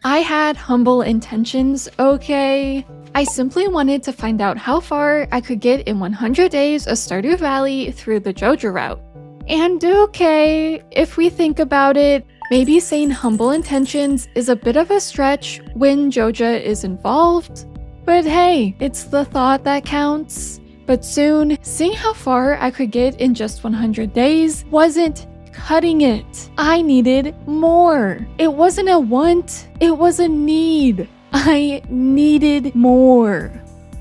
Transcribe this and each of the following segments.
I had humble intentions, okay? I simply wanted to find out how far I could get in 100 days of Stardew Valley through the Joja route. And okay, if we think about it, maybe saying humble intentions is a bit of a stretch when Joja is involved. But hey, it's the thought that counts. But soon, seeing how far I could get in just 100 days wasn't cutting it. I needed more. It wasn't a want, it was a need. I needed more.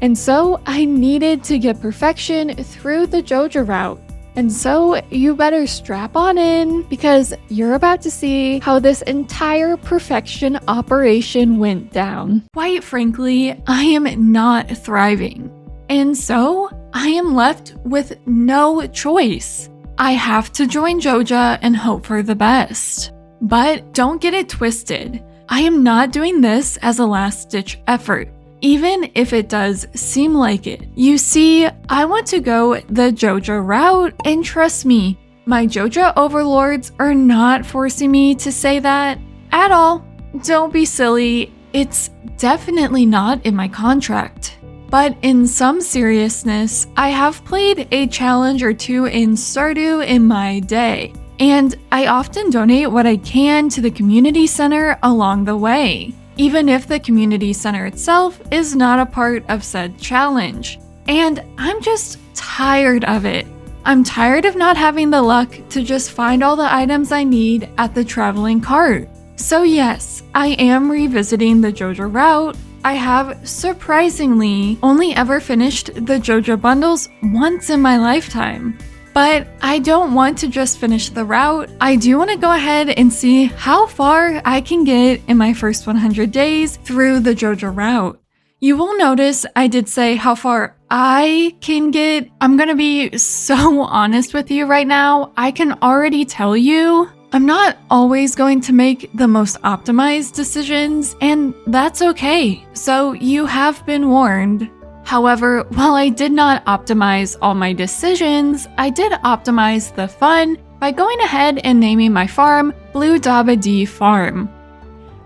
And so I needed to get perfection through the Joja route. And so you better strap on in because you're about to see how this entire perfection operation went down. Quite frankly, I am not thriving. And so I am left with no choice. I have to join Joja and hope for the best. But don't get it twisted. I am not doing this as a last-ditch effort, even if it does seem like it. You see, I want to go the Joja route, and trust me, my Joja overlords are not forcing me to say that at all. Don't be silly, it's definitely not in my contract. But in some seriousness, I have played a challenge or two in Stardew in my day, and I often donate what I can to the community center along the way, even if the community center itself is not a part of said challenge. And I'm just tired of it. I'm tired of not having the luck to just find all the items I need at the traveling cart. So yes, I am revisiting the Joja route. I have, surprisingly, only ever finished the Joja bundles once in my lifetime. But I don't want to just finish the route. I do want to go ahead and see how far I can get in my first 100 days through the Joja route. You will notice I did say how far I can get. I'm gonna be so honest with you right now. I can already tell you I'm not always going to make the most optimized decisions, and that's okay. So you have been warned. However, while I did not optimize all my decisions, I did optimize the fun by going ahead and naming my farm Blue Dabba D Farm.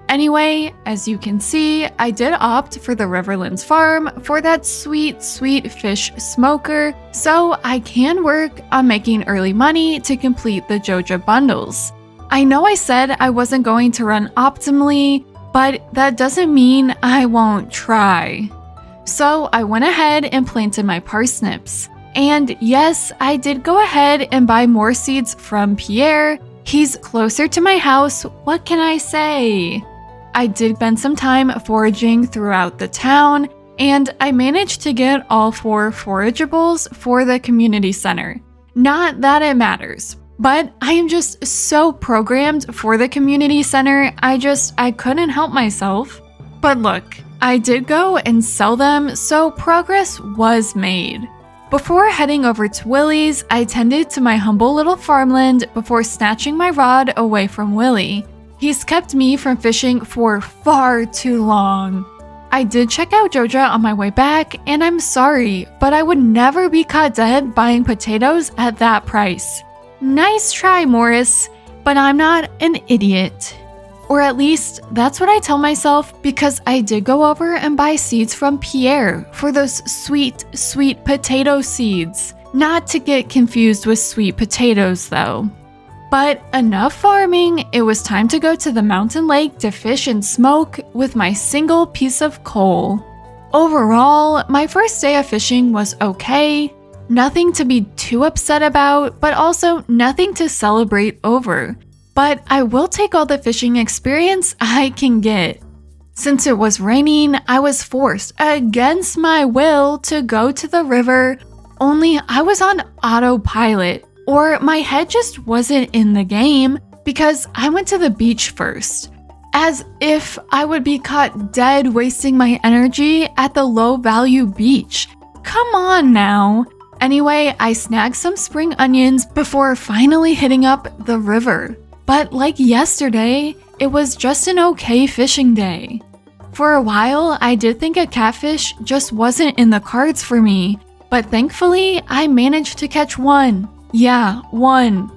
Anyway, as you can see, I did opt for the Riverlands farm for that sweet fish smoker, so I can work on making early money to complete the Joja bundles. I know I said I wasn't going to run optimally, but that doesn't mean I won't try. So I went ahead and planted my parsnips. And yes, I did go ahead and buy more seeds from Pierre. He's closer to my house, what can I say? I did spend some time foraging throughout the town, and I managed to get all 4 forageables for the community center. Not that it matters, but I am just so programmed for the community center, I couldn't help myself. But look, I did go and sell them, so progress was made. Before heading over to Willie's, I tended to my humble little farmland before snatching my rod away from Willie. He's kept me from fishing for far too long. I did check out Joja on my way back, and I'm sorry, but I would never be caught dead buying potatoes at that price. Nice try, Morris, but I'm not an idiot. Or at least, that's what I tell myself because I did go over and buy seeds from Pierre for those sweet potato seeds. Not to get confused with sweet potatoes though. But enough farming, it was time to go to the mountain lake to fish and smoke with my single piece of coal. Overall, my first day of fishing was okay. Nothing to be too upset about, but also nothing to celebrate over. But I will take all the fishing experience I can get. Since it was raining, I was forced against my will to go to the river, only I was on autopilot. Or my head just wasn't in the game because I went to the beach first. As if I would be caught dead wasting my energy at the low-value beach. Come on now. Anyway, I snagged some spring onions before finally hitting up the river. But like yesterday, it was just an okay fishing day. For a while, I did think a catfish just wasn't in the cards for me, but thankfully, I managed to catch one. Yeah, one.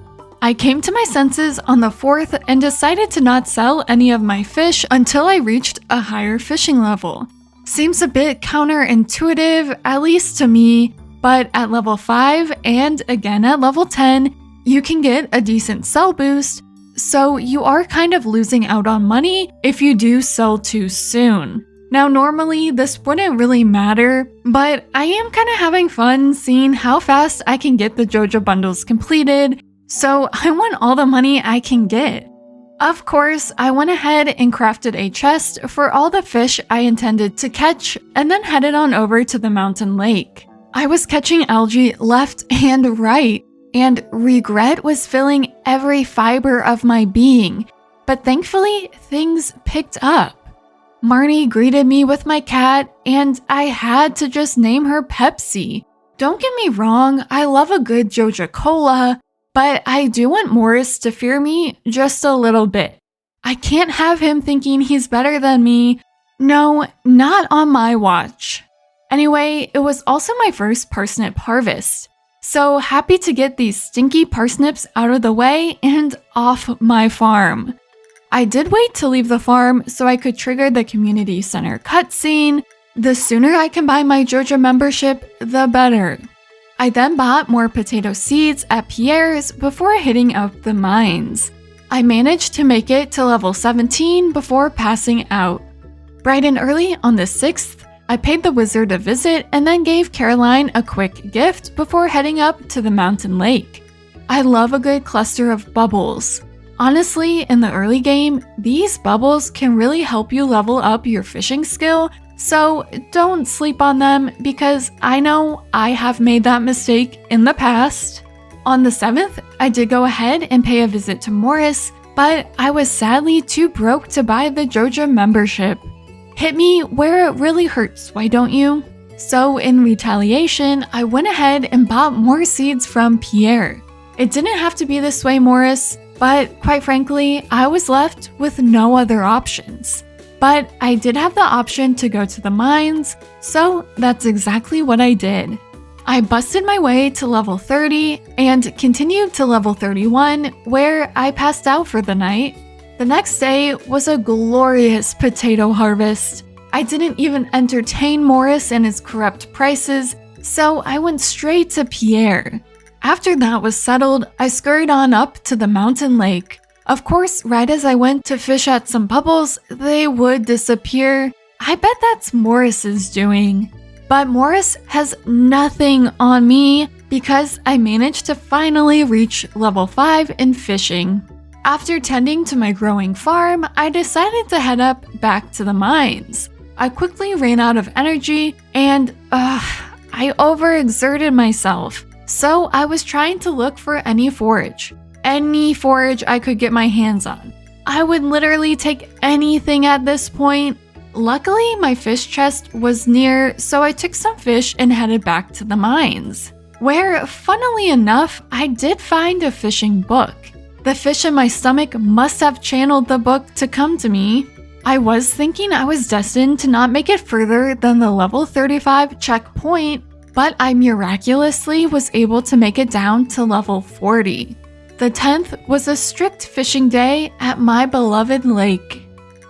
I came to my senses on the 4th and decided to not sell any of my fish until I reached a higher fishing level. Seems a bit counterintuitive, at least to me, but at level 5 and again at level 10, you can get a decent sell boost, so you are kind of losing out on money if you do sell too soon. Now normally this wouldn't really matter, but I am kind of having fun seeing how fast I can get the Joja bundles completed, so I want all the money I can get. Of course, I went ahead and crafted a chest for all the fish I intended to catch and then headed on over to the mountain lake. I was catching algae left and right, and regret was filling every fiber of my being, but thankfully things picked up. Marnie greeted me with my cat, and I had to just name her Pepsi. Don't get me wrong, I love a good Joja Cola, but I do want Morris to fear me just a little bit. I can't have him thinking he's better than me. No, not on my watch. Anyway, it was also my first parsnip harvest, so happy to get these stinky parsnips out of the way and off my farm. I did wait to leave the farm so I could trigger the community center cutscene. The sooner I can buy my Joja membership, the better. I then bought more potato seeds at Pierre's before hitting up the mines. I managed to make it to level 17 before passing out. Bright and early on the 6th, I paid the wizard a visit and then gave Caroline a quick gift before heading up to the mountain lake. I love a good cluster of bubbles. Honestly, in the early game, these bubbles can really help you level up your fishing skill, so don't sleep on them because I know I have made that mistake in the past. On the 7th, I did go ahead and pay a visit to Morris, but I was sadly too broke to buy the Joja membership. Hit me where it really hurts, why don't you? So in retaliation, I went ahead and bought more seeds from Pierre. It didn't have to be this way, Morris, but quite frankly, I was left with no other options. But I did have the option to go to the mines, so that's exactly what I did. I busted my way to level 30 and continued to level 31, where I passed out for the night. The next day was a glorious potato harvest. I didn't even entertain Morris and his corrupt prices, so I went straight to Pierre. After that was settled, I scurried on up to the mountain lake. Of course, right as I went to fish at some bubbles, they would disappear. I bet that's Morris's doing. But Morris has nothing on me because I managed to finally reach level 5 in fishing. After tending to my growing farm, I decided to head up back to the mines. I quickly ran out of energy and, I overexerted myself. So I was trying to look for any forage I could get my hands on. I would literally take anything at this point. Luckily, my fish chest was near, so I took some fish and headed back to the mines, where, funnily enough, I did find a fishing book. The fish in my stomach must have channeled the book to come to me. I was thinking I was destined to not make it further than the level 35 checkpoint, but I miraculously was able to make it down to level 40. The 10th was a strict fishing day at my beloved lake.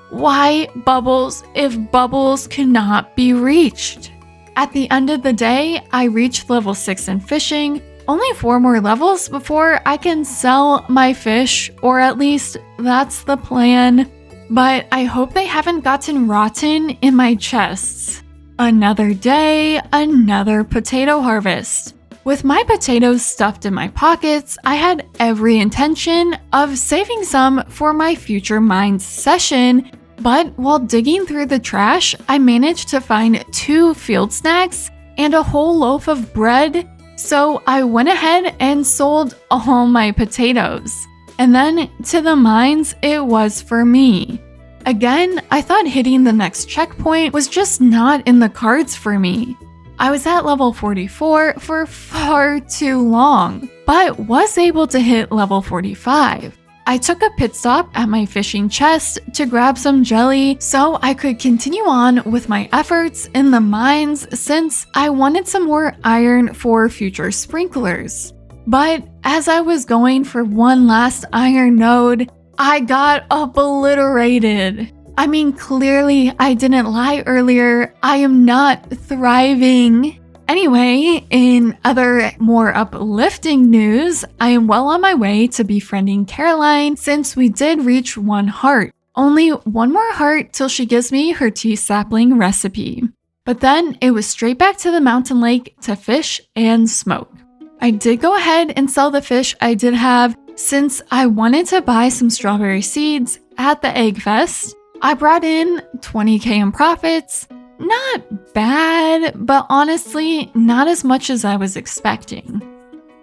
Why bubbles if bubbles cannot be reached? At the end of the day, I reached level 6 in fishing, only 4 more levels before I can sell my fish, or at least that's the plan. But I hope they haven't gotten rotten in my chests. Another day, another potato harvest. With my potatoes stuffed in my pockets, I had every intention of saving some for my future mines session, but while digging through the trash, I managed to find 2 field snacks and a whole loaf of bread, so I went ahead and sold all my potatoes. And then to the mines it was for me. Again, I thought hitting the next checkpoint was just not in the cards for me. I was at level 44 for far too long, but was able to hit level 45. I took a pit stop at my fishing chest to grab some jelly so I could continue on with my efforts in the mines since I wanted some more iron for future sprinklers. But as I was going for one last iron node, I got obliterated. I mean, clearly I didn't lie earlier. I am not thriving. Anyway, in other more uplifting news, I am well on my way to befriending Caroline since we did reach 1 heart. Only 1 more heart till she gives me her tea sapling recipe. But then it was straight back to the mountain lake to fish and smoke. I did go ahead and sell the fish I did have since I wanted to buy some strawberry seeds at the Egg Fest. I brought in 20k in profits. Not bad, but honestly, not as much as I was expecting.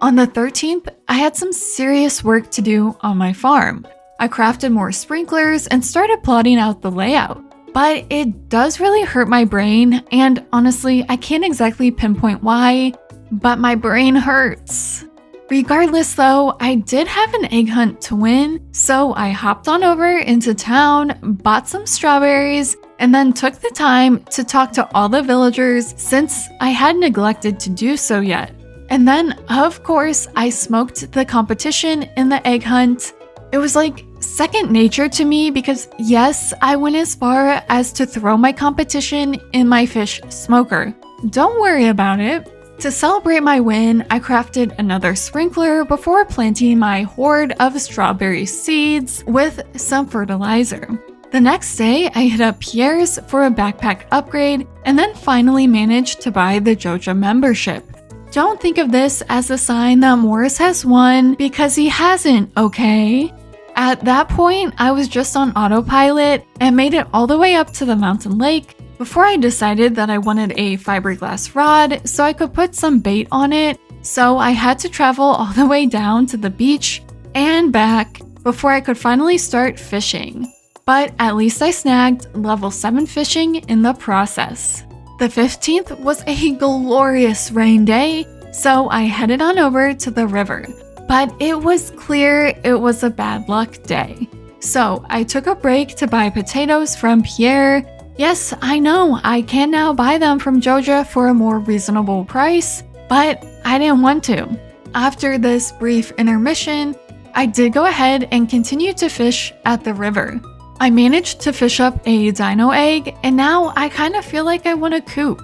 On the 13th, I had some serious work to do on my farm. I crafted more sprinklers and started plotting out the layout. But it does really hurt my brain, and honestly, I can't exactly pinpoint why, but my brain hurts. Regardless though, I did have an egg hunt to win, so I hopped on over into town, bought some strawberries, and then took the time to talk to all the villagers since I had neglected to do so yet. And then, of course, I smoked the competition in the egg hunt. It was like second nature to me because yes, I went as far as to throw my competition in my fish smoker. Don't worry about it. To celebrate my win, I crafted another sprinkler before planting my hoard of strawberry seeds with some fertilizer. The next day, I hit up Pierre's for a backpack upgrade and then finally managed to buy the Joja membership. Don't think of this as a sign that Morris has won because he hasn't, okay? At that point, I was just on autopilot and made it all the way up to the mountain lake before I decided that I wanted a fiberglass rod so I could put some bait on it. So I had to travel all the way down to the beach and back before I could finally start fishing. But at least I snagged level 7 fishing in the process. The 15th was a glorious rain day, so I headed on over to the river. But it was clear it was a bad luck day. So I took a break to buy potatoes from Pierre. Yes, I know, I can now buy them from Joja for a more reasonable price, but I didn't want to. After this brief intermission, I did go ahead and continue to fish at the river. I managed to fish up a dino egg, and now I kind of feel like I want a coop.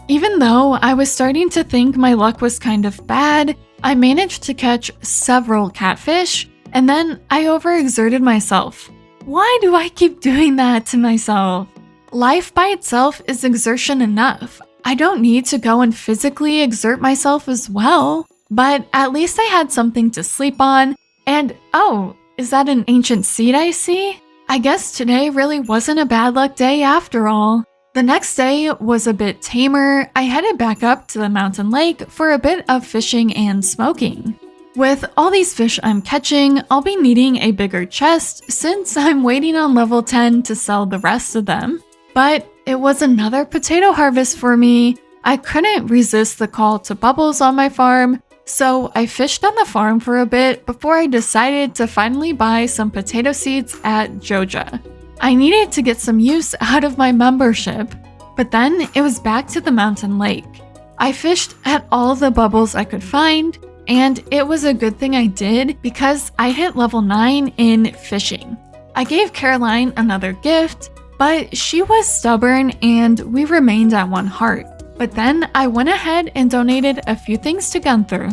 Even though I was starting to think my luck was kind of bad, I managed to catch several catfish, and then I overexerted myself. Why do I keep doing that to myself? Life by itself is exertion enough. I don't need to go and physically exert myself as well. But at least I had something to sleep on, and oh, is that an ancient seed I see? I guess today really wasn't a bad luck day after all. The next day was a bit tamer. I headed back up to the mountain lake for a bit of fishing and smoking. With all these fish I'm catching, I'll be needing a bigger chest since I'm waiting on level 10 to sell the rest of them. But it was another potato harvest for me. I couldn't resist the call to Bubbles on my farm, so I fished on the farm for a bit before I decided to finally buy some potato seeds at Joja. I needed to get some use out of my membership, but then it was back to the mountain lake. I fished at all of the bubbles I could find, and it was a good thing I did because I hit level 9 in fishing. I gave Caroline another gift, but she was stubborn and we remained at 1 heart. But then I went ahead and donated a few things to Gunther.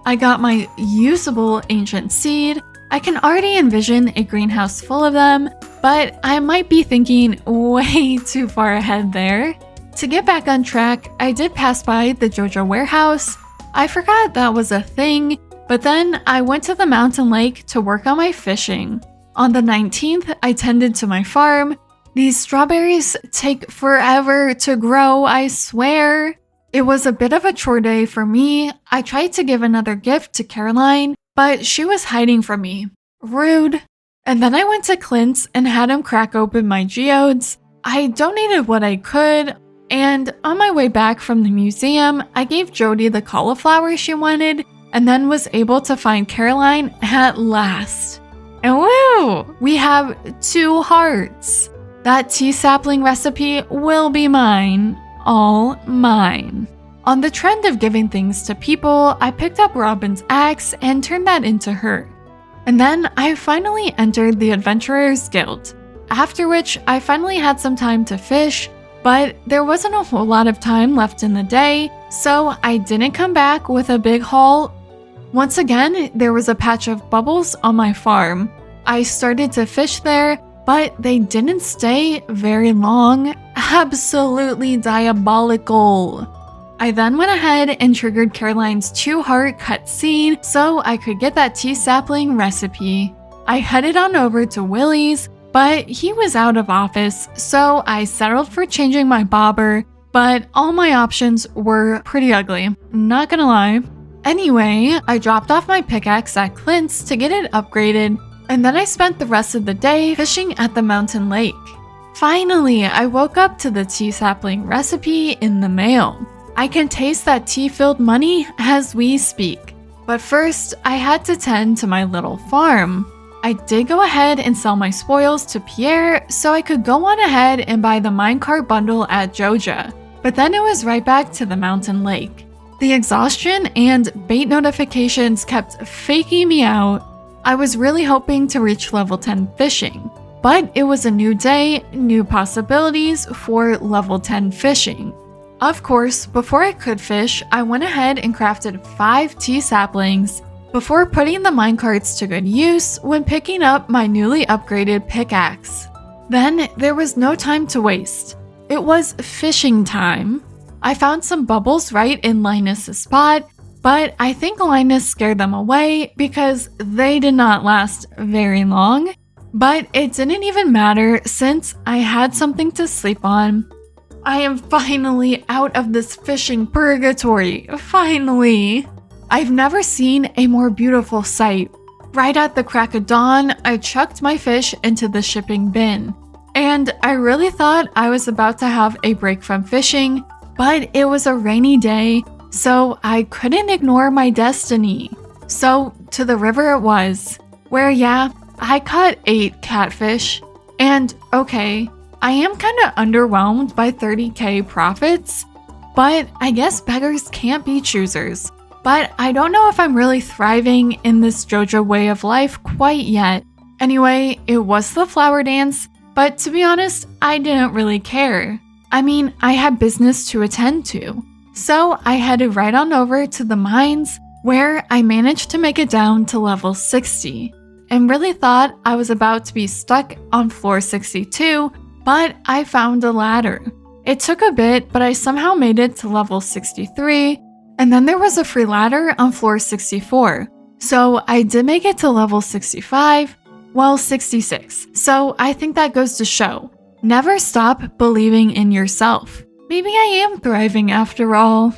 I got my usable ancient seed. I can already envision a greenhouse full of them, but I might be thinking way too far ahead there. To get back on track, I did pass by the Joja warehouse. I forgot that was a thing, but then I went to the mountain lake to work on my fishing. On the 19th, I tended to my farm. These strawberries take forever to grow, I swear. It was a bit of a chore day for me. I tried to give another gift to Caroline, but she was hiding from me. Rude. And then I went to Clint's and had him crack open my geodes. I donated what I could, and on my way back from the museum, I gave Jody the cauliflower she wanted, and then was able to find Caroline at last. And woo! We have 2 hearts. That tea sapling recipe will be mine. All mine. On the trend of giving things to people, I picked up Robin's axe and turned that into her. And then I finally entered the Adventurers Guild, after which I finally had some time to fish, but there wasn't a whole lot of time left in the day, so I didn't come back with a big haul. Once again, there was a patch of bubbles on my farm. I started to fish there, but they didn't stay very long. Absolutely diabolical. I then went ahead and triggered Caroline's 2-heart cutscene so I could get that tea sapling recipe. I headed on over to Willie's, but he was out of office, so I settled for changing my bobber, but all my options were pretty ugly, not gonna lie. Anyway, I dropped off my pickaxe at Clint's to get it upgraded, and then I spent the rest of the day fishing at the mountain lake. Finally, I woke up to the tea sapling recipe in the mail. I can taste that tea-filled money as we speak. But first, I had to tend to my little farm. I did go ahead and sell my spoils to Pierre so I could go on ahead and buy the minecart bundle at Joja. But then it was right back to the mountain lake. The exhaustion and bait notifications kept faking me out. I was really hoping to reach level 10 fishing. But it was a new day, new possibilities for level 10 fishing. Of course, before I could fish, I went ahead and crafted 5 tea saplings before putting the minecarts to good use when picking up my newly upgraded pickaxe. Then there was no time to waste. It was fishing time. I found some bubbles right in Linus's spot, but I think Linus scared them away because they did not last very long. But it didn't even matter since I had something to sleep on. I am finally out of this fishing purgatory, finally. I've never seen a more beautiful sight. Right at the crack of dawn, I chucked my fish into the shipping bin. And I really thought I was about to have a break from fishing, but it was a rainy day, so I couldn't ignore my destiny. So to the river it was, where I caught 8 catfish. And okay, I am kind of underwhelmed by 30k profits, but I guess beggars can't be choosers. But I don't know if I'm really thriving in this Joja way of life quite yet. Anyway, it was the flower dance, but to be honest, I didn't really care. I mean, I had business to attend to. So I headed right on over to the mines, where I managed to make it down to level 60, and really thought I was about to be stuck on floor 62, but I found a ladder. It took a bit, but I somehow made it to level 63, and then there was a free ladder on floor 64. So I did make it to level 65, well 66. So I think that goes to show, never stop believing in yourself. Maybe I am thriving after all.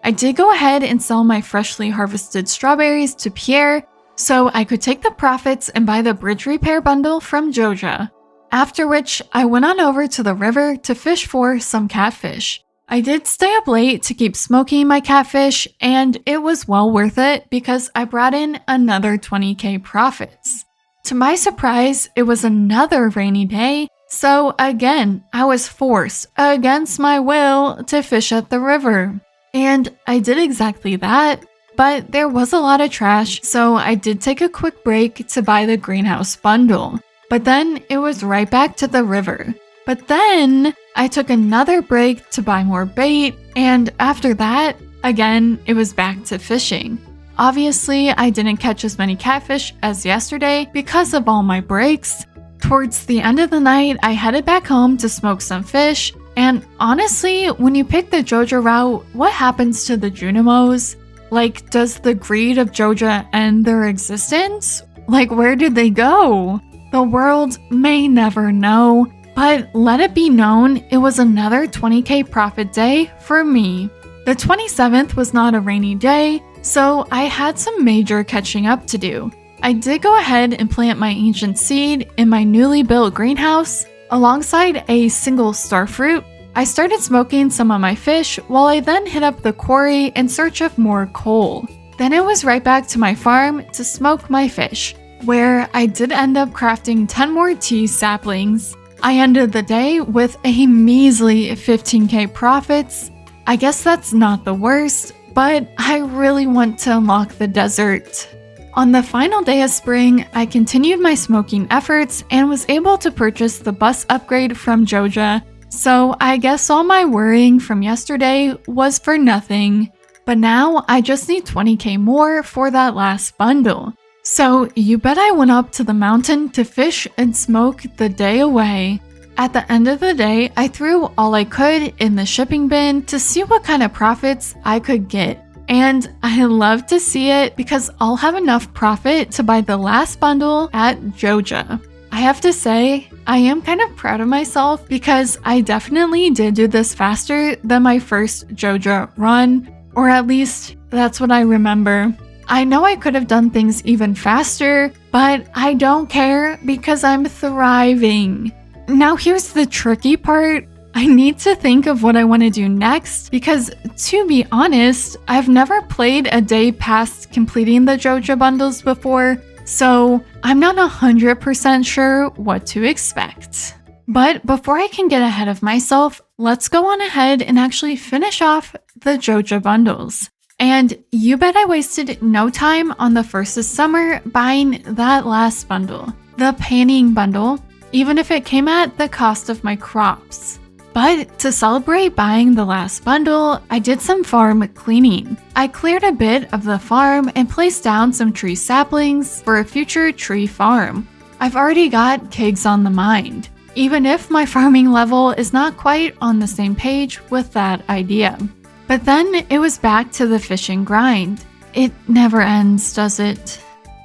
I did go ahead and sell my freshly harvested strawberries to Pierre, so I could take the profits and buy the bridge repair bundle from Joja. After which, I went on over to the river to fish for some catfish. I did stay up late to keep smoking my catfish, and it was well worth it because I brought in another 20k profits. To my surprise, it was another rainy day, so again, I was forced, against my will, to fish at the river. And I did exactly that, but there was a lot of trash, so I did take a quick break to buy the greenhouse bundle. But then it was right back to the river. But then I took another break to buy more bait, and after that, again, it was back to fishing. Obviously, I didn't catch as many catfish as yesterday because of all my breaks. Towards the end of the night, I headed back home to smoke some fish, and honestly, when you pick the Joja route, what happens to the Junimos? Like, does the greed of Joja end their existence? Like, where did they go? The world may never know, but let it be known it was another 20k profit day for me. The 27th was not a rainy day, so I had some major catching up to do. I did go ahead and plant my ancient seed in my newly built greenhouse alongside a single starfruit. I started smoking some of my fish while I then hit up the quarry in search of more coal. Then it was right back to my farm to smoke my fish, where I did end up crafting 10 more tea saplings. I ended the day with a measly 15k profits, I guess that's not the worst, but I really want to unlock the desert. On the final day of spring, I continued my smoking efforts and was able to purchase the bus upgrade from Joja, so I guess all my worrying from yesterday was for nothing. But now I just need 20k more for that last bundle. So you bet I went up to the mountain to fish and smoke the day away. At the end of the day, I threw all I could in the shipping bin to see what kind of profits I could get. And I love to see it because I'll have enough profit to buy the last bundle at Joja. I have to say, I am kind of proud of myself because I definitely did do this faster than my first Joja run, or at least that's what I remember. I know I could have done things even faster, but I don't care because I'm thriving. Now here's the tricky part. I need to think of what I want to do next because, to be honest, I've never played a day past completing the Joja bundles before, so I'm not 100% sure what to expect. But before I can get ahead of myself, let's go on ahead and actually finish off the Joja bundles. And you bet I wasted no time on the first of summer buying that last bundle, the panning bundle, even if it came at the cost of my crops. But to celebrate buying the last bundle, I did some farm cleaning. I cleared a bit of the farm and placed down some tree saplings for a future tree farm. I've already got kegs on the mind, even if my farming level is not quite on the same page with that idea. But then it was back to the fishing grind. It never ends, does it?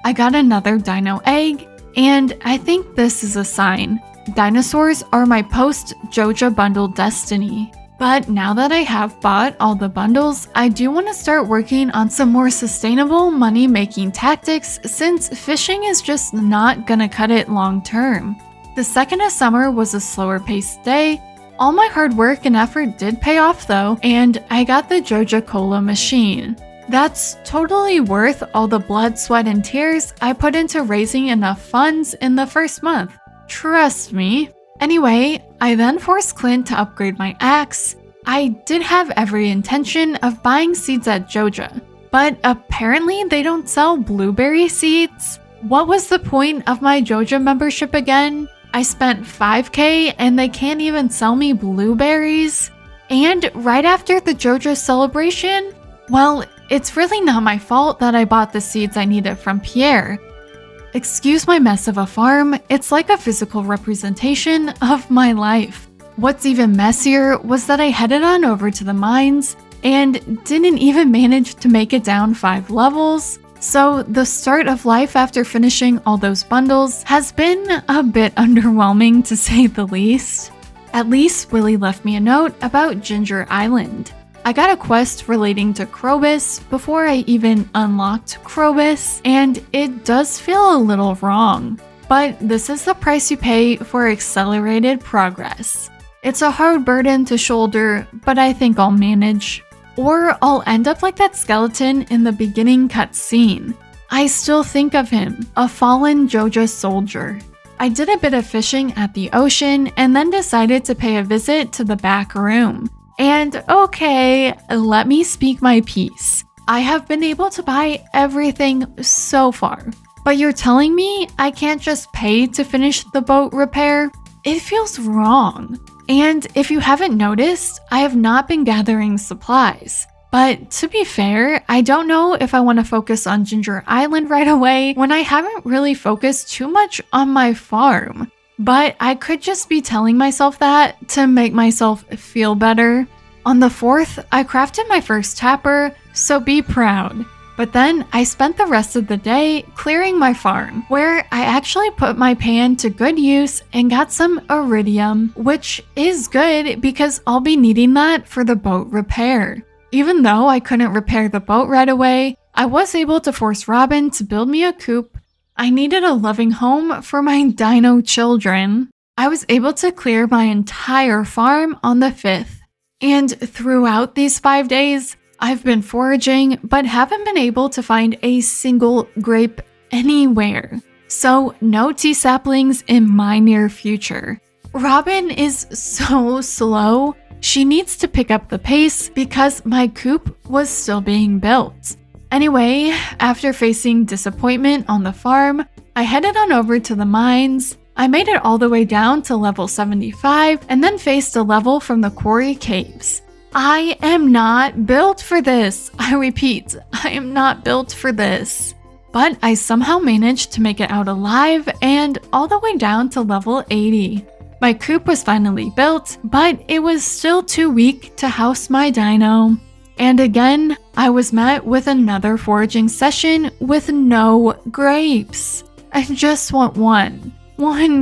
I got another dino egg, and I think this is a sign. Dinosaurs are my post-Joja bundle destiny. But now that I have bought all the bundles, I do want to start working on some more sustainable money-making tactics since fishing is just not gonna cut it long term. The second of summer was a slower paced day. All my hard work and effort did pay off though, and I got the Joja Cola machine. That's totally worth all the blood, sweat, and tears I put into raising enough funds in the first month. Trust me. Anyway, I then forced Clint to upgrade my axe. I did have every intention of buying seeds at Joja, but apparently they don't sell blueberry seeds. What was the point of my Joja membership again? I spent 5k and they can't even sell me blueberries? And right after the Joja celebration? Well, it's really not my fault that I bought the seeds I needed from Pierre. Excuse my mess of a farm, it's like a physical representation of my life. What's even messier was that I headed on over to the mines and didn't even manage to make it down 5 levels. So the start of life after finishing all those bundles has been a bit underwhelming to say the least. At least Willie left me a note about Ginger Island. I got a quest relating to Krobus before I even unlocked Krobus, and it does feel a little wrong. But this is the price you pay for accelerated progress. It's a hard burden to shoulder, but I think I'll manage. Or I'll end up like that skeleton in the beginning cutscene. I still think of him, a fallen Joja soldier. I did a bit of fishing at the ocean and then decided to pay a visit to the back room. And okay, let me speak my piece. I have been able to buy everything so far, but you're telling me I can't just pay to finish the boat repair? It feels wrong. And if you haven't noticed, I have not been gathering supplies. But to be fair, I don't know if I want to focus on Ginger Island right away when I haven't really focused too much on my farm. But I could just be telling myself that to make myself feel better. On the 4th, I crafted my first tapper, so be proud. But then I spent the rest of the day clearing my farm, where I actually put my pan to good use and got some iridium, which is good because I'll be needing that for the boat repair. Even though I couldn't repair the boat right away, I was able to force Robin to build me a coop. I needed a loving home for my dino children. I was able to clear my entire farm on the 5th. And throughout these 5 days, I've been foraging, but haven't been able to find a single grape anywhere. So no tea saplings in my near future. Robin is so slow. she needs to pick up the pace because my coop was still being built. Anyway, after facing disappointment on the farm, I headed on over to the mines. I made it all the way down to level 75 and then faced a level from the quarry caves. I am not built for this. I repeat, I am not built for this. But I somehow managed to make it out alive and all the way down to level 80. My coop was finally built, but it was still too weak to house my dino. And again, I was met with another foraging session with no grapes. I just want one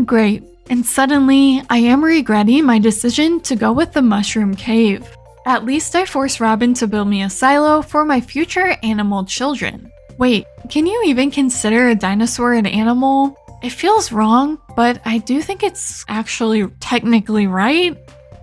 grape. And suddenly, I am regretting my decision to go with the mushroom cave. At least I forced Robin to build me a silo for my future animal children. Wait, can you even consider a dinosaur an animal? It feels wrong, but I do think it's actually technically right.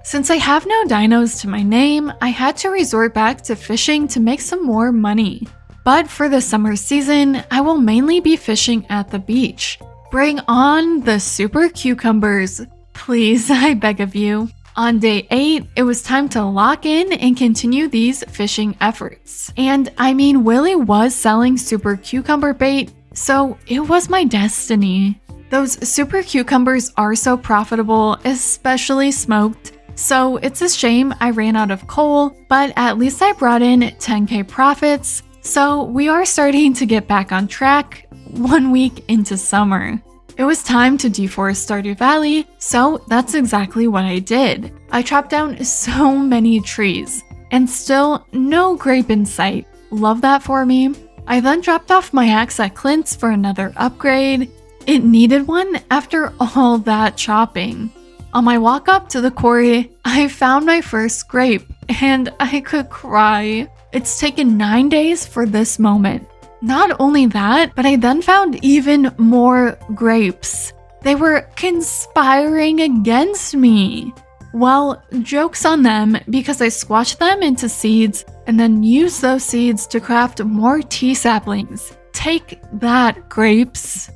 Since I have no dinos to my name, I had to resort back to fishing to make some more money. But for the summer season, I will mainly be fishing at the beach. Bring on the super cucumbers. Please, I beg of you. On day 8, it was time to lock in and continue these fishing efforts. And I mean, Willie was selling super cucumber bait, so it was my destiny. Those super cucumbers are so profitable, especially smoked. So it's a shame I ran out of coal, but at least I brought in 10k profits. So we are starting to get back on track 1 week into summer. It was time to deforest Stardew Valley, so that's exactly what I did. I chopped down so many trees, and still no grape in sight. Love that for me. I then dropped off my axe at Clint's for another upgrade. It needed one after all that chopping. On my walk up to the quarry, I found my first grape, and I could cry. It's taken 9 days for this moment. Not only that, but I then found even more grapes. They were conspiring against me. Well, joke's on them because I squashed them into seeds and then used those seeds to craft more tea saplings. Take that, grapes.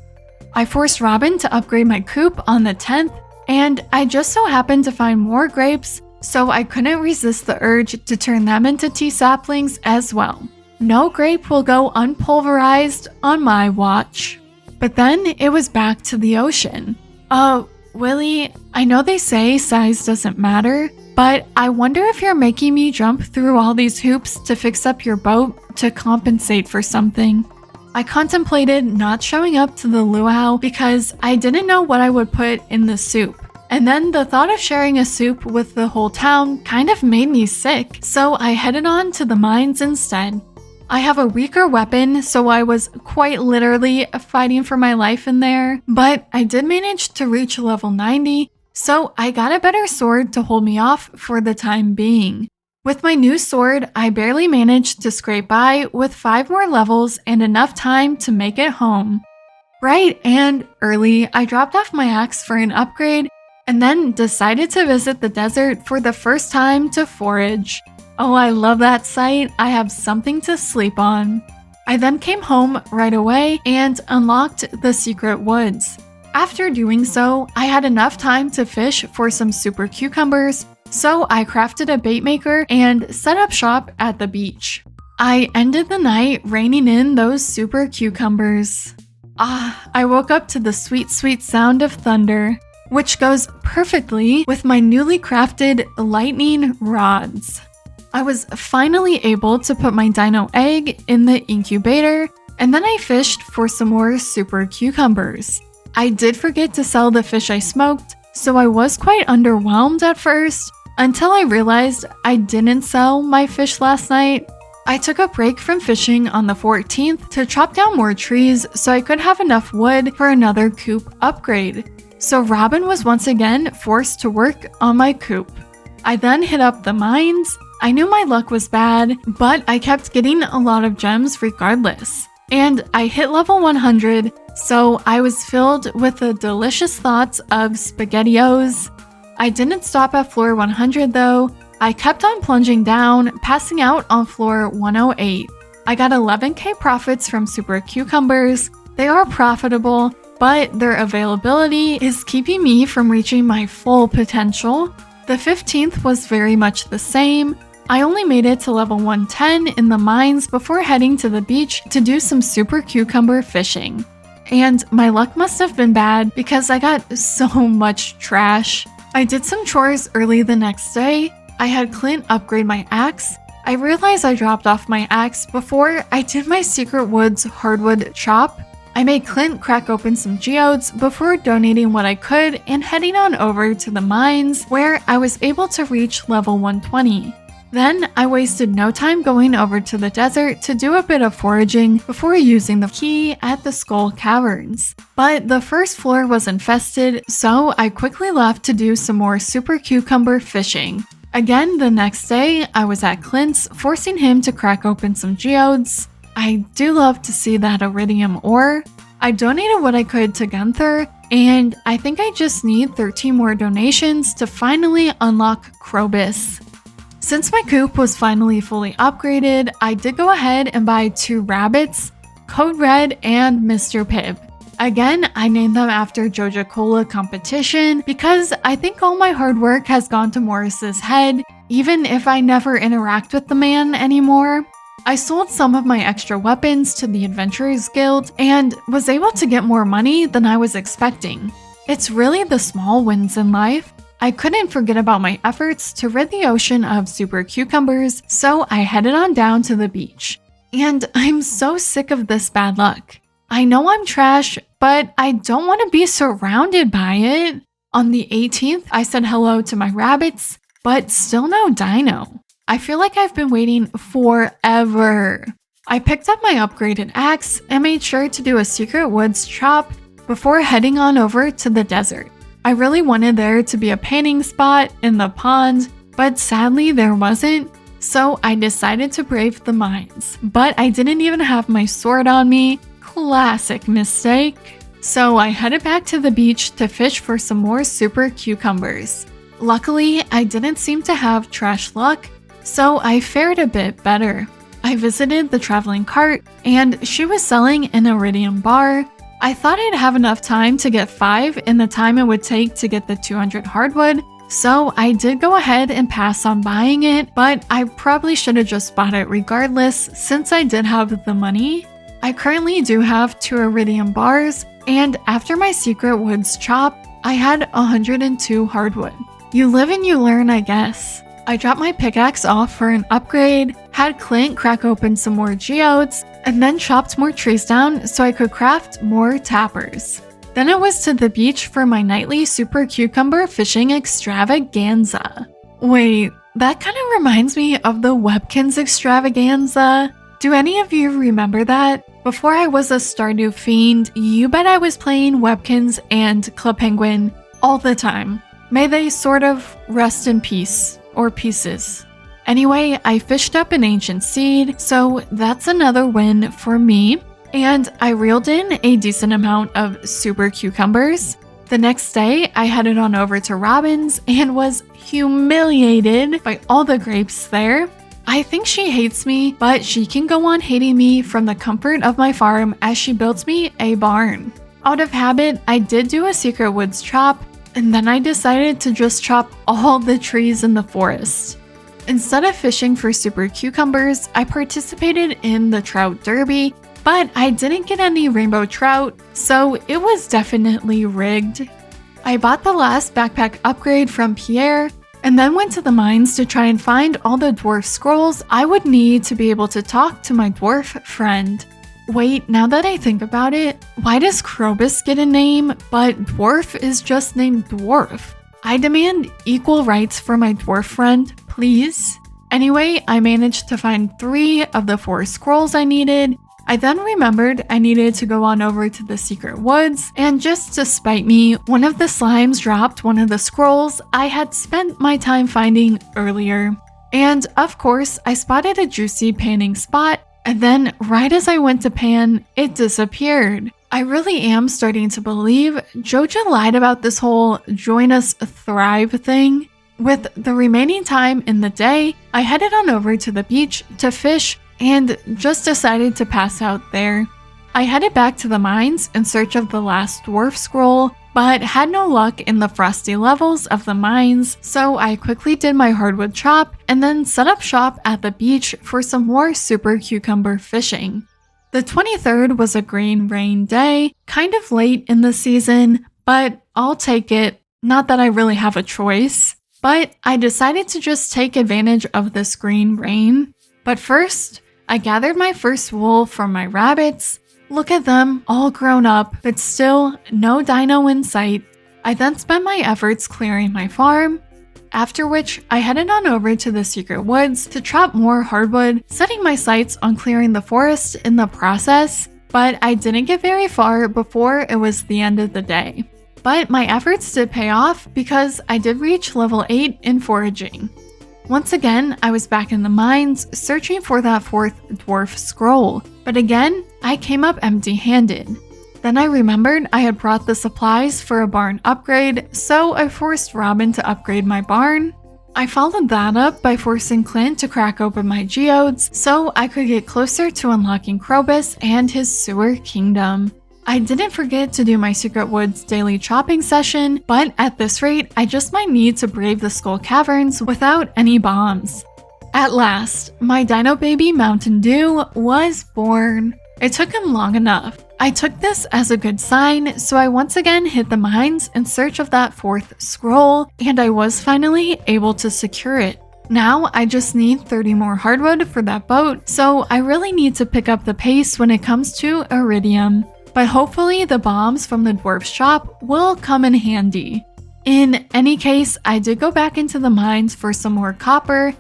I forced Robin to upgrade my coop on the 10th, and I just so happened to find more grapes, so I couldn't resist the urge to turn them into tea saplings as well. No grape will go unpulverized on my watch. But then it was back to the ocean. Willie, I know they say size doesn't matter, but I wonder if you're making me jump through all these hoops to fix up your boat to compensate for something. I contemplated not showing up to the luau because I didn't know what I would put in the soup. And then the thought of sharing a soup with the whole town kind of made me sick, so I headed on to the mines instead. I have a weaker weapon, so I was quite literally fighting for my life in there, but I did manage to reach level 90, so I got a better sword to hold me off for the time being. With my new sword, I barely managed to scrape by with 5 more levels and enough time to make it home. Bright and early, I dropped off my axe for an upgrade and then decided to visit the desert for the first time to forage. Oh, I love that sight. I have something to sleep on. I then came home right away and unlocked the secret woods. After doing so, I had enough time to fish for some super cucumbers, so I crafted a bait maker and set up shop at the beach. I ended the night reining in those super cucumbers. I woke up to the sweet, sweet sound of thunder, which goes perfectly with my newly crafted lightning rods. I was finally able to put my dino egg in the incubator, and then I fished for some more super cucumbers. I did forget to sell the fish I smoked, so I was quite underwhelmed at first, until I realized I didn't sell my fish last night. I took a break from fishing on the 14th to chop down more trees so I could have enough wood for another coop upgrade. So Robin was once again forced to work on my coop. I then hit up the mines. I knew my luck was bad, but I kept getting a lot of gems regardless. And I hit level 100, so I was filled with the delicious thoughts of SpaghettiOs. I didn't stop at floor 100 though. I kept on plunging down, passing out on floor 108. I got 11k profits from super cucumbers. They are profitable, but their availability is keeping me from reaching my full potential. The 15th was very much the same. I only made it to level 110 in the mines before heading to the beach to do some super cucumber fishing. And my luck must have been bad because I got so much trash. I did some chores early the next day. I had Clint upgrade my axe. I realized I dropped off my axe before I did my Secret Woods hardwood chop. I made Clint crack open some geodes before donating what I could and heading on over to the mines where I was able to reach level 120. Then I wasted no time going over to the desert to do a bit of foraging before using the key at the Skull Caverns. But the first floor was infested, so I quickly left to do some more super cucumber fishing. Again, the next day, I was at Clint's, forcing him to crack open some geodes. I do love to see that iridium ore. I donated what I could to Gunther, and I think I just need 13 more donations to finally unlock Krobus. Since my coop was finally fully upgraded, I did go ahead and buy 2 rabbits, Code Red and Mr. Pibb. Again, I named them after Joja Cola competition because I think all my hard work has gone to Morris's head, even if I never interact with the man anymore. I sold some of my extra weapons to the Adventurers Guild and was able to get more money than I was expecting. It's really the small wins in life. I couldn't forget about my efforts to rid the ocean of super cucumbers, so I headed on down to the beach. And I'm so sick of this bad luck. I know I'm trash, but I don't want to be surrounded by it. On the 18th, I said hello to my rabbits, but still no dino. I feel like I've been waiting forever. I picked up my upgraded axe and made sure to do a Secret Woods chop before heading on over to the desert. I really wanted there to be a painting spot in the pond, but sadly there wasn't, so I decided to brave the mines. But I didn't even have my sword on me. Classic mistake. So I headed back to the beach to fish for some more super cucumbers. Luckily, I didn't seem to have trash luck, so I fared a bit better. I visited the traveling cart, and she was selling an iridium bar. I thought I'd have enough time to get 5 in the time it would take to get the 200 hardwood, so I did go ahead and pass on buying it, but I probably should have just bought it regardless since I did have the money. I currently do have 2 iridium bars, and after my Secret Woods chop, I had 102 hardwood. You live and you learn, I guess. I dropped my pickaxe off for an upgrade, had Clint crack open some more geodes, and then chopped more trees down so I could craft more tappers. Then it was to the beach for my nightly super cucumber fishing extravaganza. Wait, that kind of reminds me of the Webkinz extravaganza. Do any of you remember that? Before I was a Stardew fiend, you bet I was playing Webkinz and Club Penguin all the time. May they sort of rest in peace, or pieces. Anyway, I fished up an ancient seed, so that's another win for me. And I reeled in a decent amount of super cucumbers. The next day, I headed on over to Robin's and was humiliated by all the grapes there. I think she hates me, but she can go on hating me from the comfort of my farm as she built me a barn. Out of habit, I did do a Secret Woods chop, and then I decided to just chop all the trees in the forest. Instead of fishing for super cucumbers, I participated in the trout derby, but I didn't get any rainbow trout, so it was definitely rigged. I bought the last backpack upgrade from Pierre, and then went to the mines to try and find all the dwarf scrolls I would need to be able to talk to my dwarf friend. Wait, now that I think about it, why does Krobus get a name, but Dwarf is just named Dwarf? I demand equal rights for my dwarf friend, please. Anyway, I managed to find 3 of the 4 scrolls I needed. I then remembered I needed to go on over to the Secret Woods, and just to spite me, one of the slimes dropped one of the scrolls I had spent my time finding earlier. And of course, I spotted a juicy panning spot, and then right as I went to pan, it disappeared. I really am starting to believe Joja lied about this whole join us thrive thing. With the remaining time in the day, I headed on over to the beach to fish and just decided to pass out there. I headed back to the mines in search of the last dwarf scroll, but had no luck in the frosty levels of the mines, so I quickly did my hardwood chop and then set up shop at the beach for some more super cucumber fishing. The 23rd was a green rain day, kind of late in the season, but I'll take it. Not that I really have a choice, but I decided to just take advantage of this green rain. But first, I gathered my first wool from my rabbits. Look at them, all grown up, but still no dino in sight. I then spent my efforts clearing my farm, after which I headed on over to the secret woods to chop more hardwood, setting my sights on clearing the forest in the process, but I didn't get very far before it was the end of the day. But my efforts did pay off because I did reach level 8 in foraging. Once again, I was back in the mines searching for that 4th dwarf scroll, but again, I came up empty-handed. Then I remembered I had brought the supplies for a barn upgrade, so I forced Robin to upgrade my barn. I followed that up by forcing Clint to crack open my geodes so I could get closer to unlocking Krobus and his sewer kingdom. I didn't forget to do my Secret Woods daily chopping session, but at this rate, I just might need to brave the Skull Caverns without any bombs. At last, my dino baby Mountain Dew was born. It took him long enough. I took this as a good sign, so I once again hit the mines in search of that 4th scroll, and I was finally able to secure it. Now I just need 30 more hardwood for that boat, so I really need to pick up the pace when it comes to iridium. But hopefully the bombs from the dwarf's shop will come in handy. In any case, I did go back into the mines for some more copper.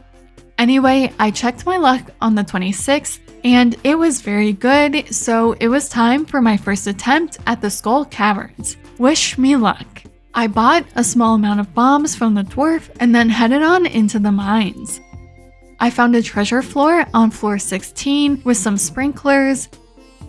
Anyway, I checked my luck on the 26th, and it was very good, so it was time for my first attempt at the Skull Caverns. Wish me luck. I bought a small amount of bombs from the dwarf and then headed on into the mines. I found a treasure floor on floor 16 with some sprinklers.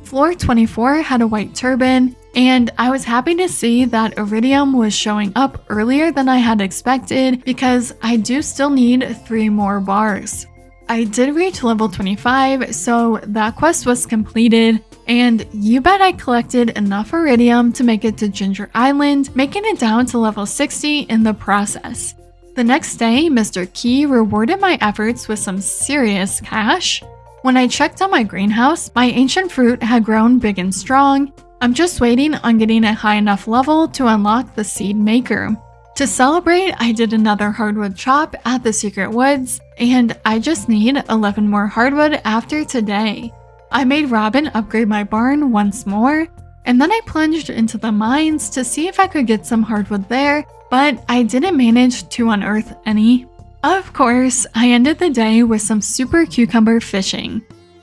Floor 24 had a white turban, and I was happy to see that iridium was showing up earlier than I had expected because I do still need 3 more bars. I did reach level 25, so that quest was completed, and you bet I collected enough iridium to make it to Ginger Island, making it down to level 60 in the process. The next day, Mr. Key rewarded my efforts with some serious cash. When I checked on my greenhouse, my ancient fruit had grown big and strong. I'm just waiting on getting a high enough level to unlock the seed maker. To celebrate, I did another hardwood chop at the secret woods, and I just need 11 more hardwood after today. I made Robin upgrade my barn once more, and then I plunged into the mines to see if I could get some hardwood there, but I didn't manage to unearth any. Of course, I ended the day with some super cucumber fishing.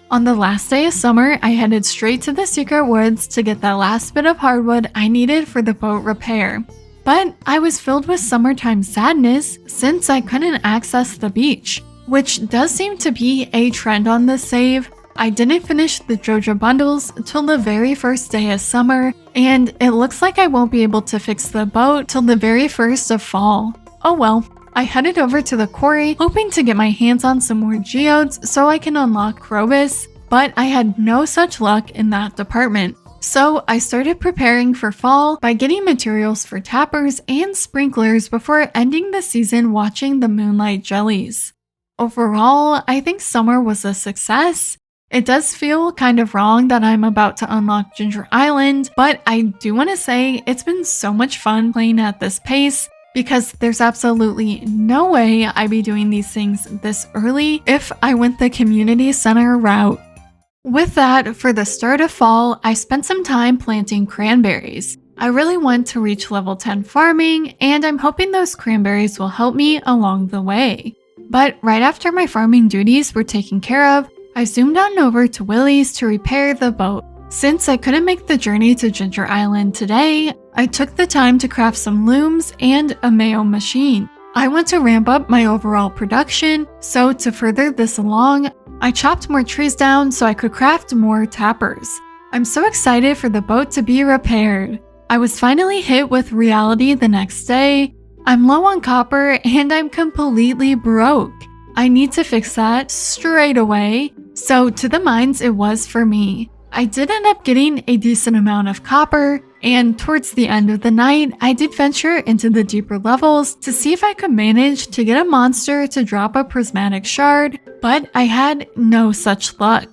On the last day of summer, I headed straight to the secret woods to get that last bit of hardwood I needed for the boat repair. But I was filled with summertime sadness since I couldn't access the beach, which does seem to be a trend on this save. I didn't finish the Joja bundles till the very first day of summer, and it looks like I won't be able to fix the boat till the very first of fall. Oh well. I headed over to the quarry, hoping to get my hands on some more geodes so I can unlock Krobus, but I had no such luck in that department. So I started preparing for fall by getting materials for tappers and sprinklers before ending the season watching the moonlight jellies. Overall, I think summer was a success. It does feel kind of wrong that I'm about to unlock Ginger Island, but I do want to say it's been so much fun playing at this pace, because there's absolutely no way I'd be doing these things this early if I went the community center route. With that, for the start of fall, I spent some time planting cranberries. I really want to reach level 10 farming, and I'm hoping those cranberries will help me along the way. But right after my farming duties were taken care of, I zoomed on over to Willie's to repair the boat. Since I couldn't make the journey to Ginger Island today, I took the time to craft some looms and a mayo machine. I want to ramp up my overall production, so to further this along, I chopped more trees down so I could craft more tappers. I'm so excited for the boat to be repaired. I was finally hit with reality the next day. I'm low on copper and I'm completely broke. I need to fix that straight away. So to the mines it was for me. I did end up getting a decent amount of copper, And towards the end of the night, I did venture into the deeper levels to see if I could manage to get a monster to drop a prismatic shard, but I had no such luck.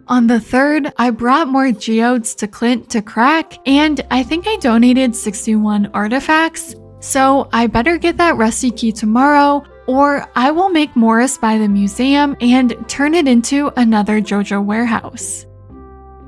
On the 3rd, I brought more geodes to Clint to crack, and I think I donated 61 artifacts, so I better get that rusty key tomorrow, or I will make Morris buy the museum and turn it into another Joja warehouse.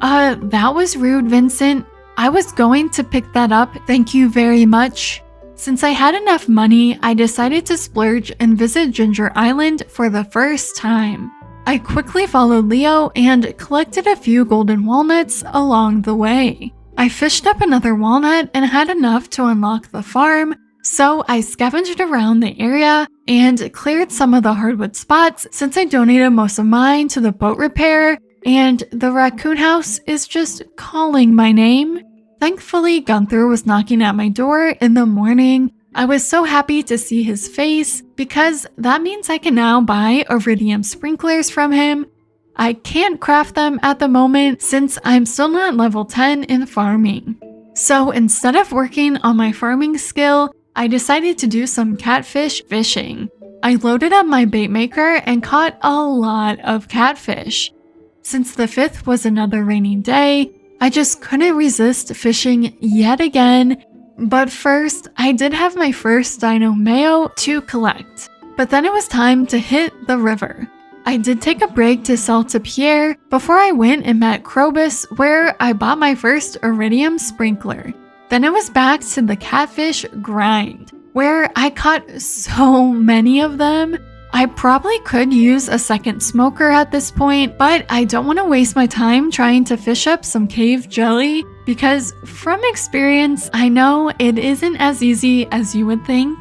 That was rude, Vincent. I was going to pick that up, thank you very much. Since I had enough money, I decided to splurge and visit Ginger Island for the first time. I quickly followed Leo and collected a few golden walnuts along the way. I fished up another walnut and had enough to unlock the farm, so I scavenged around the area and cleared some of the hardwood spots since I donated most of mine to the boat repair, and the raccoon house is just calling my name. Thankfully, Gunther was knocking at my door in the morning. I was so happy to see his face because that means I can now buy iridium sprinklers from him. I can't craft them at the moment since I'm still not level 10 in farming. So instead of working on my farming skill, I decided to do some catfish fishing. I loaded up my bait maker and caught a lot of catfish. Since the 5th was another rainy day, I just couldn't resist fishing yet again. But first, I did have my first dino mayo to collect. But then it was time to hit the river. I did take a break to sell to Pierre before I went and met Krobus, where I bought my first iridium sprinkler. Then it was back to the catfish grind, where I caught so many of them. I probably could use a second smoker at this point, but I don't want to waste my time trying to fish up some cave jelly because from experience, I know it isn't as easy as you would think.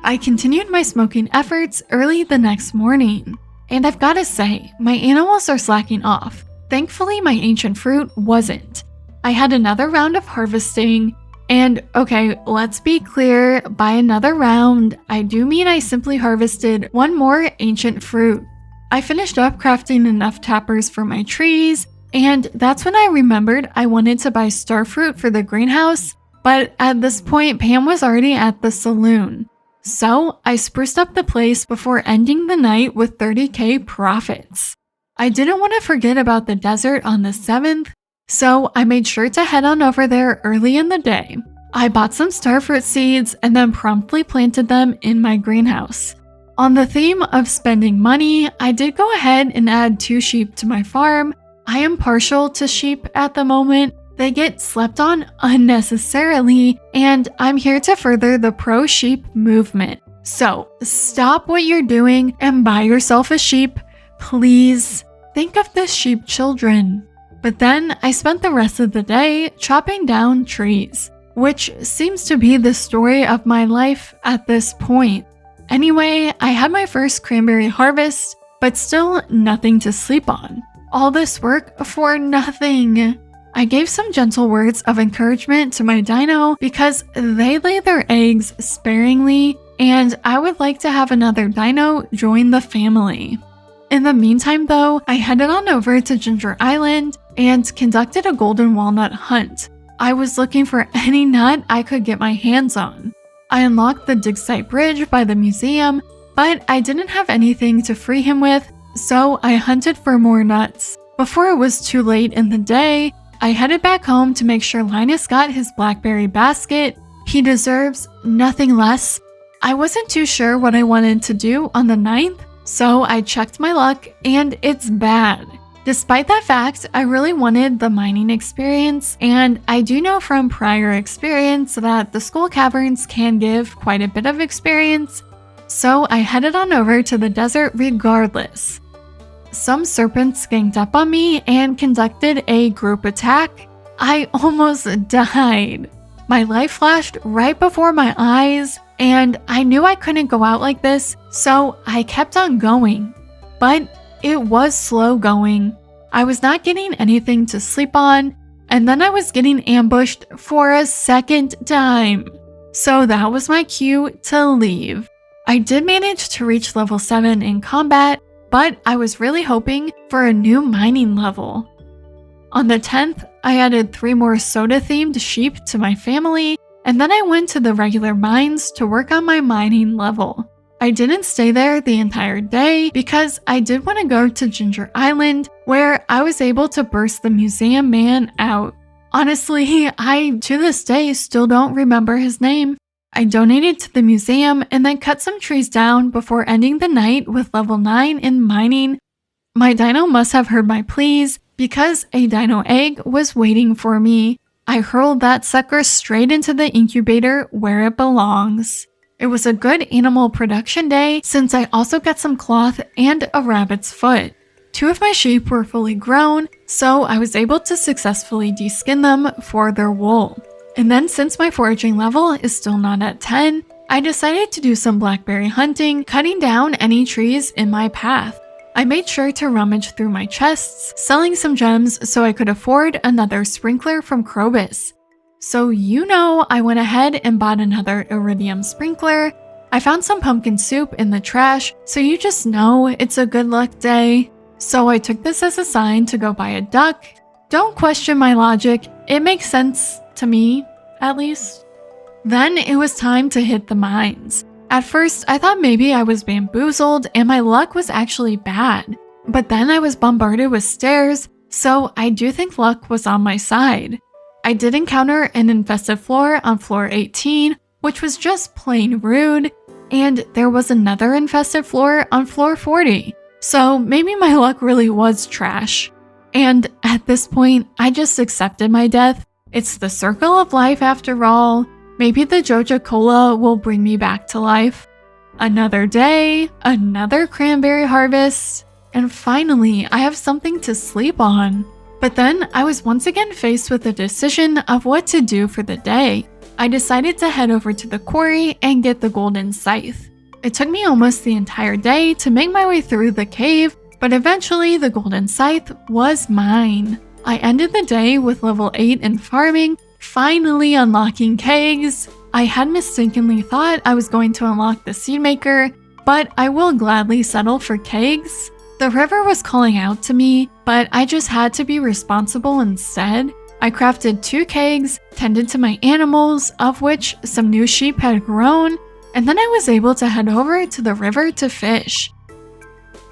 I continued my smoking efforts early the next morning, and I've got to say, my animals are slacking off. Thankfully, my ancient fruit wasn't. I had another round of harvesting. And okay, let's be clear, by another round, I do mean I simply harvested one more ancient fruit. I finished up crafting enough tappers for my trees, and that's when I remembered I wanted to buy starfruit for the greenhouse, but at this point, Pam was already at the saloon. So I spruced up the place before ending the night with 30k profits. I didn't want to forget about the desert on the 7th, so I made sure to head on over there early in the day. I bought some starfruit seeds and then promptly planted them in my greenhouse. On the theme of spending money, I did go ahead and add 2 sheep to my farm. I am partial to sheep at the moment. They get slept on unnecessarily, and I'm here to further the pro-sheep movement. So stop what you're doing and buy yourself a sheep, please. Think of the sheep children. But then I spent the rest of the day chopping down trees, which seems to be the story of my life at this point. Anyway, I had my first cranberry harvest, but still nothing to sleep on. All this work for nothing. I gave some gentle words of encouragement to my dino because they lay their eggs sparingly, and I would like to have another dino join the family. In the meantime though, I headed on over to Ginger Island and conducted a golden walnut hunt. I was looking for any nut I could get my hands on. I unlocked the dig site bridge by the museum, but I didn't have anything to free him with, so I hunted for more nuts. Before it was too late in the day, I headed back home to make sure Linus got his blackberry basket. He deserves nothing less. I wasn't too sure what I wanted to do on the 9th, so I checked my luck and it's bad. Despite that fact, I really wanted the mining experience, and I do know from prior experience that the skull caverns can give quite a bit of experience, so I headed on over to the desert regardless. Some serpents ganged up on me and conducted a group attack. I almost died. My life flashed right before my eyes, and I knew I couldn't go out like this, so I kept on going. But it was slow going. I was not getting anything to sleep on, and then I was getting ambushed for a second time. So that was my cue to leave. I did manage to reach level 7 in combat, but I was really hoping for a new mining level. On the 10th, I added 3 more soda-themed sheep to my family, and then I went to the regular mines to work on my mining level. I didn't stay there the entire day because I did want to go to Ginger Island, where I was able to burst the museum man out. Honestly, I to this day still don't remember his name. I donated to the museum and then cut some trees down before ending the night with level 9 in mining. My dino must have heard my pleas because a dino egg was waiting for me. I hurled that sucker straight into the incubator where it belongs. It was a good animal production day since I also got some cloth and a rabbit's foot. 2 of my sheep were fully grown, so I was able to successfully deskin them for their wool. And then since my foraging level is still not at 10, I decided to do some blackberry hunting, cutting down any trees in my path. I made sure to rummage through my chests, selling some gems so I could afford another sprinkler from Krobus. So I went ahead and bought another iridium sprinkler. I found some pumpkin soup in the trash, so you just know it's a good luck day. So I took this as a sign to go buy a duck. Don't question my logic, it makes sense to me, at least. Then it was time to hit the mines. At first, I thought maybe I was bamboozled and my luck was actually bad. But then I was bombarded with stairs, so I do think luck was on my side. I did encounter an infested floor on floor 18, which was just plain rude, and there was another infested floor on floor 40. So maybe my luck really was trash. And at this point, I just accepted my death. It's the circle of life after all. Maybe the Joja Cola will bring me back to life. Another day, another cranberry harvest, and finally I have something to sleep on. But then I was once again faced with the decision of what to do for the day. I decided to head over to the quarry and get the golden scythe. It took me almost the entire day to make my way through the cave, but eventually the golden scythe was mine. I ended the day with level 8 in farming, finally unlocking kegs. I had mistakenly thought I was going to unlock the seed maker, but I will gladly settle for kegs. The river was calling out to me, but I just had to be responsible instead. I crafted 2 kegs, tended to my animals, of which some new sheep had grown, and then I was able to head over to the river to fish.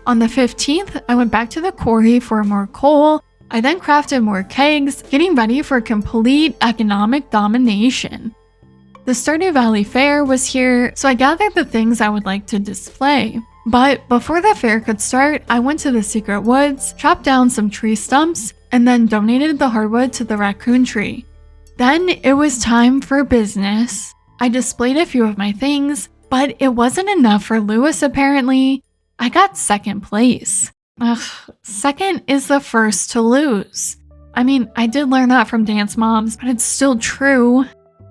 On the 15th, I went back to the quarry for more coal. I then crafted more kegs, getting ready for complete economic domination. The Stardew Valley Fair was here, so I gathered the things I would like to display. But before the fair could start, I went to the secret woods, chopped down some tree stumps, and then donated the hardwood to the raccoon tree. Then it was time for business. I displayed a few of my things, but it wasn't enough for Lewis apparently. I got second place. Second is the first to lose. I mean, I did learn that from Dance Moms, but it's still true.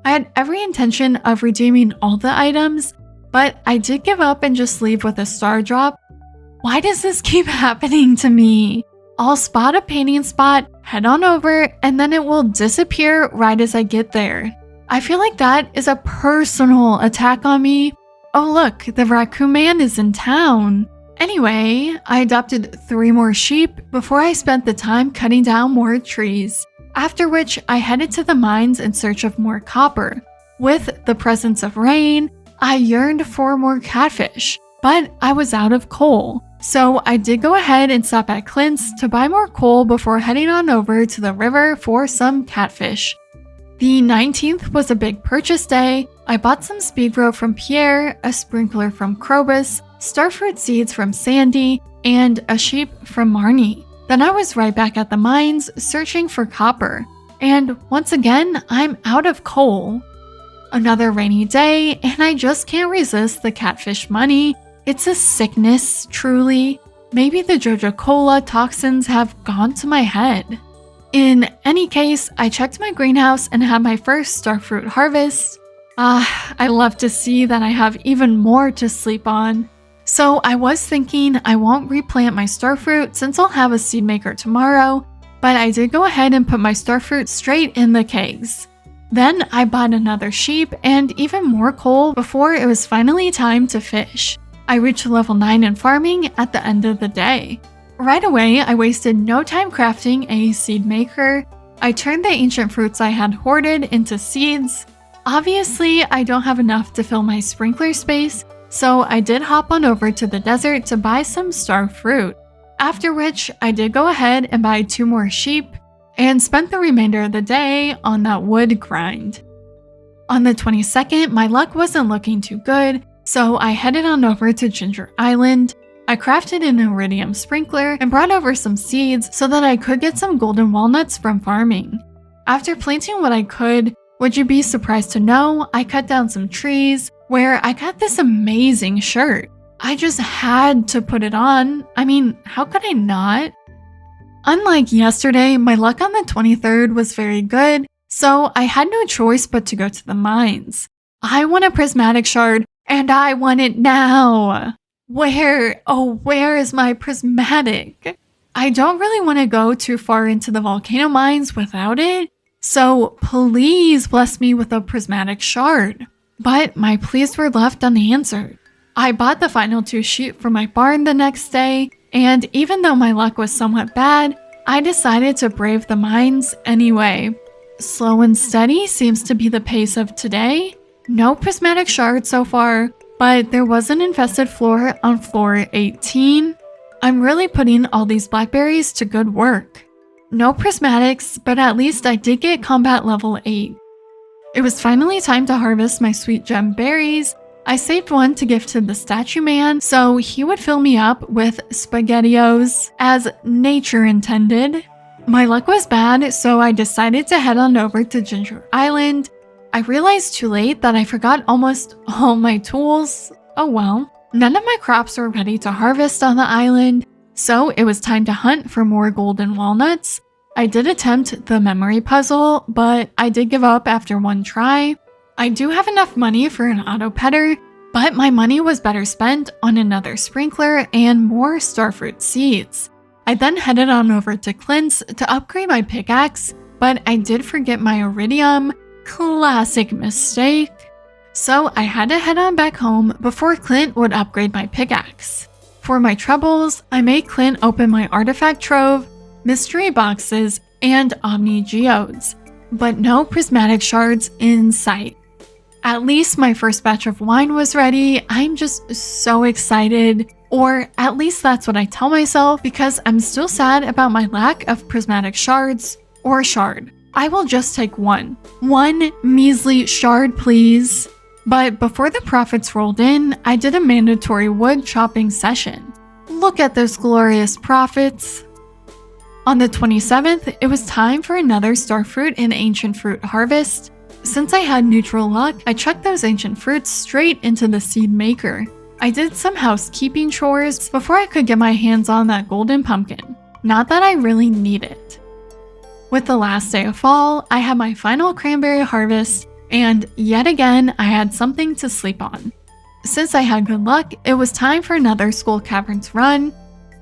I had every intention of redeeming all the items, but I did give up and just leave with a star drop. Why does this keep happening to me? I'll spot a painting spot, head on over, and then it will disappear right as I get there. I feel like that is a personal attack on me. Oh look, the raccoon man is in town. Anyway, I adopted 3 more sheep before I spent the time cutting down more trees, after which I headed to the mines in search of more copper. With the presence of rain, I yearned for more catfish, but I was out of coal. So I did go ahead and stop at Clint's to buy more coal before heading on over to the river for some catfish. The 19th was a big purchase day. I bought some speed grow from Pierre, a sprinkler from Krobus, starfruit seeds from Sandy, and a sheep from Marnie. Then I was right back at the mines searching for copper. And once again, I'm out of coal. Another rainy day, and I just can't resist the catfish money. It's a sickness, truly. Maybe the Joja Cola toxins have gone to my head. In any case, I checked my greenhouse and had my first starfruit harvest. I love to see that I have even more to sleep on. So I was thinking I won't replant my starfruit since I'll have a seed maker tomorrow, but I did go ahead and put my starfruit straight in the kegs. Then I bought another sheep and even more coal before it was finally time to fish. I reached level 9 in farming at the end of the day. Right away, I wasted no time crafting a seed maker. I turned the ancient fruits I had hoarded into seeds. Obviously, I don't have enough to fill my sprinkler space, so I did hop on over to the desert to buy some star fruit. After which, I did go ahead and buy 2 more sheep and spent the remainder of the day on that wood grind. On the 22nd, my luck wasn't looking too good, so I headed on over to Ginger Island. I crafted an iridium sprinkler and brought over some seeds so that I could get some golden walnuts from farming. After planting what I could, would you be surprised to know I cut down some trees where I got this amazing shirt. I just had to put it on. I mean, how could I not? Unlike yesterday, my luck on the 23rd was very good, so I had no choice but to go to the mines. I want a prismatic shard, and I want it now. Where is my prismatic? I don't really want to go too far into the volcano mines without it, so please bless me with a prismatic shard. But my pleas were left unanswered. I bought the final 2 sheep for my barn the next day, and even though my luck was somewhat bad, I decided to brave the mines anyway. Slow and steady seems to be the pace of today. No prismatic shard so far, but there was an infested floor on floor 18. I'm really putting all these blackberries to good work. No prismatics, but at least I did get combat level 8. It was finally time to harvest my sweet gem berries. I saved one to give to the statue man so he would fill me up with SpaghettiOs as nature intended. My luck was bad, so I decided to head on over to Ginger Island. I realized too late that I forgot almost all my tools. Oh well. None of my crops were ready to harvest on the island, so it was time to hunt for more golden walnuts. I did attempt the memory puzzle, but I did give up after 1 try. I do have enough money for an auto petter, but my money was better spent on another sprinkler and more starfruit seeds. I then headed on over to Clint's to upgrade my pickaxe, but I did forget my iridium. Classic mistake. So I had to head on back home before Clint would upgrade my pickaxe. For my troubles, I made Clint open my artifact trove, mystery boxes, and omni geodes, but no prismatic shards in sight. At least my first batch of wine was ready. I'm just so excited, or at least that's what I tell myself, because I'm still sad about my lack of prismatic shards or shard. I will just take one measly shard, please. But before the profits rolled in, I did a mandatory wood chopping session. Look at those glorious profits. On the 27th, it was time for another starfruit and ancient fruit harvest. Since I had neutral luck, I chucked those ancient fruits straight into the seed maker. I did some housekeeping chores before I could get my hands on that golden pumpkin. Not that I really need it. With the last day of fall, I had my final cranberry harvest, and yet again, I had something to sleep on. Since I had good luck, it was time for another Skull Caverns run.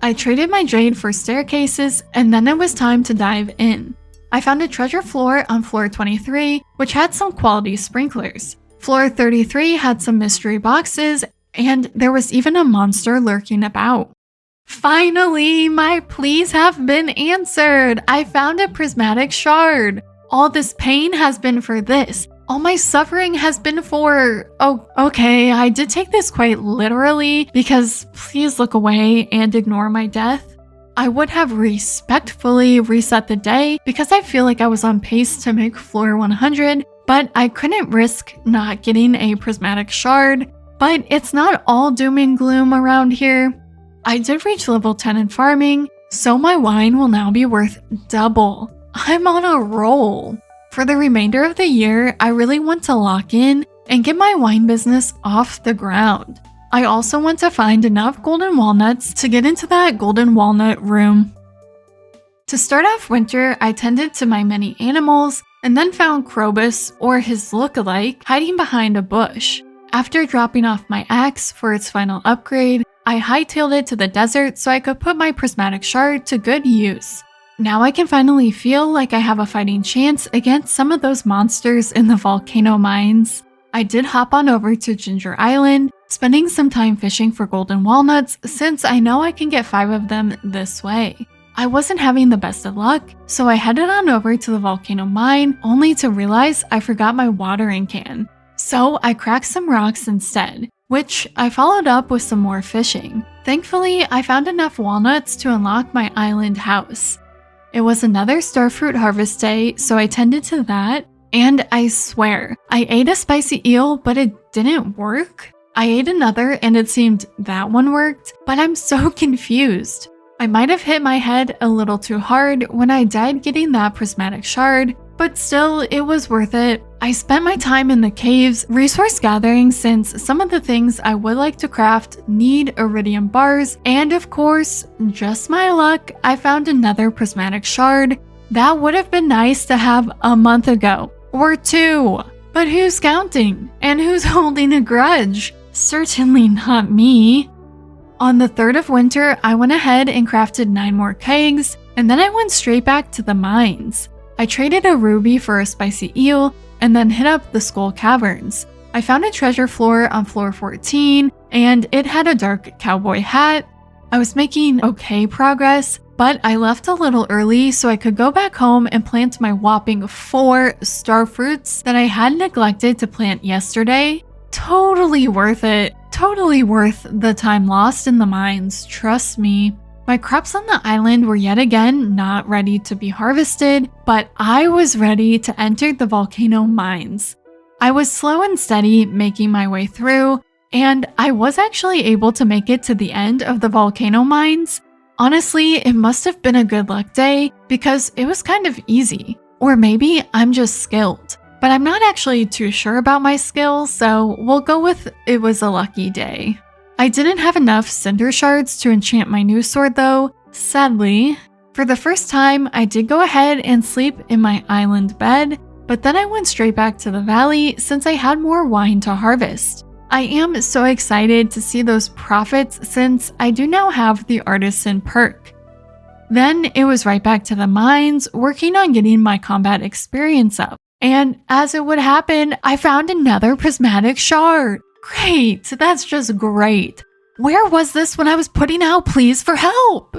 I traded my jade for staircases, and then it was time to dive in. I found a treasure floor on floor 23, which had some quality sprinklers. Floor 33 had some mystery boxes, and there was even a monster lurking about. Finally, my pleas have been answered! I found a prismatic shard! All this pain has been for this. All my suffering has been for... Oh, okay, I did take this quite literally, because please look away and ignore my death. I would have respectfully reset the day because I feel like I was on pace to make floor 100, but I couldn't risk not getting a prismatic shard. But it's not all doom and gloom around here. I did reach level 10 in farming, so my wine will now be worth double. I'm on a roll. For the remainder of the year, I really want to lock in and get my wine business off the ground. I also want to find enough golden walnuts to get into that golden walnut room. To start off winter, I tended to my many animals and then found Krobus, or his look-alike, hiding behind a bush. After dropping off my axe for its final upgrade, I hightailed it to the desert so I could put my prismatic shard to good use. Now I can finally feel like I have a fighting chance against some of those monsters in the volcano mines. I did hop on over to Ginger Island, spending some time fishing for golden walnuts since I know I can get 5 of them this way. I wasn't having the best of luck, so I headed on over to the volcano mine only to realize I forgot my watering can. So I cracked some rocks instead, which I followed up with some more fishing. Thankfully, I found enough walnuts to unlock my island house. It was another starfruit harvest day, so I tended to that, and I swear, I ate a spicy eel, but it didn't work. I ate another and it seemed that one worked, but I'm so confused. I might have hit my head a little too hard when I died getting that prismatic shard, but still, it was worth it. I spent my time in the caves resource gathering since some of the things I would like to craft need iridium bars, and of course, just my luck, I found another prismatic shard. That would have been nice to have a month ago, or 2. But who's counting? And who's holding a grudge? Certainly not me. On the 3rd of winter, I went ahead and crafted 9 more kegs, and then I went straight back to the mines. I traded a ruby for a spicy eel, and then hit up the skull caverns. I found a treasure floor on floor 14, and it had a dark cowboy hat. I was making okay progress, but I left a little early so I could go back home and plant my whopping 4 starfruits that I had neglected to plant yesterday. Totally worth it. Totally worth the time lost in the mines, trust me. My crops on the island were yet again not ready to be harvested, but I was ready to enter the volcano mines. I was slow and steady making my way through, and I was actually able to make it to the end of the volcano mines. Honestly, it must have been a good luck day because it was kind of easy. Or maybe I'm just skilled. But I'm not actually too sure about my skills, so we'll go with it was a lucky day. I didn't have enough cinder shards to enchant my new sword though, sadly. For the first time, I did go ahead and sleep in my island bed, but then I went straight back to the valley since I had more wine to harvest. I am so excited to see those profits since I do now have the artisan perk. Then it was right back to the mines, working on getting my combat experience up. And as it would happen, I found another prismatic shard. Great, that's just great. Where was this when I was putting out pleas for help?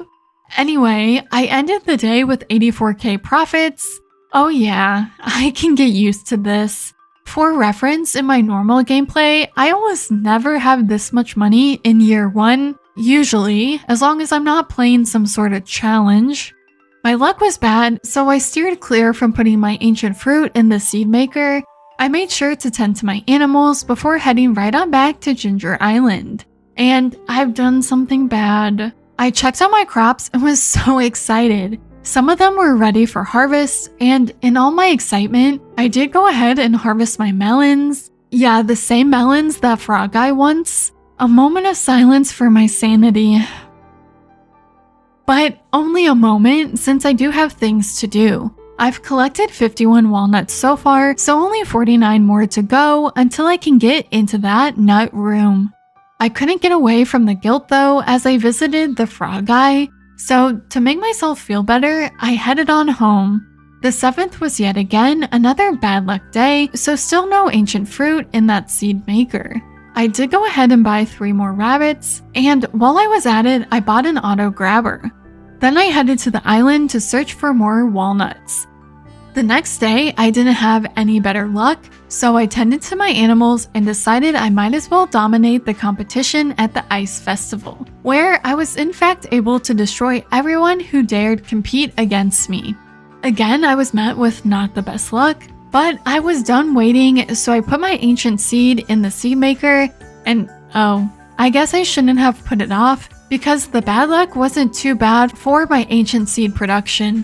Anyway, I ended the day with 84k profits. Oh yeah, I can get used to this. For reference, in my normal gameplay, I almost never have this much money in year 1, usually, as long as I'm not playing some sort of challenge. My luck was bad, so I steered clear from putting my ancient fruit in the seed maker. I made sure to tend to my animals before heading right on back to Ginger Island. And I've done something bad. I checked out my crops and was so excited. Some of them were ready for harvest, and in all my excitement, I did go ahead and harvest my melons. Yeah, the same melons that frog guy wants. A moment of silence for my sanity. But only a moment, since I do have things to do. I've collected 51 walnuts so far, so only 49 more to go until I can get into that nut room. I couldn't get away from the guilt though as I visited the frog guy, so to make myself feel better, I headed on home. The 7th was yet again another bad luck day, so still no ancient fruit in that seed maker. I did go ahead and buy 3 more rabbits, and while I was at it, I bought an auto grabber. Then I headed to the island to search for more walnuts. The next day, I didn't have any better luck, so I tended to my animals and decided I might as well dominate the competition at the Ice Festival, where I was in fact able to destroy everyone who dared compete against me. Again, I was met with not the best luck, but I was done waiting, so I put my ancient seed in the seed maker, and oh, I guess I shouldn't have put it off, because the bad luck wasn't too bad for my ancient seed production.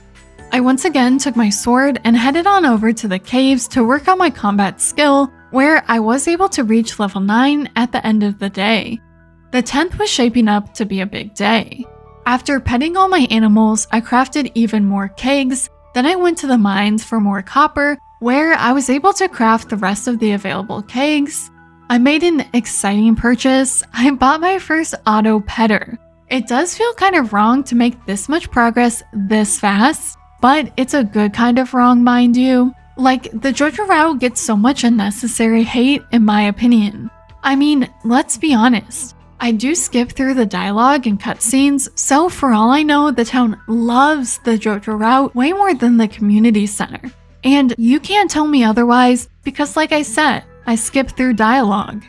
I once again took my sword and headed on over to the caves to work on my combat skill, where I was able to reach level 9 at the end of the day. The 10th was shaping up to be a big day. After petting all my animals, I crafted even more kegs, then I went to the mines for more copper, where I was able to craft the rest of the available kegs. I made an exciting purchase. I bought my first auto petter. It does feel kind of wrong to make this much progress this fast, but it's a good kind of wrong, mind you. Like, the Joja route gets so much unnecessary hate in my opinion. I mean, let's be honest. I do skip through the dialogue and cutscenes, so for all I know, the town loves the Joja route way more than the community center. And you can't tell me otherwise because like I said, I skip through dialogue.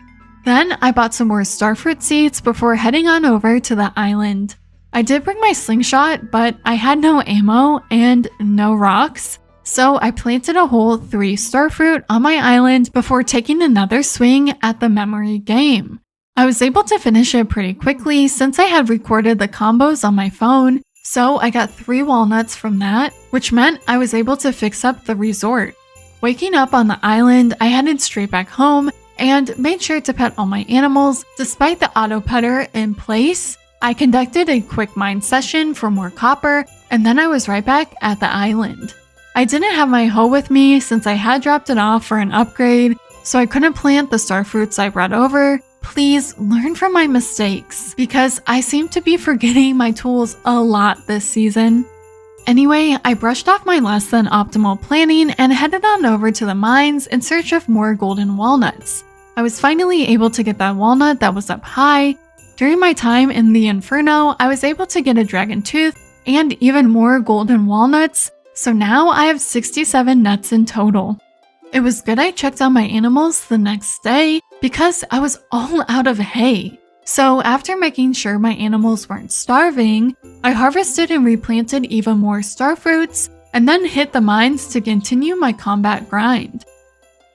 Then I bought some more starfruit seeds before heading on over to the island. I did bring my slingshot, but I had no ammo and no rocks, so I planted a whole 3 starfruit on my island before taking another swing at the memory game. I was able to finish it pretty quickly since I had recorded the combos on my phone, so I got 3 walnuts from that, which meant I was able to fix up the resort. Waking up on the island, I headed straight back home and made sure to pet all my animals despite the auto petter in place. I conducted a quick mine session for more copper, and then I was right back at the island. I didn't have my hoe with me since I had dropped it off for an upgrade, so I couldn't plant the starfruits I brought over. Please learn from my mistakes, because I seem to be forgetting my tools a lot this season. Anyway, I brushed off my less than optimal planning and headed on over to the mines in search of more golden walnuts. I was finally able to get that walnut that was up high. During my time in the Inferno, I was able to get a dragon tooth and even more golden walnuts, so now I have 67 nuts in total. It was good I checked on my animals the next day because I was all out of hay. So after making sure my animals weren't starving, I harvested and replanted even more starfruits and then hit the mines to continue my combat grind.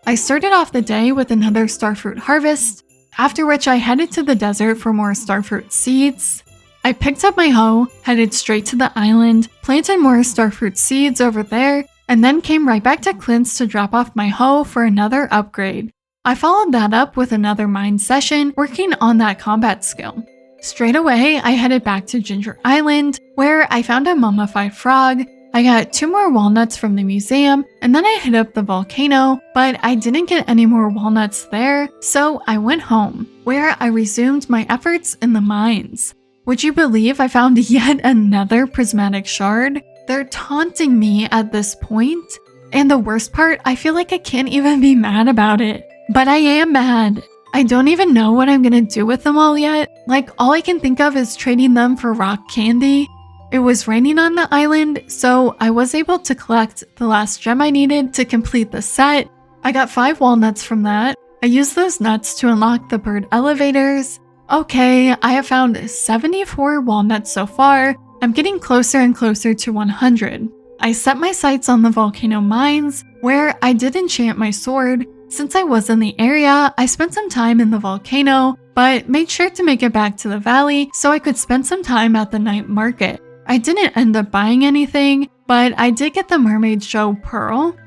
I started off the day with another starfruit harvest, after which I headed to the desert for more starfruit seeds. I picked up my hoe, headed straight to the island, planted more starfruit seeds over there, and then came right back to Clint's to drop off my hoe for another upgrade. I followed that up with another mine session working on that combat skill. Straight away, I headed back to Ginger Island, where I found a mummified frog. I got 2 more walnuts from the museum, and then I hit up the volcano, but I didn't get any more walnuts there, so I went home, where I resumed my efforts in the mines. Would you believe I found yet another prismatic shard? They're taunting me at this point, and the worst part, I feel like I can't even be mad about it. But I am mad. I don't even know what I'm gonna do with them all yet. Like, all I can think of is trading them for rock candy. It was raining on the island, so I was able to collect the last gem I needed to complete the set. I got 5 walnuts from that. I used those nuts to unlock the bird elevators. Okay, I have found 74 walnuts so far. I'm getting closer and closer to 100. I set my sights on the volcano mines, where I did enchant my sword. Since I was in the area, I spent some time in the volcano, but made sure to make it back to the valley so I could spend some time at the night market. I didn't end up buying anything, but I did get the Mermaid Show Pearl.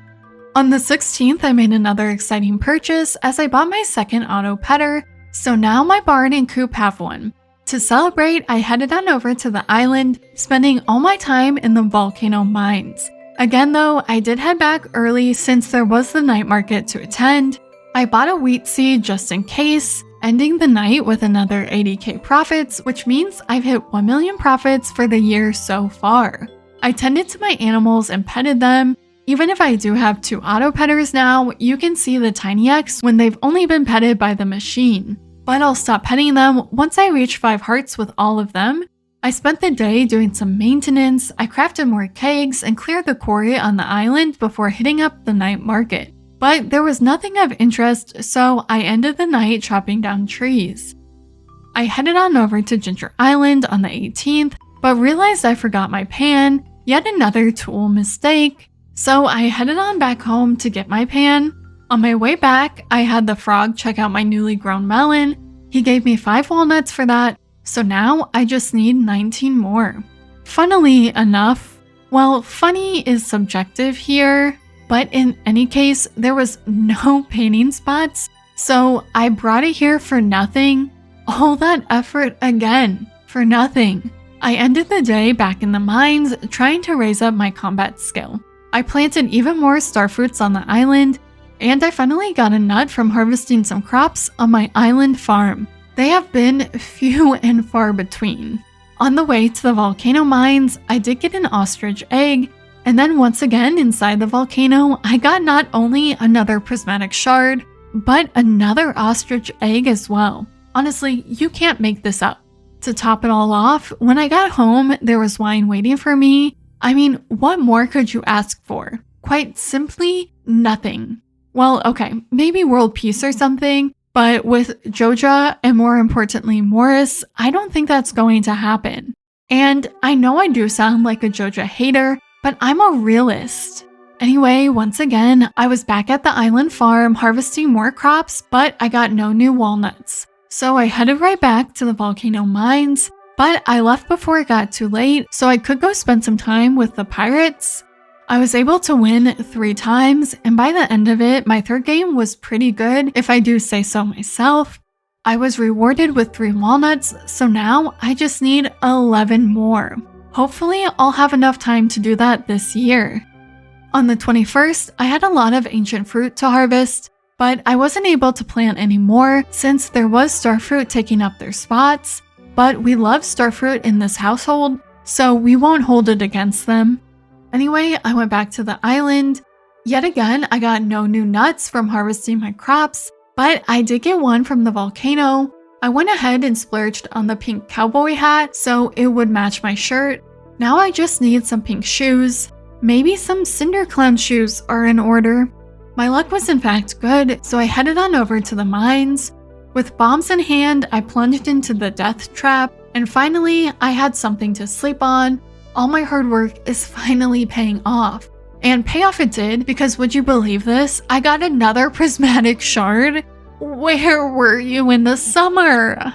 On the 16th, I made another exciting purchase as I bought my second auto petter, so now my barn and coop have one. To celebrate, I headed on over to the island, spending all my time in the volcano mines. Again though, I did head back early since there was the night market to attend. I bought a wheat seed just in case, ending the night with another 80k profits, which means I've hit 1 million profits for the year so far. I tended to my animals and petted them. Even if I do have 2 auto petters now, you can see the tiny X when they've only been petted by the machine. But I'll stop petting them once I reach 5 hearts with all of them. I spent the day doing some maintenance, I crafted more kegs and cleared the quarry on the island before hitting up the night market. But there was nothing of interest, so I ended the night chopping down trees. I headed on over to Ginger Island on the 18th, but realized I forgot my pan, yet another tool mistake. So I headed on back home to get my pan. On my way back, I had the frog check out my newly grown melon. He gave me 5 walnuts for that, so now I just need 19 more. Funnily enough, well, funny is subjective here, but in any case, there was no painting spots, so I brought it here for nothing. All that effort again, for nothing. I ended the day back in the mines trying to raise up my combat skill. I planted even more starfruits on the island, and I finally got a nut from harvesting some crops on my island farm. They have been few and far between. On the way to the volcano mines, I did get an ostrich egg, and then once again inside the volcano, I got not only another prismatic shard, but another ostrich egg as well. Honestly, you can't make this up. To top it all off, when I got home, there was wine waiting for me. I mean, what more could you ask for? Quite simply, nothing. Well, okay, maybe world peace or something, but with Joja and more importantly Morris, I don't think that's going to happen. And I know I do sound like a Joja hater, but I'm a realist. Anyway, once again, I was back at the island farm harvesting more crops, but I got no new walnuts. So I headed right back to the volcano mines, but I left before it got too late so I could go spend some time with the pirates. I was able to win 3 times, and by the end of it, my third game was pretty good if I do say so myself. I was rewarded with 3 walnuts, so now I just need 11 more. Hopefully, I'll have enough time to do that this year. On the 21st, I had a lot of ancient fruit to harvest, but I wasn't able to plant any more since there was starfruit taking up their spots. But we love starfruit in this household, so we won't hold it against them. Anyway, I went back to the island. Yet again, I got no new nuts from harvesting my crops, but I did get one from the volcano. I went ahead and splurged on the pink cowboy hat so it would match my shirt. Now I just need some pink shoes. Maybe some cinder clown shoes are in order. My luck was in fact good, so I headed on over to the mines. With bombs in hand, I plunged into the death trap, and finally, I had something to sleep on. All my hard work is finally paying off. And payoff it did, because would you believe this? I got another prismatic shard. Where were you in the summer?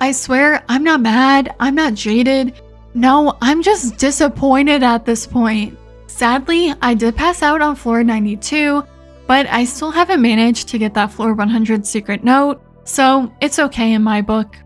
I swear, I'm not mad, I'm not jaded. No, I'm just disappointed at this point. Sadly, I did pass out on floor 92, but I still haven't managed to get that floor 100 secret note, so it's okay in my book.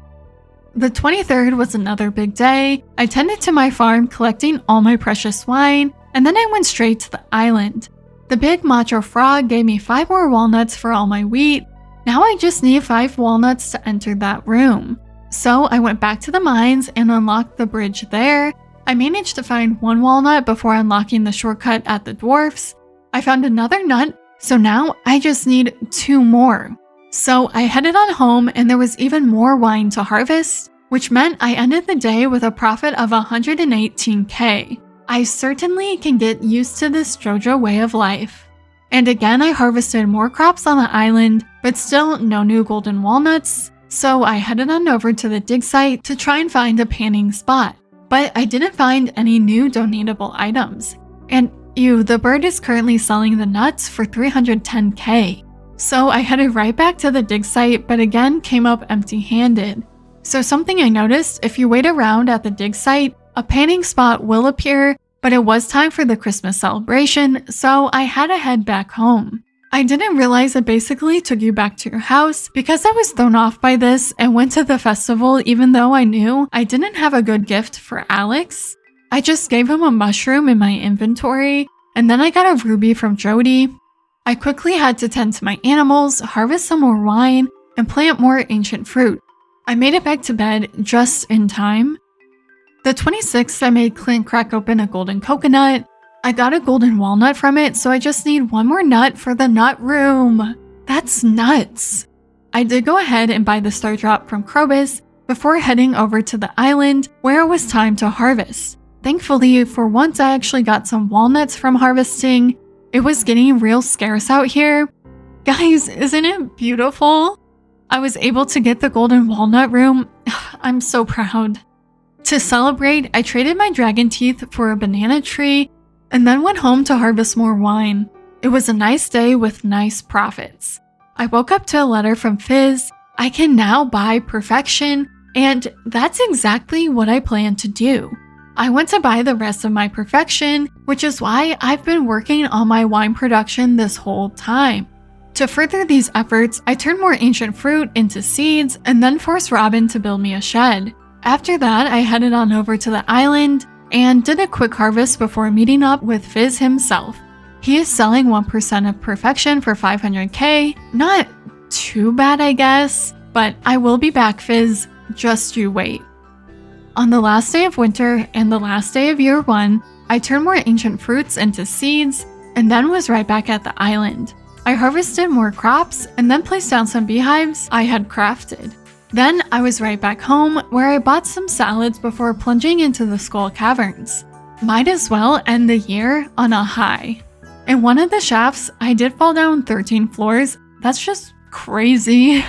The 23rd was another big day. I tended to my farm collecting all my precious wine, and then I went straight to the island. The big macho frog gave me 5 more walnuts for all my wheat. Now I just need 5 walnuts to enter that room. So I went back to the mines and unlocked the bridge there. I managed to find 1 walnut before unlocking the shortcut at the dwarfs. I found another nut, so now I just need 2 more. So I headed on home and there was even more wine to harvest, which meant I ended the day with a profit of 118k. I certainly can get used to this Joja way of life. And again, I harvested more crops on the island, but still no new golden walnuts. So I headed on over to the dig site to try and find a panning spot. But I didn't find any new donatable items. And ew, the bird is currently selling the nuts for 310k. So I headed right back to the dig site, but again came up empty-handed. So something I noticed, if you wait around at the dig site, a panning spot will appear, but it was time for the Christmas celebration, so I had to head back home. I didn't realize it basically took you back to your house because I was thrown off by this and went to the festival even though I knew I didn't have a good gift for Alex. I just gave him a mushroom in my inventory, and then I got a ruby from Jody. I quickly had to tend to my animals, harvest some more wine, and plant more ancient fruit. I made it back to bed just in time. The 26th, I made Clint crack open a golden coconut. I got a golden walnut from it, so I just need 1 more nut for the nut room. That's nuts. I did go ahead and buy the star drop from Krobus before heading over to the island where it was time to harvest. Thankfully, for once I actually got some walnuts from harvesting. It was getting real scarce out here. Guys, isn't it beautiful? I was able to get the golden walnut room. I'm so proud. To celebrate, I traded my dragon teeth for a banana tree and then went home to harvest more wine. It was a nice day with nice profits. I woke up to a letter from Fizz. I can now buy perfection, and that's exactly what I plan to do. I went to buy the rest of my perfection, which is why I've been working on my wine production this whole time. To further these efforts, I turned more ancient fruit into seeds and then forced Robin to build me a shed. After that, I headed on over to the island and did a quick harvest before meeting up with Fizz himself. He is selling 1% of perfection for 500k. Not too bad, I guess, but I will be back, Fizz. Just you wait. On the last day of winter and the last day of year 1, I turned more ancient fruits into seeds and then was right back at the island. I harvested more crops and then placed down some beehives I had crafted. Then I was right back home where I bought some salads before plunging into the Skull Caverns. Might as well end the year on a high. In one of the shafts, I did fall down 13 floors. That's just crazy.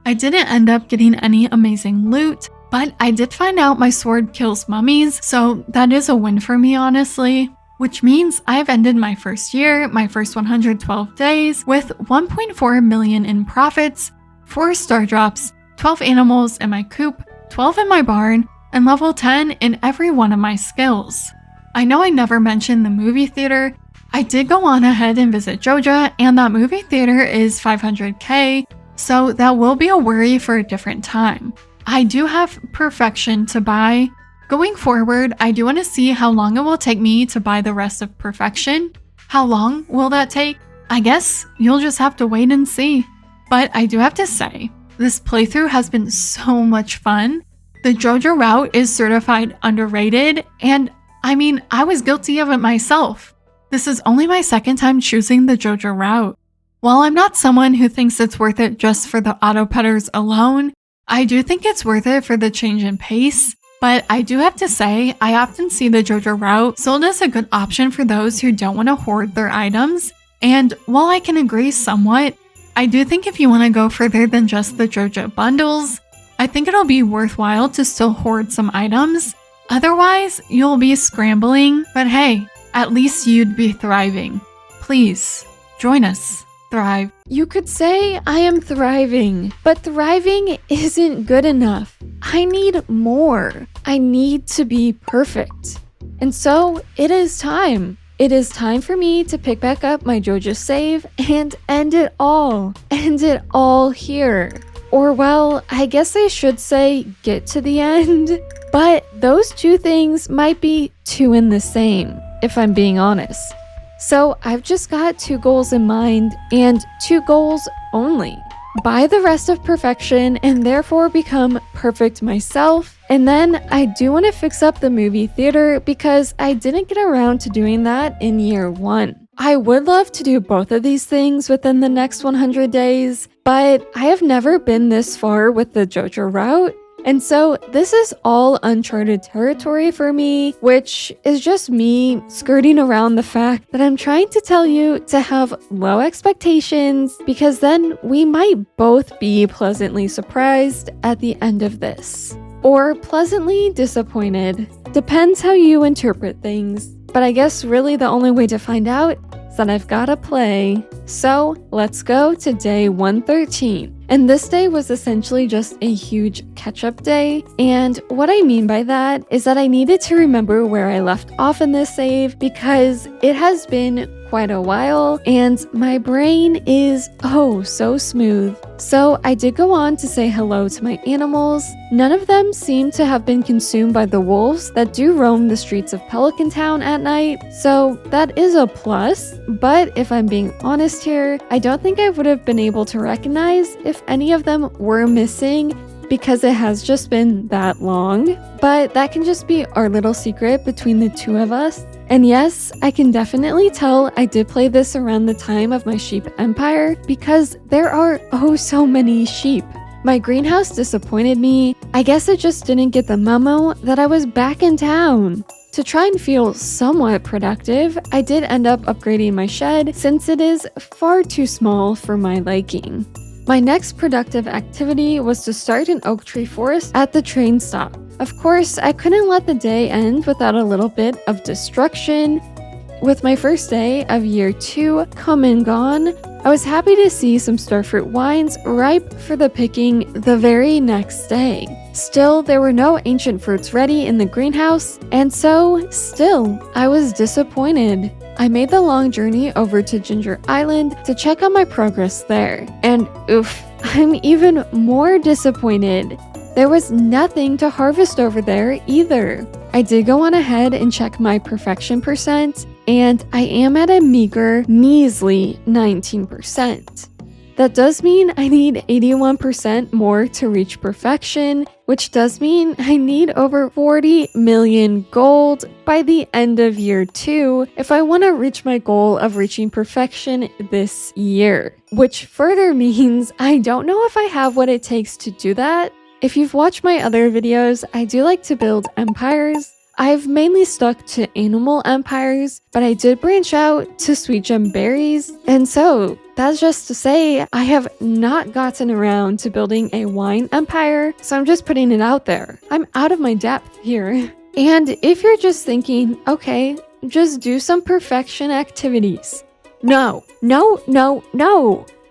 I didn't end up getting any amazing loot, but I did find out my sword kills mummies, so that is a win for me, honestly. Which means I've ended my first year, my first 112 days, with 1.4 million in profits, 4 star drops, 12 animals in my coop, 12 in my barn, and level 10 in every one of my skills. I know I never mentioned the movie theater. I did go on ahead and visit Joja, and that movie theater is 500k, so that will be a worry for a different time. I do have perfection to buy. Going forward, I do want to see how long it will take me to buy the rest of perfection. How long will that take? I guess you'll just have to wait and see. But I do have to say, this playthrough has been so much fun. The Joja route is certified underrated, and I mean, I was guilty of it myself. This is only my second time choosing the Joja route. While I'm not someone who thinks it's worth it just for the auto petters alone, I do think it's worth it for the change in pace. But I do have to say, I often see the Joja route sold as a good option for those who don't want to hoard their items. And while I can agree somewhat, I do think if you want to go further than just the Joja bundles, I think it'll be worthwhile to still hoard some items. Otherwise, you'll be scrambling, but hey, at least you'd be thriving. Please, join us. Thrive. You could say I am thriving, but thriving isn't good enough. I need more. I need to be perfect. And so it is time. It is time for me to pick back up my Joja save and end it all. End it all here. Or well, I guess I should say get to the end. But those two things might be two in the same, if I'm being honest. So I've just got 2 goals in mind, and 2 goals only. Buy the rest of perfection and therefore become perfect myself. And then I do want to fix up the movie theater because I didn't get around to doing that in year 1. I would love to do both of these things within the next 100 days, but I have never been this far with the Joja route. And so this is all uncharted territory for me, which is just me skirting around the fact that I'm trying to tell you to have low expectations, because then we might both be pleasantly surprised at the end of this. Or pleasantly disappointed. Depends how you interpret things. But I guess really the only way to find out is that I've gotta play. So let's go to day 113. And this day was essentially just a huge catch-up day. And what I mean by that is that I needed to remember where I left off in this save because it has been quite a while and my brain is oh so smooth. So I did go on to say hello to my animals. None of them seem to have been consumed by the wolves that do roam the streets of Pelican Town at night, so that is a plus. But if I'm being honest here, I don't think I would have been able to recognize if any of them were missing because it has just been that long. But that can just be our little secret between the two of us. And yes, I can definitely tell I did play this around the time of my sheep empire because there are oh so many sheep. My greenhouse disappointed me. I guess it just didn't get the memo that I was back in town. To try and feel somewhat productive, I did end up upgrading my shed since it is far too small for my liking. My next productive activity was to start an oak tree forest at the train stop. Of course, I couldn't let the day end without a little bit of destruction. With my first day of year 2 come and gone, I was happy to see some starfruit wines ripe for the picking the very next day. Still, there were no ancient fruits ready in the greenhouse, and so, still, I was disappointed. I made the long journey over to Ginger Island to check on my progress there, and oof, I'm even more disappointed. There was nothing to harvest over there either. I did go on ahead and check my perfection percent, and I am at a meager, measly 19%. That does mean I need 81% more to reach perfection, which does mean I need over 40 million gold by the end of year 2 if I want to reach my goal of reaching perfection this year. Which further means I don't know if I have what it takes to do that. if you've watched my other videos, I do like to build empires. I've mainly stuck to animal empires, but I did branch out to sweet gem berries. And so that's just to say I have not gotten around to building a wine empire, so I'm just putting it out there. I'm out of my depth here. And if you're just thinking, okay, just do some perfection activities. No.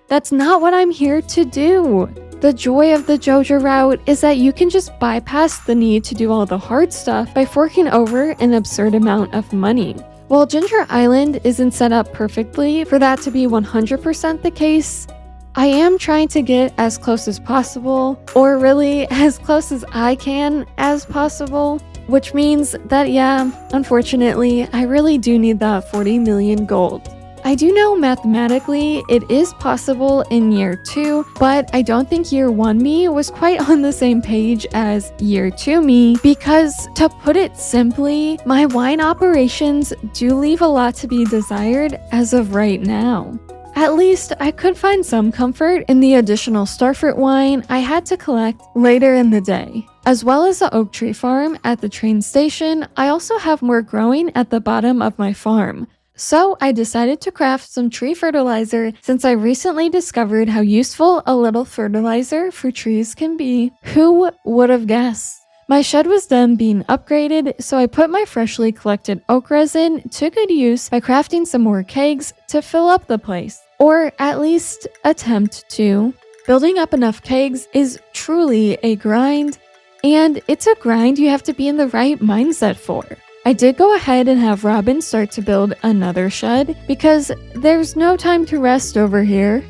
That's not what I'm here to do. The joy of the Joja route is that you can just bypass the need to do all the hard stuff by forking over an absurd amount of money. While Ginger Island isn't set up perfectly for that to be 100% the case, I am trying to get as close as possible, or really as close as I can as possible, which means that yeah, unfortunately, I really do need that 40 million gold. I do know mathematically it is possible in year 2, but I don't think year 1 me was quite on the same page as year 2 me because, to put it simply, my wine operations do leave a lot to be desired as of right now. At least I could find some comfort in the additional starfruit wine I had to collect later in the day. As well as the oak tree farm at the train station, I also have more growing at the bottom of my farm. So I decided to craft some tree fertilizer since I recently discovered how useful a little fertilizer for trees can be. Who would have guessed? My shed was done being upgraded, so I put my freshly collected oak resin to good use by crafting some more kegs to fill up the place. Or at least attempt to. Building up enough kegs is truly a grind, and it's a grind you have to be in the right mindset for. I did go ahead and have Robin start to build another shed because there's no time to rest over here.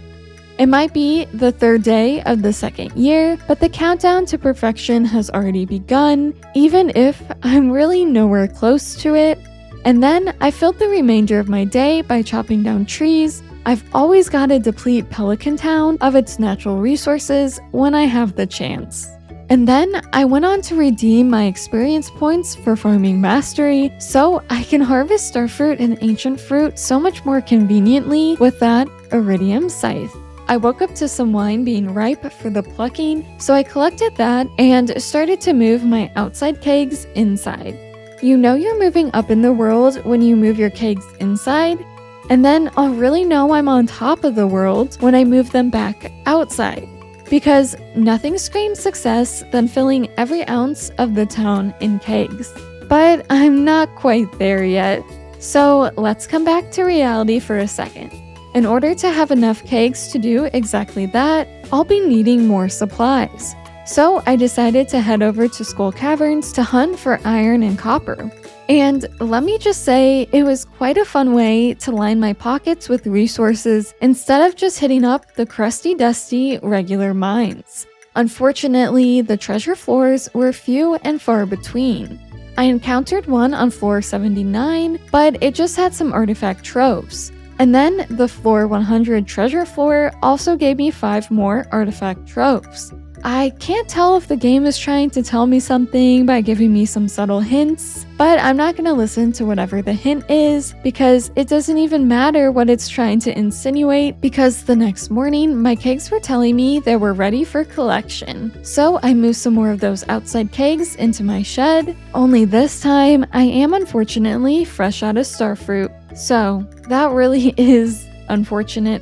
It might be the 3rd day of the 2nd year, but the countdown to perfection has already begun, even if I'm really nowhere close to it. And then I filled the remainder of my day by chopping down trees. I've always got to deplete Pelican Town of its natural resources when I have the chance. And then I went on to redeem my experience points for farming mastery, so I can harvest starfruit and ancient fruit so much more conveniently with that iridium scythe. I woke up to some wine being ripe for the plucking, so I collected that and started to move my outside kegs inside. You know you're moving up in the world when you move your kegs inside, and then I'll really know I'm on top of the world when I move them back outside. Because nothing screams success than filling every ounce of the town in kegs. But I'm not quite there yet. So let's come back to reality for a second. In order to have enough kegs to do exactly that, I'll be needing more supplies. So I decided to head over to Skull Caverns to hunt for iron and copper. And let me just say, it was quite a fun way to line my pockets with resources instead of just hitting up the crusty dusty regular mines. Unfortunately, the treasure floors were few and far between. I encountered one on floor 79, but it just had some artifact troves. And then the floor 100 treasure floor also gave me 5 more artifact troves. I can't tell if the game is trying to tell me something by giving me some subtle hints, but I'm not going to listen to whatever the hint is because it doesn't even matter what it's trying to insinuate because the next morning my kegs were telling me they were ready for collection. So I moved some more of those outside kegs into my shed, only this time I am unfortunately fresh out of starfruit. So that really is unfortunate.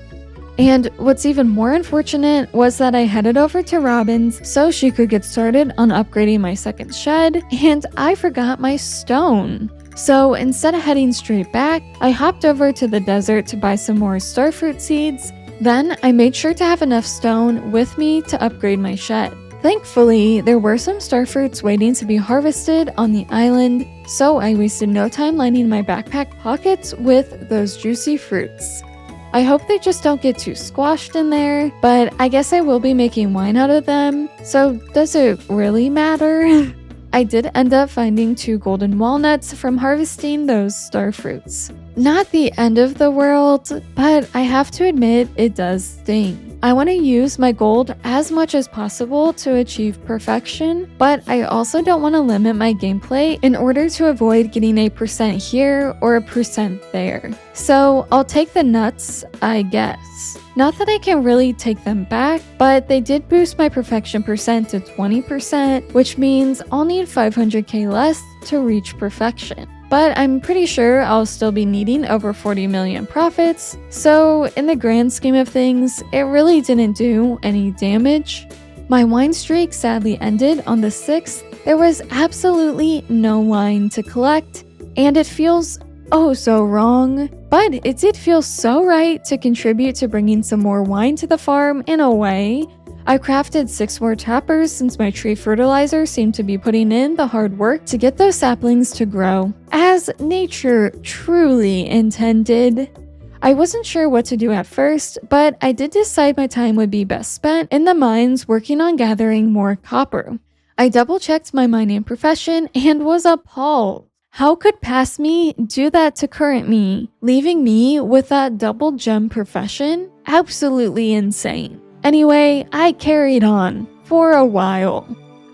And what's even more unfortunate was that I headed over to Robin's so she could get started on upgrading my second shed, and I forgot my stone. So instead of heading straight back, I hopped over to the desert to buy some more starfruit seeds. Then I made sure to have enough stone with me to upgrade my shed. Thankfully, there were some starfruits waiting to be harvested on the island, so I wasted no time lining my backpack pockets with those juicy fruits. I hope they just don't get too squashed in there, but I guess I will be making wine out of them, so does it really matter? I did end up finding 2 golden walnuts from harvesting those starfruits. Not the end of the world, but I have to admit it does sting. I want to use my gold as much as possible to achieve perfection, but I also don't want to limit my gameplay in order to avoid getting a percent here or a percent there. So I'll take the nuts, I guess. Not that I can really take them back, but they did boost my perfection percent to 20%, which means I'll need 500k less to reach perfection. But I'm pretty sure I'll still be needing over 40 million profits, so in the grand scheme of things, it really didn't do any damage. My wine streak sadly ended on the 6th. There was absolutely no wine to collect, and it feels oh so wrong, but it did feel so right to contribute to bringing some more wine to the farm in a way. I crafted 6 more tappers since my tree fertilizer seemed to be putting in the hard work to get those saplings to grow, as nature truly intended. I wasn't sure what to do at first, but I did decide my time would be best spent in the mines working on gathering more copper. I double-checked my mining profession and was appalled. How could past me do that to current me, leaving me with that double gem profession? Absolutely insane. Anyway, I carried on for a while.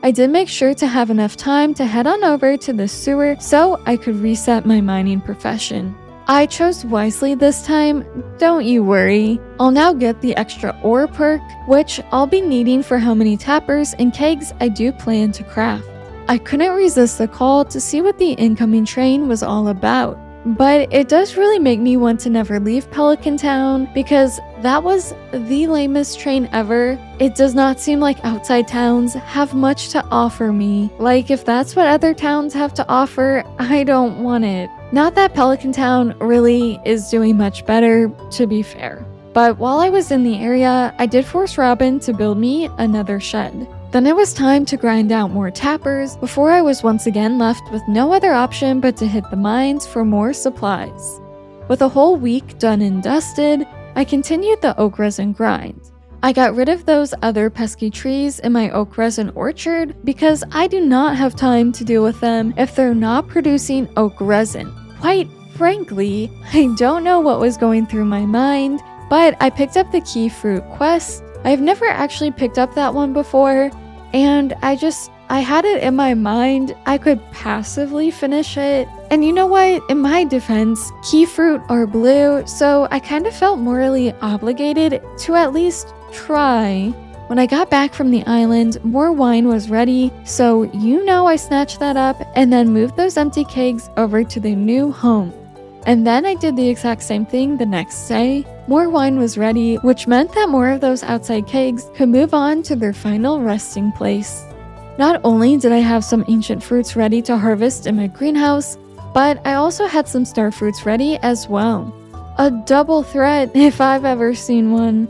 I did make sure to have enough time to head on over to the sewer so I could reset my mining profession. I chose wisely this time, don't you worry. I'll now get the extra ore perk, which I'll be needing for how many tappers and kegs I do plan to craft. I couldn't resist the call to see what the incoming train was all about, but it does really make me want to never leave Pelican Town because that was the lamest train ever. It does not seem like outside towns have much to offer me. Like if that's what other towns have to offer, I don't want it. Not that Pelican Town really is doing much better, to be fair. But while I was in the area, I did force Robin to build me another shed. Then it was time to grind out more tappers before I was once again left with no other option but to hit the mines for more supplies. With a whole week done and dusted, I continued the oak resin grind. I got rid of those other pesky trees in my oak resin orchard because I do not have time to deal with them if they're not producing oak resin. Quite frankly, I don't know what was going through my mind, but I picked up the key fruit quest. I've never actually picked up that one before, and I had it in my mind I could passively finish it. And you know what? In my defense, key fruit are blue, so I kind of felt morally obligated to at least try. When I got back from the island, more wine was ready, so I snatched that up and then moved those empty kegs over to the new home. And then I did the exact same thing the next day. More wine was ready, which meant that more of those outside kegs could move on to their final resting place. Not only did I have some ancient fruits ready to harvest in my greenhouse, but I also had some star fruits ready as well. A double threat if I've ever seen one.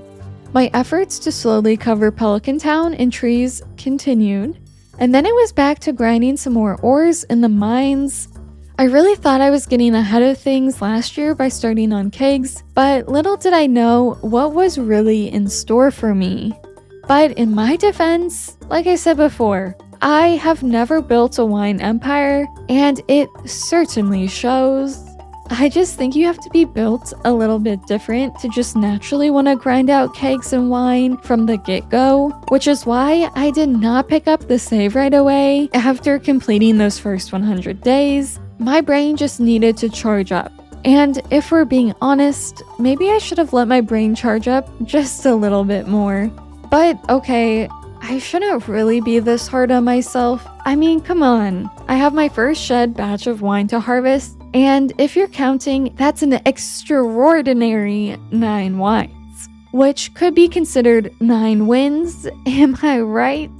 My efforts to slowly cover Pelican Town in trees continued, and then it was back to grinding some more ores in the mines. I really thought I was getting ahead of things last year by starting on kegs, but little did I know what was really in store for me. But in my defense, like I said before, I have never built a wine empire, and it certainly shows. I just think you have to be built a little bit different to just naturally want to grind out kegs and wine from the get-go, which is why I did not pick up the save right away after completing those first 100 days. My brain just needed to charge up. And if we're being honest, maybe I should have let my brain charge up just a little bit more. But okay, I shouldn't really be this hard on myself. I mean, come on. I have my first shed batch of wine to harvest, and if you're counting, that's an extraordinary 9 wines, which could be considered 9 wins, am I right?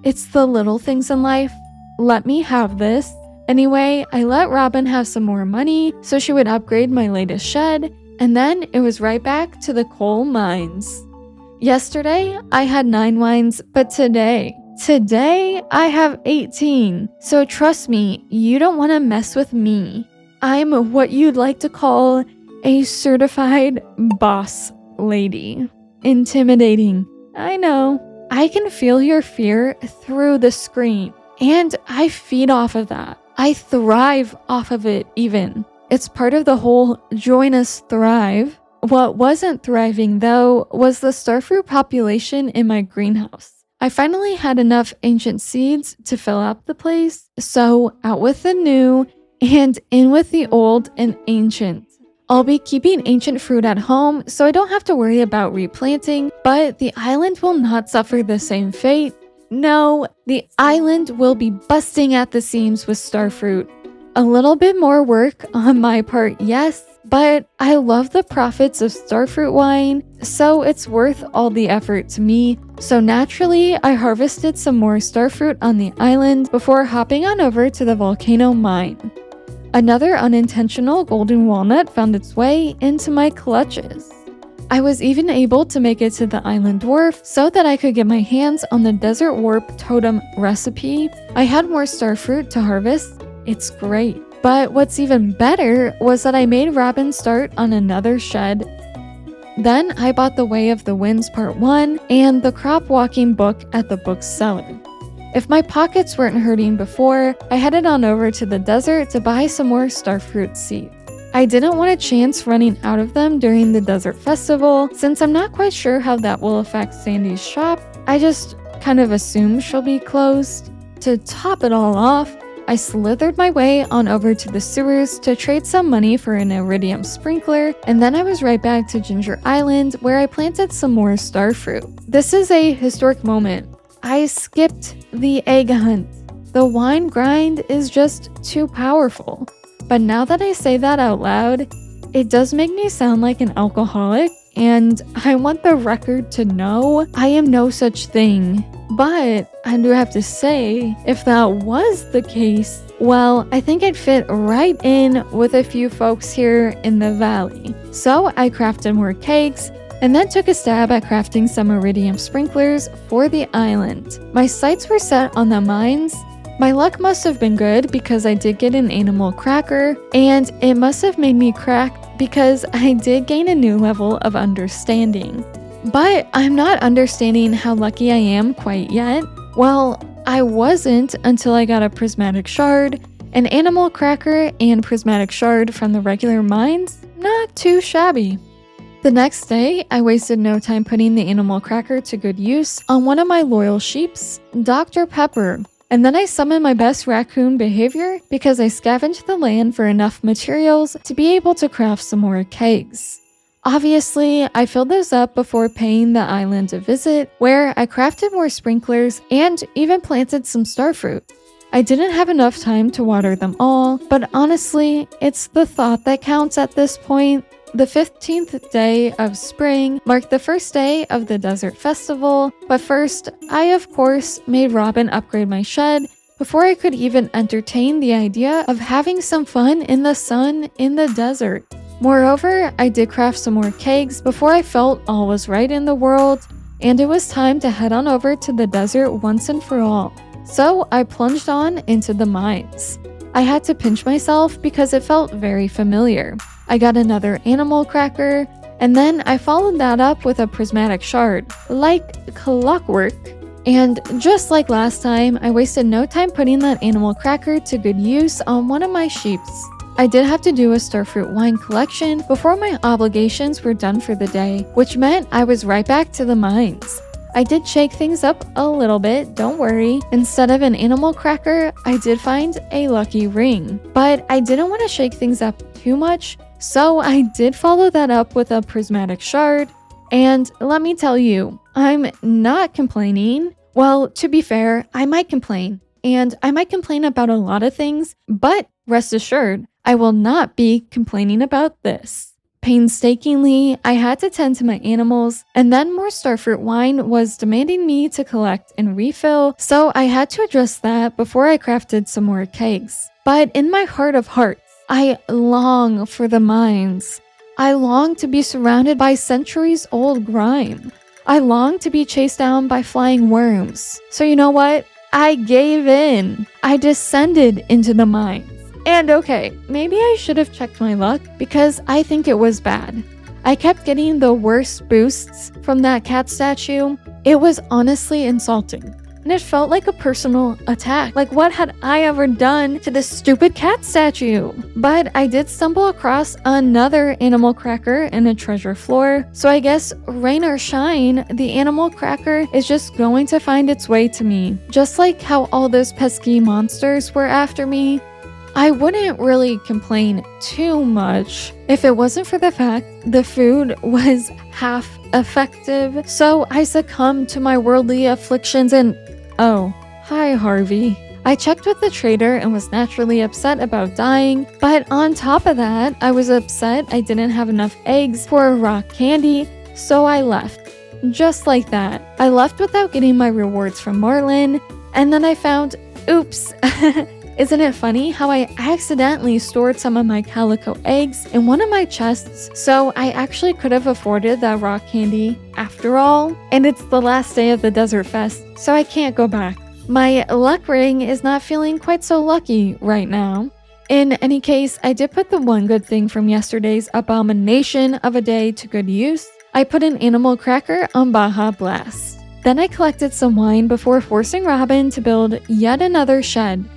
It's the little things in life. Let me have this. Anyway, I let Robin have some more money so she would upgrade my latest shed, and then it was right back to the coal mines. Yesterday, I had 9 wines, but today I have 18. So trust me, you don't want to mess with me. I'm what you'd like to call a certified boss lady. Intimidating. I know. I can feel your fear through the screen, and I feed off of that. I thrive off of it even. It's part of the whole join us thrive. What wasn't thriving, though, was the starfruit population in my greenhouse. I finally had enough ancient seeds to fill up the place, so out with the new and in with the old and ancient. I'll be keeping ancient fruit at home so I don't have to worry about replanting, but the island will not suffer the same fate. No, the island will be busting at the seams with starfruit. A little bit more work on my part, yes, but I love the profits of starfruit wine, so it's worth all the effort to me. So naturally, I harvested some more starfruit on the island before hopping on over to the volcano mine. Another unintentional golden walnut found its way into my clutches. I was even able to make it to the island dwarf so that I could get my hands on the desert warp totem recipe. I had more starfruit to harvest. It's great. But what's even better was that I made Robin start on another shed. Then I bought The Way of the Winds Part 1 and the Crop Walking book at the bookseller. If my pockets weren't hurting before, I headed on over to the desert to buy some more starfruit seeds. I didn't want a chance running out of them during the desert festival, since I'm not quite sure how that will affect Sandy's shop. I just kind of assume she'll be closed. To top it all off, I slithered my way on over to the sewers to trade some money for an iridium sprinkler, and then I was right back to Ginger Island where I planted some more starfruit. This is a historic moment. I skipped the egg hunt. The wine grind is just too powerful. But now that I say that out loud, it does make me sound like an alcoholic, and I want the record to know I am no such thing. But I do have to say, if that was the case, well, I think I'd fit right in with a few folks here in the valley. So I crafted more cakes, and then took a stab at crafting some iridium sprinklers for the island. My sights were set on the mines. My luck must have been good because I did get an animal cracker, and it must have made me crack because I did gain a new level of understanding. But I'm not understanding how lucky I am quite yet. Well, I wasn't until I got a prismatic shard, an animal cracker, and prismatic shard from the regular mines. Not too shabby. The next day, I wasted no time putting the animal cracker to good use on one of my loyal sheeps, Dr. Pepper. And then I summoned my best raccoon behavior because I scavenged the land for enough materials to be able to craft some more kegs. Obviously, I filled those up before paying the island a visit, where I crafted more sprinklers and even planted some starfruit. I didn't have enough time to water them all, but honestly, it's the thought that counts at this point. The 15th day of spring marked the first day of the desert festival, but first, I of course made Robin upgrade my shed before I could even entertain the idea of having some fun in the sun in the desert. Moreover, I did craft some more kegs before I felt all was right in the world, and it was time to head on over to the desert once and for all. So I plunged on into the mines. I had to pinch myself because it felt very familiar. I got another animal cracker, and then I followed that up with a prismatic shard, like clockwork. And just like last time, I wasted no time putting that animal cracker to good use on one of my sheeps. I did have to do a starfruit wine collection before my obligations were done for the day, which meant I was right back to the mines. I did shake things up a little bit, don't worry. Instead of an animal cracker, I did find a lucky ring. But I didn't want to shake things up too much, so I did follow that up with a prismatic shard. And let me tell you, I'm not complaining. Well, to be fair, I might complain. And I might complain about a lot of things, but rest assured, I will not be complaining about this. Painstakingly, I had to tend to my animals, and then more starfruit wine was demanding me to collect and refill, so I had to address that before I crafted some more kegs. But in my heart of hearts, I long for the mines. I long to be surrounded by centuries-old grime. I long to be chased down by flying worms. So you know what? I gave in. I descended into the mines. And okay, maybe I should have checked my luck because I think it was bad. I kept getting the worst boosts from that cat statue. It was honestly insulting. and it felt like a personal attack. Like, what had I ever done to this stupid cat statue? But I did stumble across another animal cracker in a treasure floor, so I guess rain or shine, the animal cracker is just going to find its way to me. Just like how all those pesky monsters were after me. I wouldn't really complain too much if it wasn't for the fact the food was half effective, so I succumbed to my worldly afflictions and oh, hi Harvey. I checked with the trader and was naturally upset about dying, but on top of that, I was upset I didn't have enough eggs for a rock candy, so I left. Just like that. I left without getting my rewards from Marlin, and then I found, oops. Isn't it funny how I accidentally stored some of my calico eggs in one of my chests, so I actually could have afforded that rock candy after all? And it's the last day of the Desert Fest, so I can't go back. My luck ring is not feeling quite so lucky right now. In any case, I did put the one good thing from yesterday's abomination of a day to good use. I put an animal cracker on Baja Blast. Then I collected some wine before forcing Robin to build yet another shed.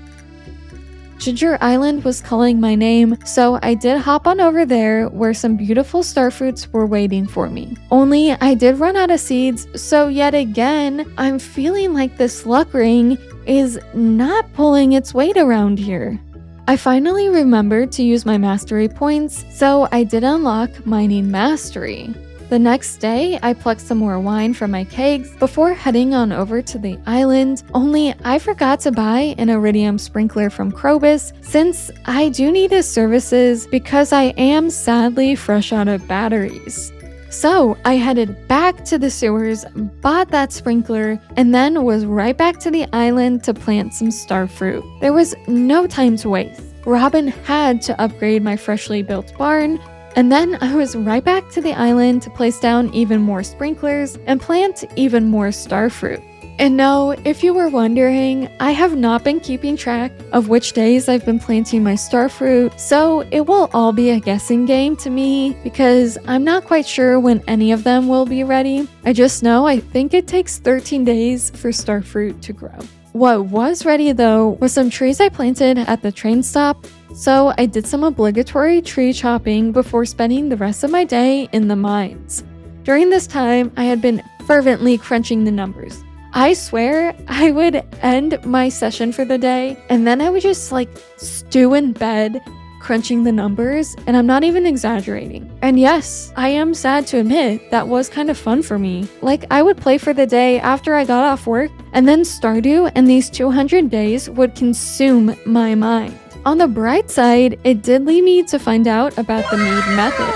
Ginger Island was calling my name, so I did hop on over there where some beautiful starfruits were waiting for me. Only I did run out of seeds, so yet again, I'm feeling like this luck ring is not pulling its weight around here. I finally remembered to use my mastery points, so I did unlock mining mastery. The next day, I plucked some more wine from my kegs before heading on over to the island, only I forgot to buy an iridium sprinkler from Krobus since I do need his services because I am sadly fresh out of batteries. So I headed back to the sewers, bought that sprinkler, and then was right back to the island to plant some starfruit. There was no time to waste. Robin had to upgrade my freshly built barn, and then I was right back to the island to place down even more sprinklers and plant even more starfruit. And no, if you were wondering, I have not been keeping track of which days I've been planting my starfruit, so it will all be a guessing game to me because I'm not quite sure when any of them will be ready. I just know I think it takes 13 days for starfruit to grow. What was ready though was some trees I planted at the train stop, so I did some obligatory tree chopping before spending the rest of my day in the mines. During this time, I had been fervently crunching the numbers. I swear I would end my session for the day and then I would just stew in bed crunching the numbers, and I'm not even exaggerating. And yes, I am sad to admit that was kind of fun for me. I would play for the day after I got off work, and then Stardew and these 200 days would consume my mind. On the bright side, it did lead me to find out about the mead method.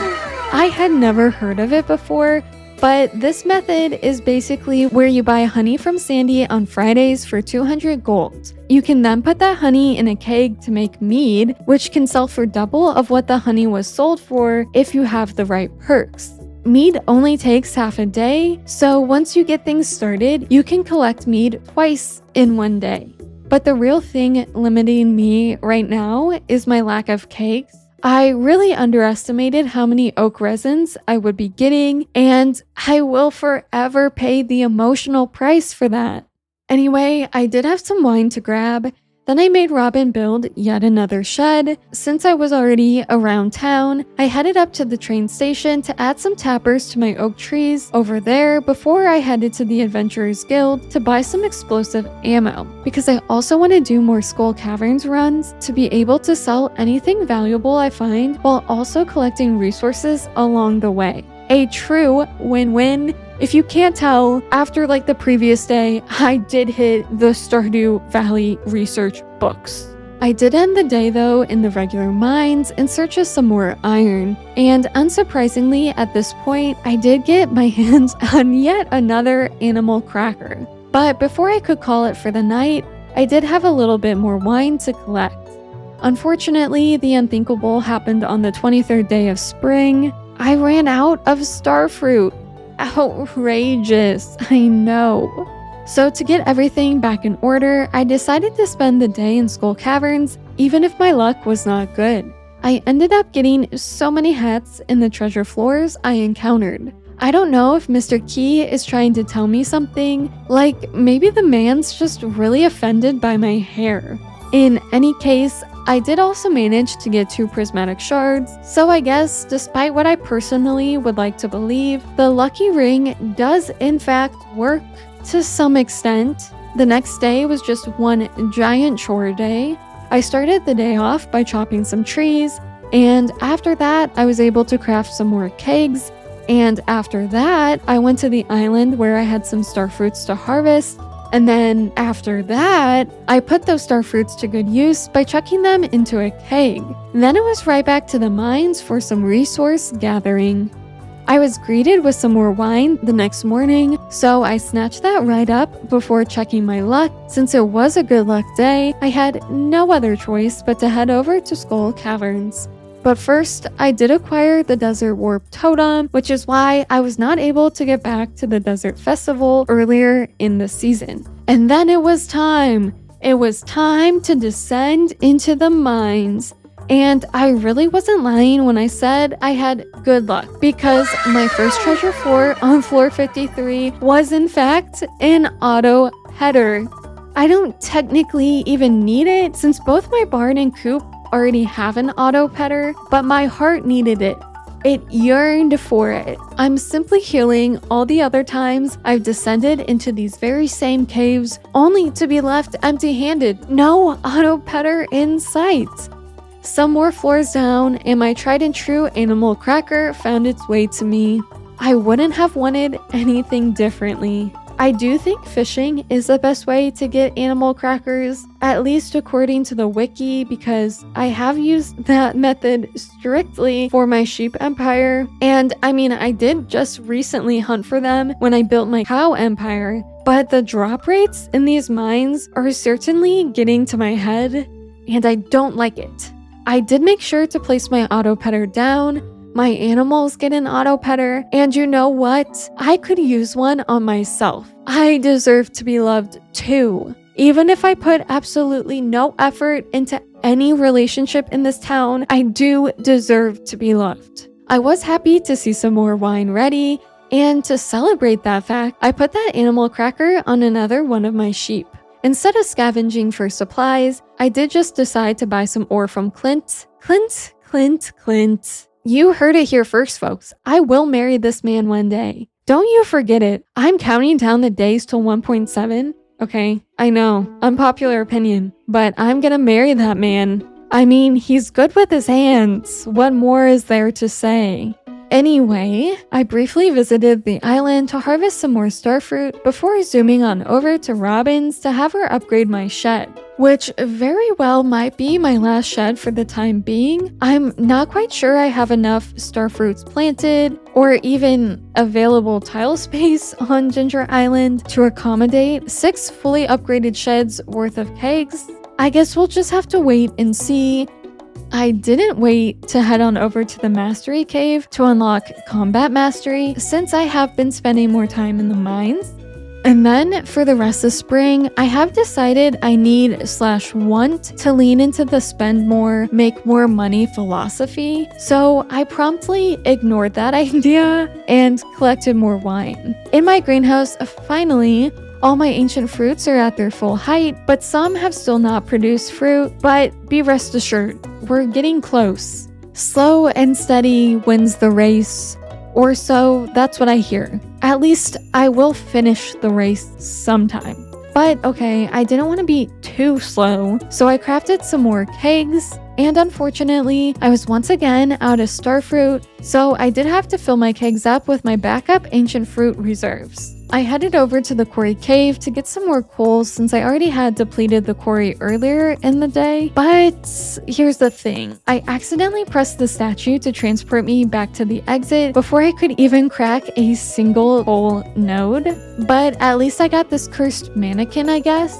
I had never heard of it before, but this method is basically where you buy honey from Sandy on Fridays for 200 gold. You can then put that honey in a keg to make mead, which can sell for double of what the honey was sold for if you have the right perks. Mead only takes half a day, so once you get things started, you can collect mead twice in one day. But the real thing limiting me right now is my lack of kegs. I really underestimated how many oak resins I would be getting, and I will forever pay the emotional price for that. Anyway, I did have some wine to grab. Then I made Robin build yet another shed. Since I was already around town, I headed up to the train station to add some tappers to my oak trees over there before I headed to the Adventurers Guild to buy some explosive ammo, because I also want to do more Skull Caverns runs to be able to sell anything valuable I find while also collecting resources along the way. A true win-win. If you can't tell, after the previous day, I did hit the Stardew Valley research books. I did end the day though in the regular mines in search of some more iron, and unsurprisingly at this point, I did get my hands on yet another animal cracker. But before I could call it for the night, I did have a little bit more wine to collect. Unfortunately, the unthinkable happened on the 23rd day of spring. I ran out of starfruit. Outrageous, I know. So to get everything back in order, I decided to spend the day in Skull Caverns, even if my luck was not good. I ended up getting so many hats in the treasure floors I encountered. I don't know if Mr. Key is trying to tell me something, like maybe the man's just really offended by my hair. In any case, I did also manage to get 2 prismatic shards, so I guess despite what I personally would like to believe, the lucky ring does in fact work to some extent. The next day was just one giant chore day. I started the day off by chopping some trees, and after that I was able to craft some more kegs. And after that, I went to the island where I had some star fruits to harvest. And then after that, I put those star fruits to good use by chucking them into a keg. Then it was right back to the mines for some resource gathering. I was greeted with some more wine the next morning, so I snatched that right up before checking my luck. Since it was a good luck day, I had no other choice but to head over to Skull Caverns. But first, I did acquire the Desert Warp Totem, which is why I was not able to get back to the Desert Festival earlier in the season. And then it was time. It was time to descend into the mines. And I really wasn't lying when I said I had good luck, because my first treasure floor on floor 53 was in fact an auto header. I don't technically even need it since both my barn and coop already have an auto petter, but my heart needed it. It yearned for it. I'm simply healing all the other times I've descended into these very same caves only to be left empty-handed. No auto petter in sight. Some more floors down, and my tried and true animal cracker found its way to me. I wouldn't have wanted anything differently. I do think fishing is the best way to get animal crackers, at least according to the wiki, because I have used that method strictly for my sheep empire. And I mean, I did just recently hunt for them when I built my cow empire, but the drop rates in these mines are certainly getting to my head, and I don't like it. I did make sure to place my auto petter down. My animals get an auto petter, and you know what? I could use one on myself. I deserve to be loved too. Even if I put absolutely no effort into any relationship in this town, I do deserve to be loved. I was happy to see some more wine ready, and to celebrate that fact, I put that animal cracker on another one of my sheep. Instead of scavenging for supplies, I did just decide to buy some ore from Clint. Clint. You heard it here first, folks. I will marry this man one day. Don't you forget it. I'm counting down the days till 1.7. Okay, I know, unpopular opinion, but I'm gonna marry that man. I mean, he's good with his hands. What more is there to say? Anyway, I briefly visited the island to harvest some more starfruit before zooming on over to Robin's to have her upgrade my shed, which very well might be my last shed for the time being. I'm not quite sure I have enough starfruits planted or even available tile space on Ginger Island to accommodate 6 fully upgraded sheds worth of kegs. I guess we'll just have to wait and see. I didn't wait to head on over to the Mastery Cave to unlock Combat Mastery since I have been spending more time in the mines. And then for the rest of spring, I have decided I need/want to lean into the spend more, make more money philosophy. So I promptly ignored that idea and collected more wine. In my greenhouse, finally, all my ancient fruits are at their full height, but some have still not produced fruit. But be rest assured, we're getting close. Slow and steady wins the race, or so that's what I hear. At least I will finish the race sometime. But okay, I didn't want to be too slow, so I crafted some more kegs. And unfortunately, I was once again out of starfruit, so I did have to fill my kegs up with my backup ancient fruit reserves. I headed over to the quarry cave to get some more coal since I already had depleted the quarry earlier in the day. But here's the thing. I accidentally pressed the statue to transport me back to the exit before I could even crack a single coal node. But at least I got this cursed mannequin, I guess.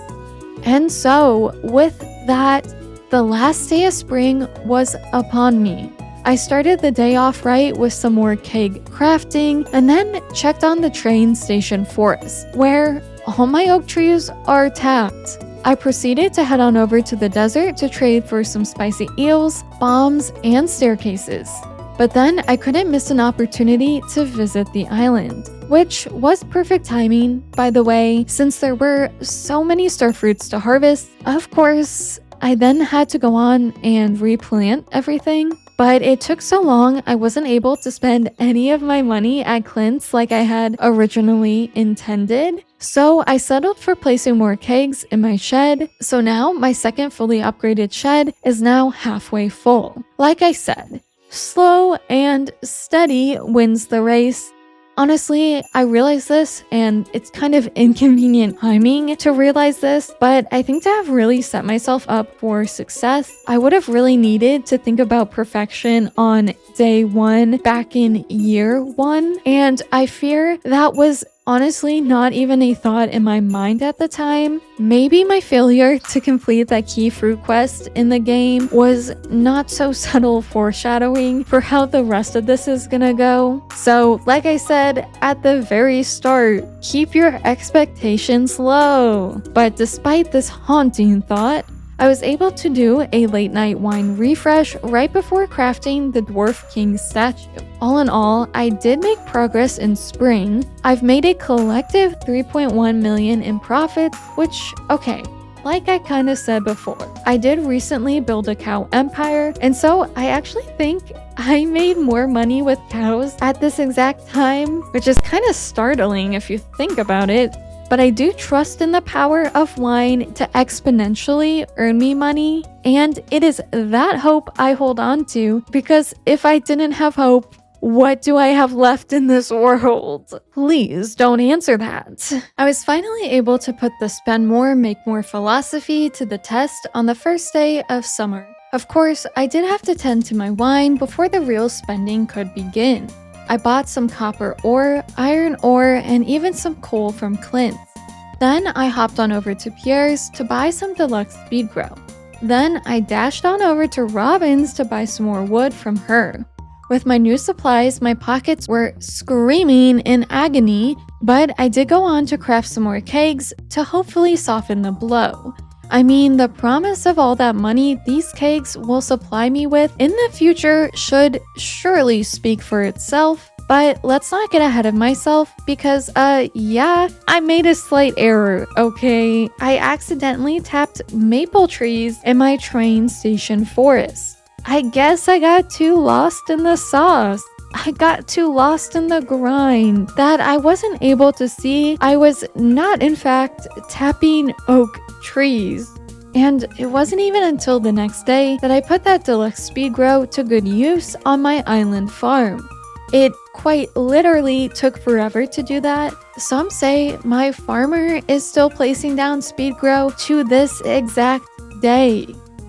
And so, with that, the last day of spring was upon me. I started the day off right with some more keg crafting, and then checked on the train station forest, where all my oak trees are tapped. I proceeded to head on over to the desert to trade for some spicy eels, bombs, and staircases. But then I couldn't miss an opportunity to visit the island, which was perfect timing, by the way, since there were so many star fruits to harvest. Of course, I then had to go on and replant everything, but it took so long I wasn't able to spend any of my money at Clint's like I had originally intended. So I settled for placing more kegs in my shed, so now my second fully upgraded shed is now halfway full. Like I said, slow and steady wins the race. Honestly, I realize this, and it's kind of inconvenient timing to realize this, but I think to have really set myself up for success, I would have really needed to think about perfection on day one back in year one, and I fear that was honestly not even a thought in my mind at the time. Maybe my failure to complete that key fruit quest in the game was not so subtle foreshadowing for how the rest of this is gonna go. So, like I said at the very start, keep your expectations low. But despite this haunting thought, I was able to do a late night wine refresh right before crafting the Dwarf King statue. All in all, I did make progress in spring. I've made a collective 3.1 million in profits, which, okay, like I kind of said before, I did recently build a cow empire, and so I actually think I made more money with cows at this exact time, which is kind of startling if you think about it. But I do trust in the power of wine to exponentially earn me money, and it is that hope I hold on to, because if I didn't have hope, what do I have left in this world? Please don't answer that. I was finally able to put the spend more, make more philosophy to the test on the first day of summer. Of course, I did have to tend to my wine before the real spending could begin. I bought some copper ore, iron ore, and even some coal from Clint's. Then I hopped on over to Pierre's to buy some deluxe speed grow. Then I dashed on over to Robin's to buy some more wood from her. With my new supplies, my pockets were screaming in agony, but I did go on to craft some more kegs to hopefully soften the blow. I mean, the promise of all that money these kegs will supply me with in the future should surely speak for itself. But let's not get ahead of myself because, yeah, I made a slight error, okay? I accidentally tapped maple trees in my train station forest. I guess I got too lost in the sauce. I got too lost in the grind that I wasn't able to see I was not, in fact, tapping oak trees. And it wasn't even until the next day that I put that deluxe speed grow to good use on my island farm. It quite literally took forever to do that. Some say my farmer is still placing down speed grow to this exact day.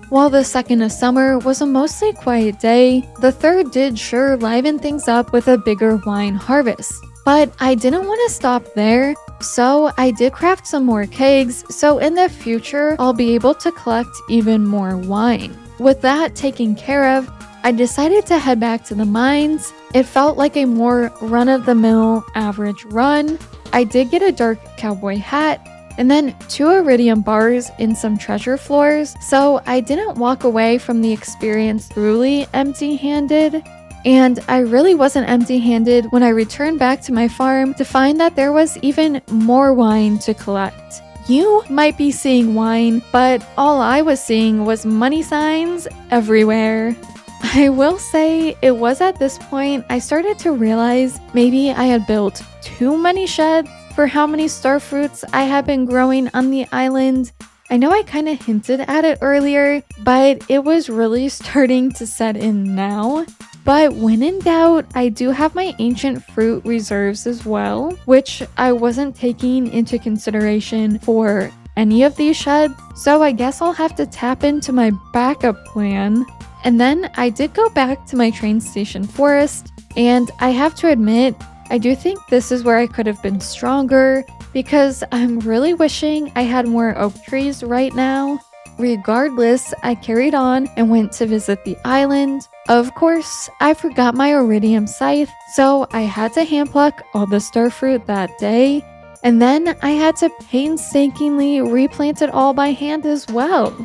While the second of summer was a mostly quiet day, the third did sure liven things up with a bigger wine harvest. But I didn't want to stop there, so I did craft some more kegs, so in the future I'll be able to collect even more wine. With that taken care of, I decided to head back to the mines. It felt like a more run-of-the-mill average run. I did get a dark cowboy hat, and then 2 iridium bars in some treasure floors, so I didn't walk away from the experience truly empty-handed. And I really wasn't empty-handed when I returned back to my farm to find that there was even more wine to collect. You might be seeing wine, but all I was seeing was money signs everywhere. I will say it was at this point I started to realize maybe I had built too many sheds for how many star fruits I had been growing on the island. I know I kind of hinted at it earlier, but it was really starting to set in now. But when in doubt, I do have my ancient fruit reserves as well, which I wasn't taking into consideration for any of these sheds, so I guess I'll have to tap into my backup plan. And then I did go back to my train station forest, and I have to admit, I do think this is where I could have been stronger, because I'm really wishing I had more oak trees right now. Regardless, I carried on and went to visit the island. Of course, I forgot my iridium scythe, so I had to hand pluck all the star fruit that day, and then I had to painstakingly replant it all by hand as well.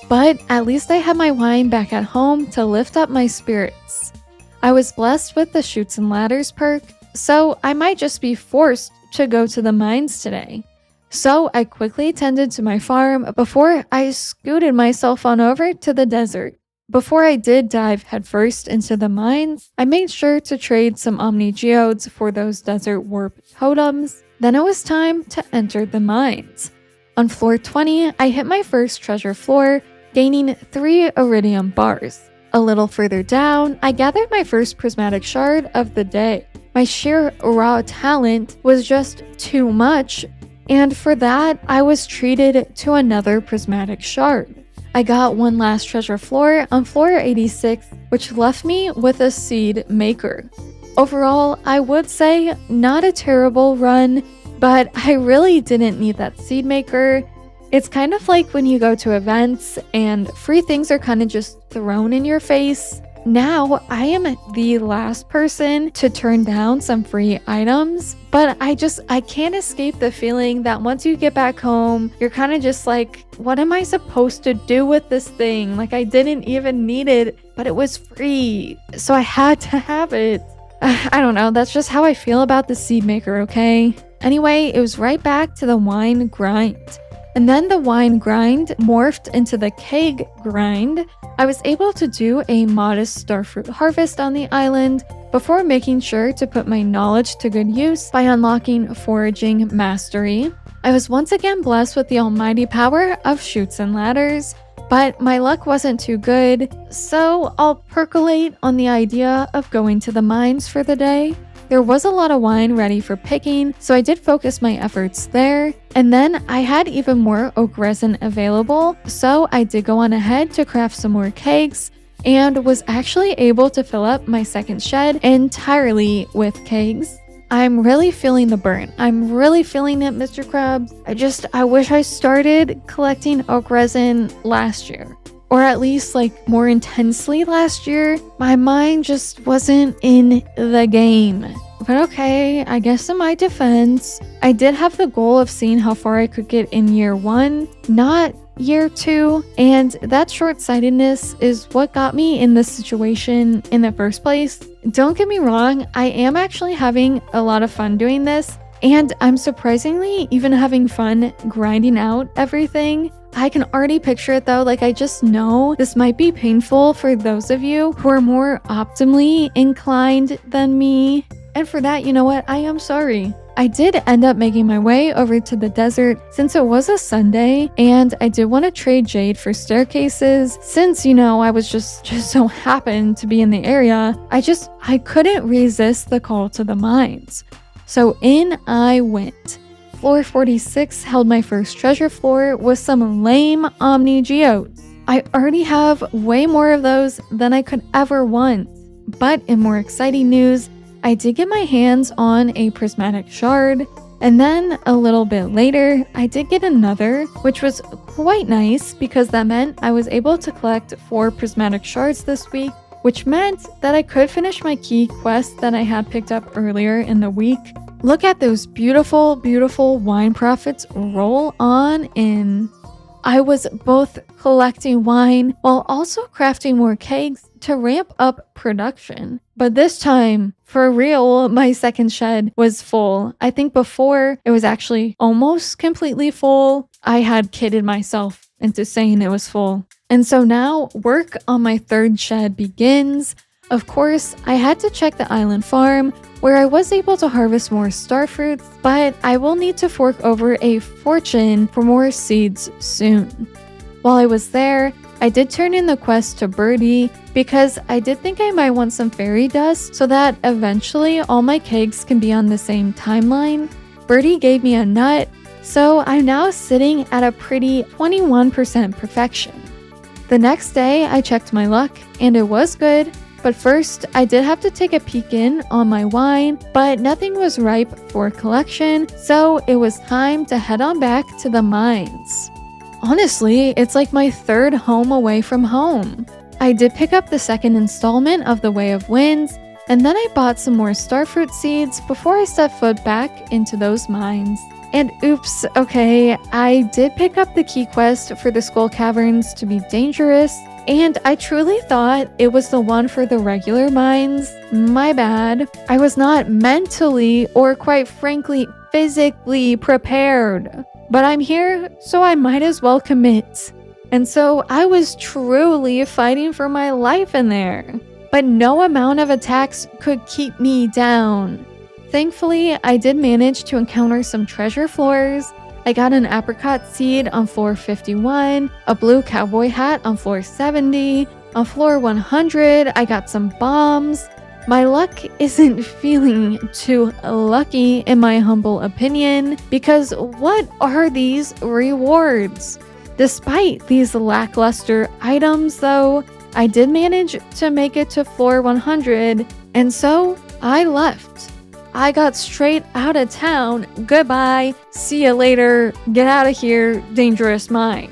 But at least I had my wine back at home to lift up my spirits. I was blessed with the Chutes and Ladders perk, so I might just be forced to go to the mines today. So I quickly tended to my farm before I scooted myself on over to the desert. Before I did dive headfirst into the mines, I made sure to trade some Omni Geodes for those desert warp totems. Then it was time to enter the mines. On floor 20, I hit my first treasure floor, gaining 3 iridium bars. A little further down, I gathered my first prismatic shard of the day. My sheer raw talent was just too much, and for that, I was treated to another prismatic shard. I got one last treasure floor on floor 86, which left me with a seed maker. Overall, I would say not a terrible run, but I really didn't need that seed maker. It's kind of like when you go to events and free things are kind of just thrown in your face. Now, I am the last person to turn down some free items, but I can't escape the feeling that once you get back home, you're kind of just like, what am I supposed to do with this thing? Like, I didn't even need it, but it was free, so I had to have it. I don't know, that's just how I feel about the seed maker, okay? Anyway, it was right back to the wine grind. And then the wine grind morphed into the keg grind. I was able to do a modest starfruit harvest on the island before making sure to put my knowledge to good use by unlocking foraging mastery. I was once again blessed with the almighty power of Chutes and Ladders, but my luck wasn't too good, so I'll percolate on the idea of going to the mines for the day. There was a lot of wine ready for picking, so I did focus my efforts there. And then I had even more oak resin available, so I did go on ahead to craft some more kegs and was actually able to fill up my second shed entirely with kegs. I'm really feeling the burn. I'm really feeling it, Mr. Krabs. I wish I started collecting oak resin last year. Or at least like more intensely last year. My mind just wasn't in the game. But okay, I guess in my defense, I did have the goal of seeing how far I could get in year 1, not year 2, and that short-sightedness is what got me in this situation in the first place. Don't get me wrong, I am actually having a lot of fun doing this, and I'm surprisingly even having fun grinding out everything. I can already picture it though, like I just know this might be painful for those of you who are more optimally inclined than me. And for that, you know what, I am sorry. I did end up making my way over to the desert since it was a Sunday, and I did want to trade jade for staircases since, you know, I was just so happened to be in the area. I couldn't resist the call to the mines. So in I went. Floor 46 held my first treasure floor with some lame Omni Geodes. I already have way more of those than I could ever want. But in more exciting news, I did get my hands on a prismatic shard, and then a little bit later, I did get another, which was quite nice because that meant I was able to collect 4 prismatic shards this week, which meant that I could finish my key quest that I had picked up earlier in the week. Look at those beautiful, beautiful wine profits roll on in. I was both collecting wine while also crafting more kegs to ramp up production. But this time, for real, my second shed was full. I think before it was actually almost completely full. I had kidded myself into saying it was full. And so now work on my third shed begins. Of course, I had to check the island farm where I was able to harvest more starfruits, but I will need to fork over a fortune for more seeds soon. While I was there, I did turn in the quest to Birdie because I did think I might want some fairy dust so that eventually all my kegs can be on the same timeline. Birdie gave me a nut, so I'm now sitting at a pretty 21% perfection. The next day, I checked my luck and it was good. But first, I did have to take a peek in on my wine, but nothing was ripe for collection, so it was time to head on back to the mines. Honestly, it's like my third home away from home. I did pick up the second installment of the Way of Winds, and then I bought some more starfruit seeds before I stepped foot back into those mines. And oops, okay, I did pick up the key quest for the Skull Caverns to be dangerous, and I truly thought it was the one for the regular mines. My bad. I was not mentally or quite frankly physically prepared. But I'm here, so I might as well commit. And so I was truly fighting for my life in there. But no amount of attacks could keep me down. Thankfully, I did manage to encounter some treasure floors. I got an apricot seed on floor 51, a blue cowboy hat on floor 70. On floor 100, I got some bombs. My luck isn't feeling too lucky in my humble opinion, because what are these rewards? Despite these lackluster items though, I did manage to make it to floor 100, and so I left. I got straight out of town. Goodbye, see you later, get out of here, dangerous mine.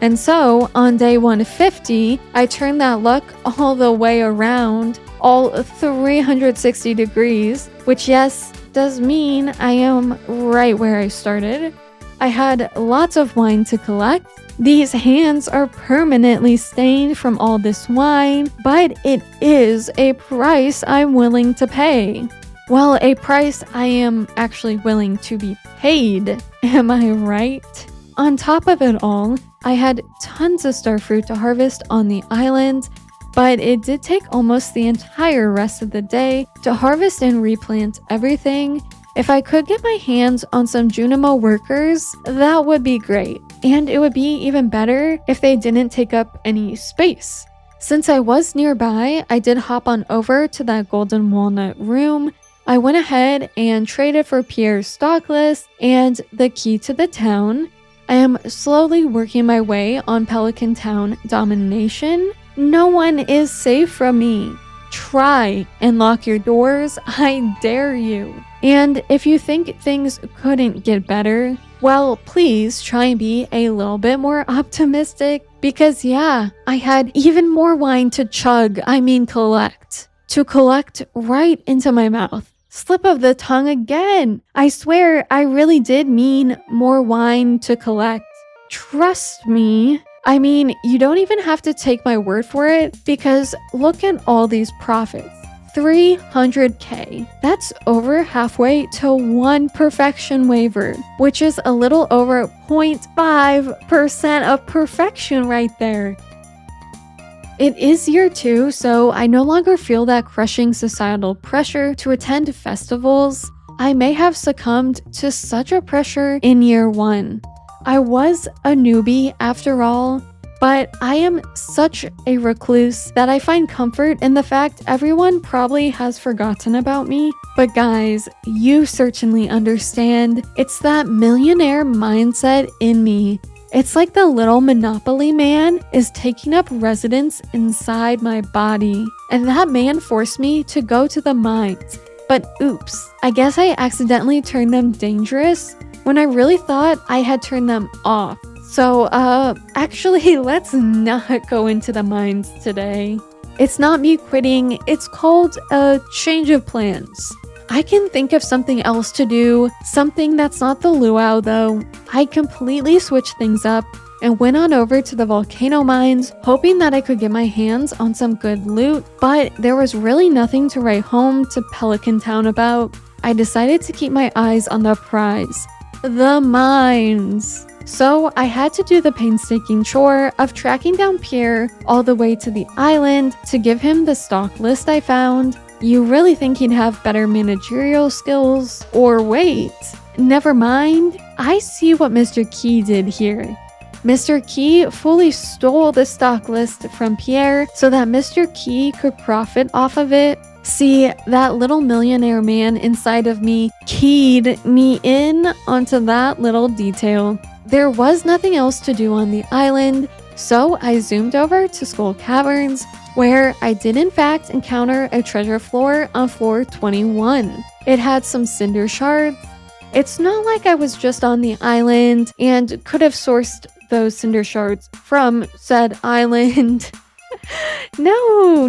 And so, on day 150, I turned that luck all the way around, all 360 degrees, which yes, does mean I am right where I started. I had lots of wine to collect. These hands are permanently stained from all this wine, but it is a price I'm willing to pay. Well, a price I am actually willing to be paid, am I right? On top of it all, I had tons of starfruit to harvest on the island, but it did take almost the entire rest of the day to harvest and replant everything. If I could get my hands on some Junimo workers, that would be great, and it would be even better if they didn't take up any space. Since I was nearby, I did hop on over to that golden walnut room. I went ahead and traded for Pierre's stock list and the key to the town. I am slowly working my way on Pelican Town domination. No one is safe from me. Try and lock your doors, I dare you. And if you think things couldn't get better, well, please try and be a little bit more optimistic, because yeah, I had even more wine to collect. To collect right into my mouth. Slip of the tongue again. I swear I really did mean more wine to collect. Trust me. I mean, you don't even have to take my word for it, because look at all these profits. 300k. That's over halfway to one perfection waiver, which is a little over 0.5% of perfection right there. It is year 2, so I no longer feel that crushing societal pressure to attend festivals. I may have succumbed to such a pressure in year 1. I was a newbie after all, but I am such a recluse that I find comfort in the fact everyone probably has forgotten about me. But guys, you certainly understand. It's that millionaire mindset in me. It's like the little Monopoly man is taking up residence inside my body. And that man forced me to go to the mines. But oops, I guess I accidentally turned them dangerous when I really thought I had turned them off. So, actually, let's not go into the mines today. It's not me quitting, it's called a change of plans. I can think of something else to do, something that's not the luau though. I completely switched things up and went on over to the volcano mines, hoping that I could get my hands on some good loot, but there was really nothing to write home to Pelican Town about. I decided to keep my eyes on the prize, the mines. So I had to do the painstaking chore of tracking down Pierre all the way to the island to give him the stock list I found. You really think he'd have better managerial skills? Or wait, never mind. I see what Mr. Key did here. Mr. Key fully stole the stock list from Pierre so that Mr. Key could profit off of it. See, that little millionaire man inside of me keyed me in onto that little detail. There was nothing else to do on the island, so I zoomed over to Skull Caverns, where I did in fact encounter a treasure floor on floor 21. It had some cinder shards. It's not like I was just on the island and could have sourced those cinder shards from said island. No,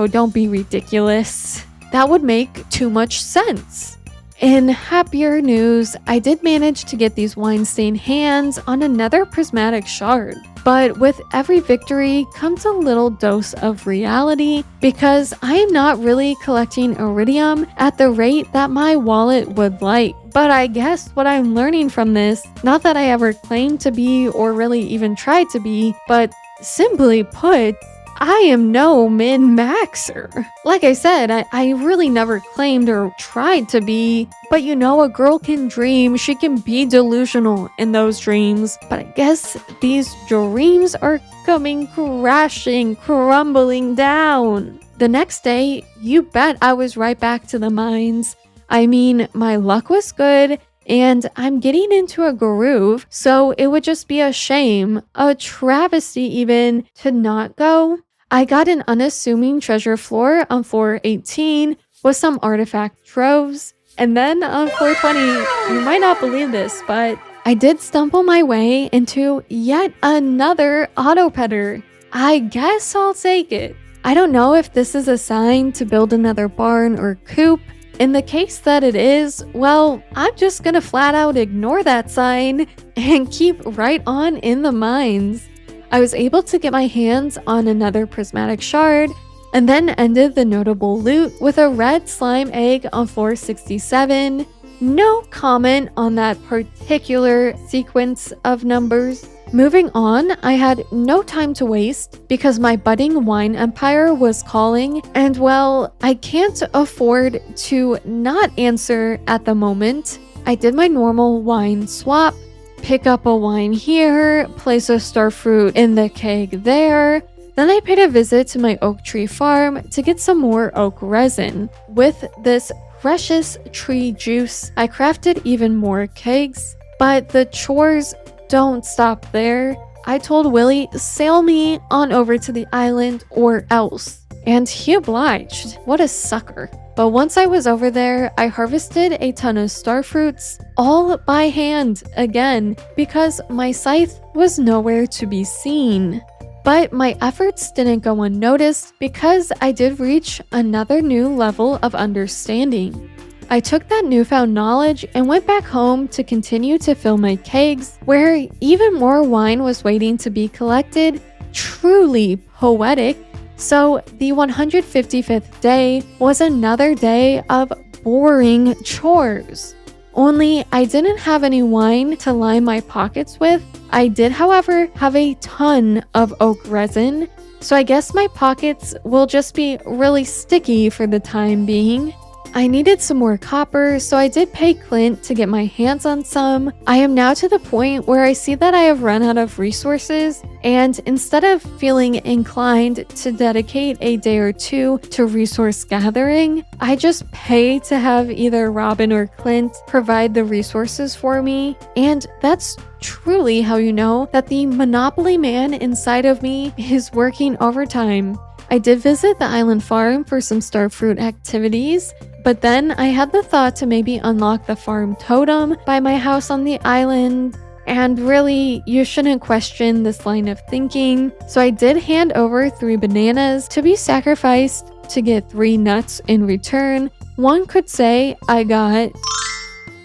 don't be ridiculous. That would make too much sense. In happier news, I did manage to get these wine-stained hands on another prismatic shard. But with every victory comes a little dose of reality because I am not really collecting iridium at the rate that my wallet would like. But I guess what I'm learning from this, not that I ever claimed to be or really even tried to be, but simply put, I am no min-maxer. Like I said, I really never claimed or tried to be, but you know, a girl can dream, she can be delusional in those dreams. But I guess these dreams are coming crashing, crumbling down. The next day, you bet I was right back to the mines. I mean, my luck was good, and I'm getting into a groove, so it would just be a shame, a travesty even, to not go. I got an unassuming treasure floor on floor 18 with some artifact troves, and then on floor 20, you might not believe this, but I did stumble my way into yet another auto-petter. I guess I'll take it. I don't know if this is a sign to build another barn or coop. In the case that it is, well, I'm just gonna flat out ignore that sign and keep right on in the mines. I was able to get my hands on another prismatic shard and then ended the notable loot with a red slime egg on floor 67. No comment on that particular sequence of numbers. Moving on, I had no time to waste because my budding wine empire was calling, and well, I can't afford to not answer at the moment. I did my normal wine swap, pick up a wine here, place a starfruit in the keg there. Then I paid a visit to my oak tree farm to get some more oak resin. With this precious tree juice, I crafted even more kegs, but the chores don't stop there. I told Willie, sail me on over to the island or else. And he obliged. What a sucker. But once I was over there, I harvested a ton of starfruits, all by hand again, because my scythe was nowhere to be seen. But my efforts didn't go unnoticed because I did reach another new level of understanding. I took that newfound knowledge and went back home to continue to fill my kegs, where even more wine was waiting to be collected. Truly poetic. So the 155th day was another day of boring chores. Only I didn't have any wine to line my pockets with. I did, however, have a ton of oak resin, so I guess my pockets will just be really sticky for the time being. I needed some more copper, so I did pay Clint to get my hands on some. I am now to the point where I see that I have run out of resources, and instead of feeling inclined to dedicate a day or two to resource gathering, I just pay to have either Robin or Clint provide the resources for me, and that's truly how you know that the Monopoly man inside of me is working overtime. I did visit the island farm for some starfruit activities, but then I had the thought to maybe unlock the farm totem by my house on the island. And really, you shouldn't question this line of thinking. So I did hand over 3 bananas to be sacrificed to get 3 nuts in return. One could say I got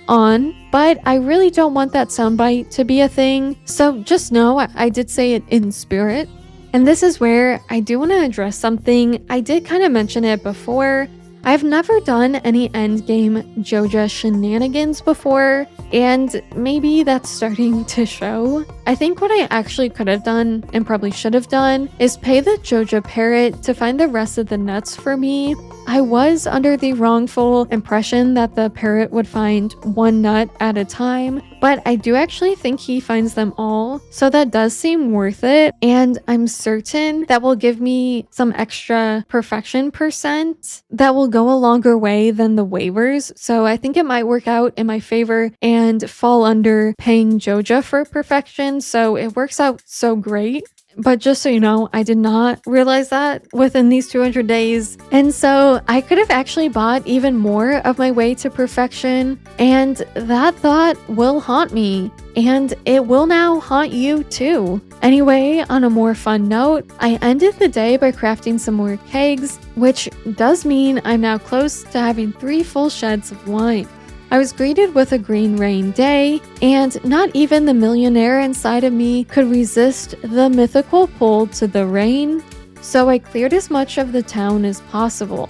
on, but I really don't want that soundbite to be a thing. So just know I did say it in spirit. And this is where I do want to address something. I did kind of mention it before. I've never done any endgame Joja shenanigans before, and maybe that's starting to show. I think what I actually could have done, and probably should have done, is pay the Joja parrot to find the rest of the nuts for me. I was under the wrongful impression that the parrot would find 1 nut at a time, but I do actually think he finds them all, so that does seem worth it, and I'm certain that will give me some extra perfection percent that will go a longer way than the waivers, so I think it might work out in my favor and fall under paying Joja for perfection, so it works out so great. But just so you know, I did not realize that within these 200 days. And so I could have actually bought even more of my way to perfection. And that thought will haunt me. And it will now haunt you too. Anyway, on a more fun note, I ended the day by crafting some more kegs, which does mean I'm now close to having 3 full sheds of wine. I was greeted with a green rain day, and not even the millionaire inside of me could resist the mythical pull to the rain, so I cleared as much of the town as possible.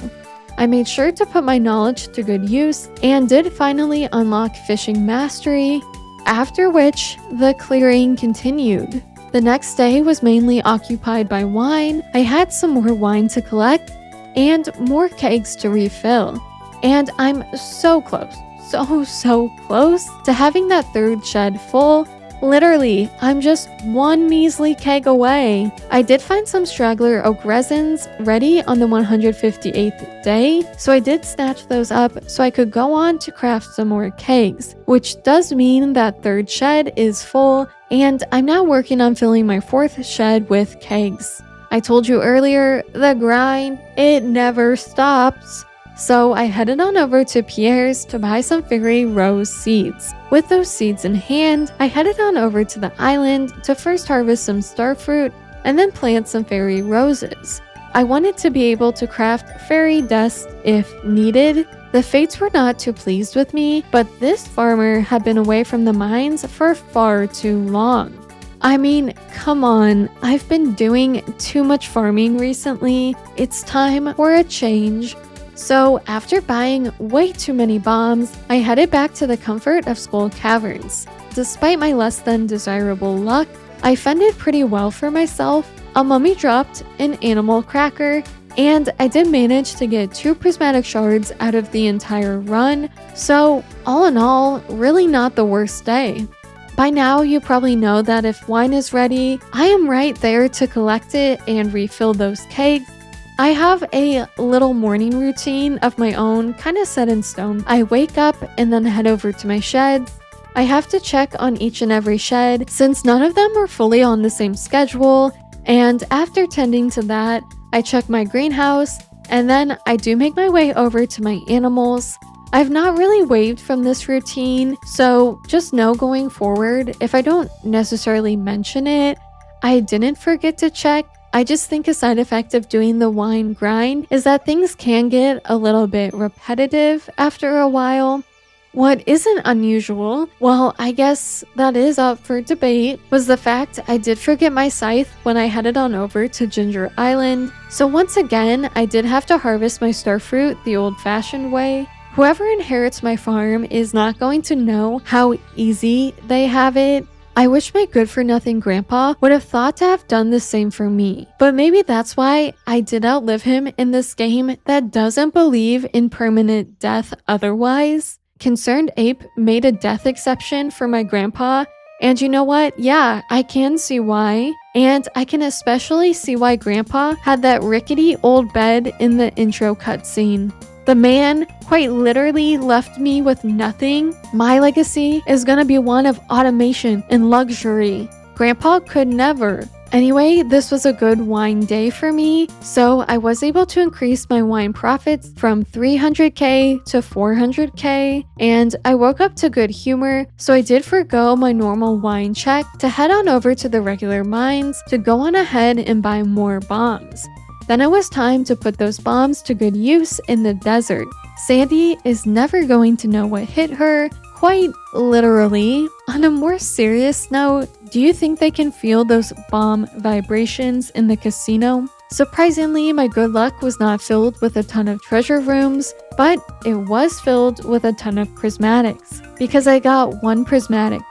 I made sure to put my knowledge to good use and did finally unlock fishing mastery, after which the clearing continued. The next day was mainly occupied by wine. I had some more wine to collect and more kegs to refill. And I'm so close, so close to having that third shed full. Literally, I'm just one measly keg away. I did find some straggler oak resins ready on the 158th day, so I did snatch those up so I could go on to craft some more kegs, which does mean that third shed is full, and I'm now working on filling my fourth shed with kegs. I told you earlier, the grind, it never stops. So I headed on over to Pierre's to buy some fairy rose seeds. With those seeds in hand, I headed on over to the island to first harvest some starfruit and then plant some fairy roses. I wanted to be able to craft fairy dust if needed. The fates were not too pleased with me, but this farmer had been away from the mines for far too long. I mean, come on, I've been doing too much farming recently. It's time for a change. So after buying way too many bombs, I headed back to the comfort of Skull Caverns. Despite my less than desirable luck, I fended pretty well for myself. A mummy dropped an animal cracker, and I did manage to get 2 prismatic shards out of the entire run. So all in all, really not the worst day. By now, you probably know that if wine is ready, I am right there to collect it and refill those kegs. I have a little morning routine of my own, kind of set in stone. I wake up and then head over to my sheds. I have to check on each and every shed since none of them are fully on the same schedule. And after tending to that, I check my greenhouse and then I do make my way over to my animals. I've not really waved from this routine, so just know going forward, if I don't necessarily mention it, I didn't forget to check. I just think a side effect of doing the wine grind is that things can get a little bit repetitive after a while. What isn't unusual, well, I guess that is up for debate, was the fact I did forget my scythe when I headed on over to Ginger Island. So once again, I did have to harvest my starfruit the old-fashioned way. Whoever inherits my farm is not going to know how easy they have it. I wish my good-for-nothing grandpa would have thought to have done the same for me. But maybe that's why I did outlive him in this game that doesn't believe in permanent death otherwise. Concerned Ape made a death exception for my grandpa, and you know what? Yeah, I can see why. And I can especially see why grandpa had that rickety old bed in the intro cutscene. The man quite literally left me with nothing. My legacy is gonna be one of automation and luxury. Grandpa could never. Anyway, this was a good wine day for me, so I was able to increase my wine profits from 300k to 400k, and I woke up to good humor, so I did forgo my normal wine check to head on over to the regular mines to go on ahead and buy more bombs. Then it was time to put those bombs to good use in the desert. Sandy is never going to know what hit her, quite literally. On a more serious note, do you think they can feel those bomb vibrations in the casino? Surprisingly, my good luck was not filled with a ton of treasure rooms, but it was filled with a ton of prismatics. Because I got 1 prismatic,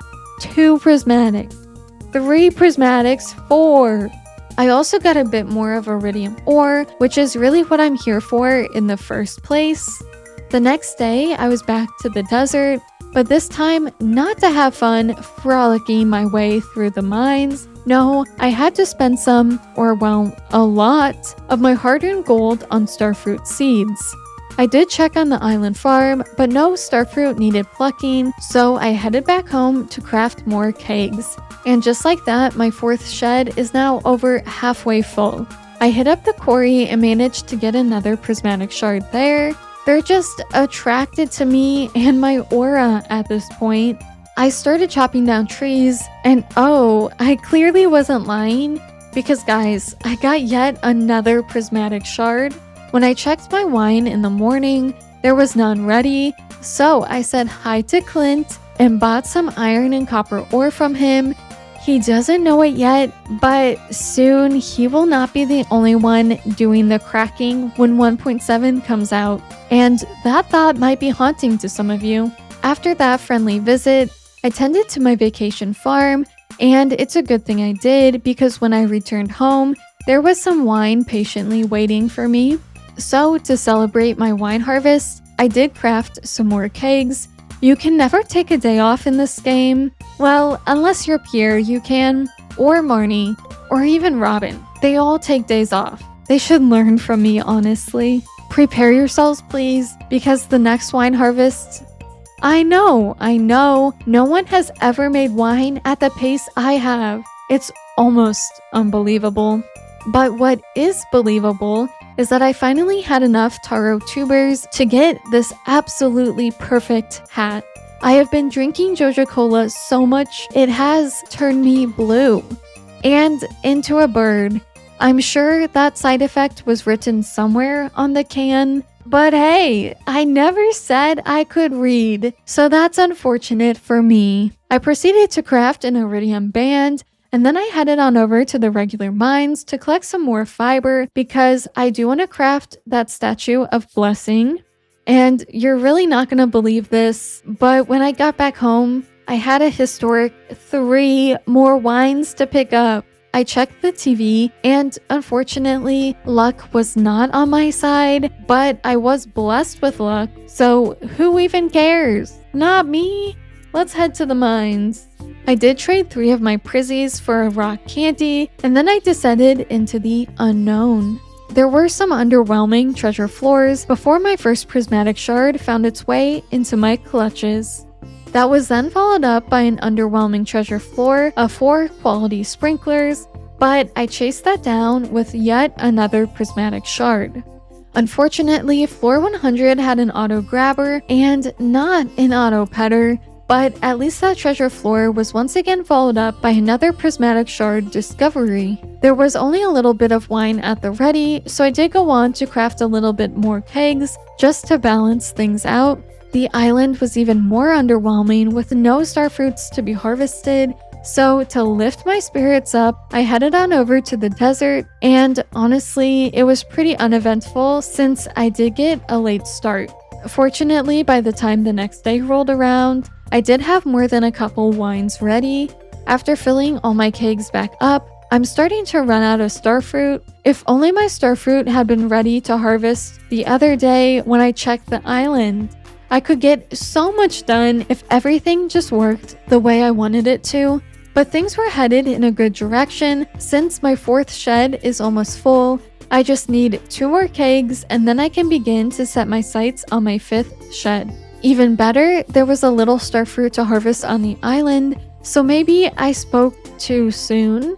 2 prismatics, 3 prismatics, 4. I also got a bit more of iridium ore, which is really what I'm here for in the first place. The next day, I was back to the desert, but this time not to have fun frolicking my way through the mines. No, I had to spend some, or well, a lot, of my hard-earned gold on starfruit seeds. I did check on the island farm, but no starfruit needed plucking, so I headed back home to craft more kegs. And just like that, my 4th shed is now over halfway full. I hit up the quarry and managed to get another prismatic shard there. They're just attracted to me and my aura at this point. I started chopping down trees, and oh, I clearly wasn't lying, because guys, I got yet another prismatic shard. When I checked my wine in the morning, there was none ready, So I said hi to Clint and bought some iron and copper ore from him. He doesn't know it yet, but soon he will not be the only one doing the cracking when 1.7 comes out. And that thought might be haunting to some of you. After that friendly visit, I tended to my vacation farm, and it's a good thing I did because when I returned home, there was some wine patiently waiting for me. So to celebrate my wine harvest, I did craft some more kegs. You can never take a day off in this game. Well, unless you're Pierre, you can, or Marnie, or even Robin. They all take days off. They should learn from me, honestly. Prepare yourselves, please, because the next wine harvest... I know, no one has ever made wine at the pace I have. It's almost unbelievable. But what is believable is that I finally had enough taro tubers to get this absolutely perfect hat. I have been drinking Joja Cola so much, it has turned me blue. And into a bird. I'm sure that side effect was written somewhere on the can, but hey, I never said I could read, so that's unfortunate for me. I proceeded to craft an iridium band, and then I headed on over to the regular mines to collect some more fiber because I do want to craft that statue of blessing. And you're really not going to believe this, but when I got back home, I had a historic 3 more wines to pick up. I checked the TV, and unfortunately, luck was not on my side, but I was blessed with luck, so who even cares? Not me. Let's head to the mines. I did trade 3 of my prizzies for a rock candy, and then I descended into the unknown. There were some underwhelming treasure floors before my first prismatic shard found its way into my clutches. That was then followed up by an underwhelming treasure floor of 4 quality sprinklers, but I chased that down with yet another prismatic shard. Unfortunately, floor 100 had an auto grabber and not an auto petter, but at least that treasure floor was once again followed up by another prismatic shard discovery. There was only a little bit of wine at the ready, so I did go on to craft a little bit more kegs just to balance things out. The island was even more underwhelming with no starfruits to be harvested, so to lift my spirits up, I headed on over to the desert, and honestly, it was pretty uneventful since I did get a late start. Fortunately, by the time the next day rolled around, I did have more than a couple wines ready. After filling all my kegs back up, I'm starting to run out of starfruit. If only my starfruit had been ready to harvest the other day when I checked the island. I could get so much done if everything just worked the way I wanted it to, but things were headed in a good direction since my 4th shed is almost full. I just need 2 more kegs and then I can begin to set my sights on my 5th shed. Even better, there was a little starfruit to harvest on the island, so maybe I spoke too soon.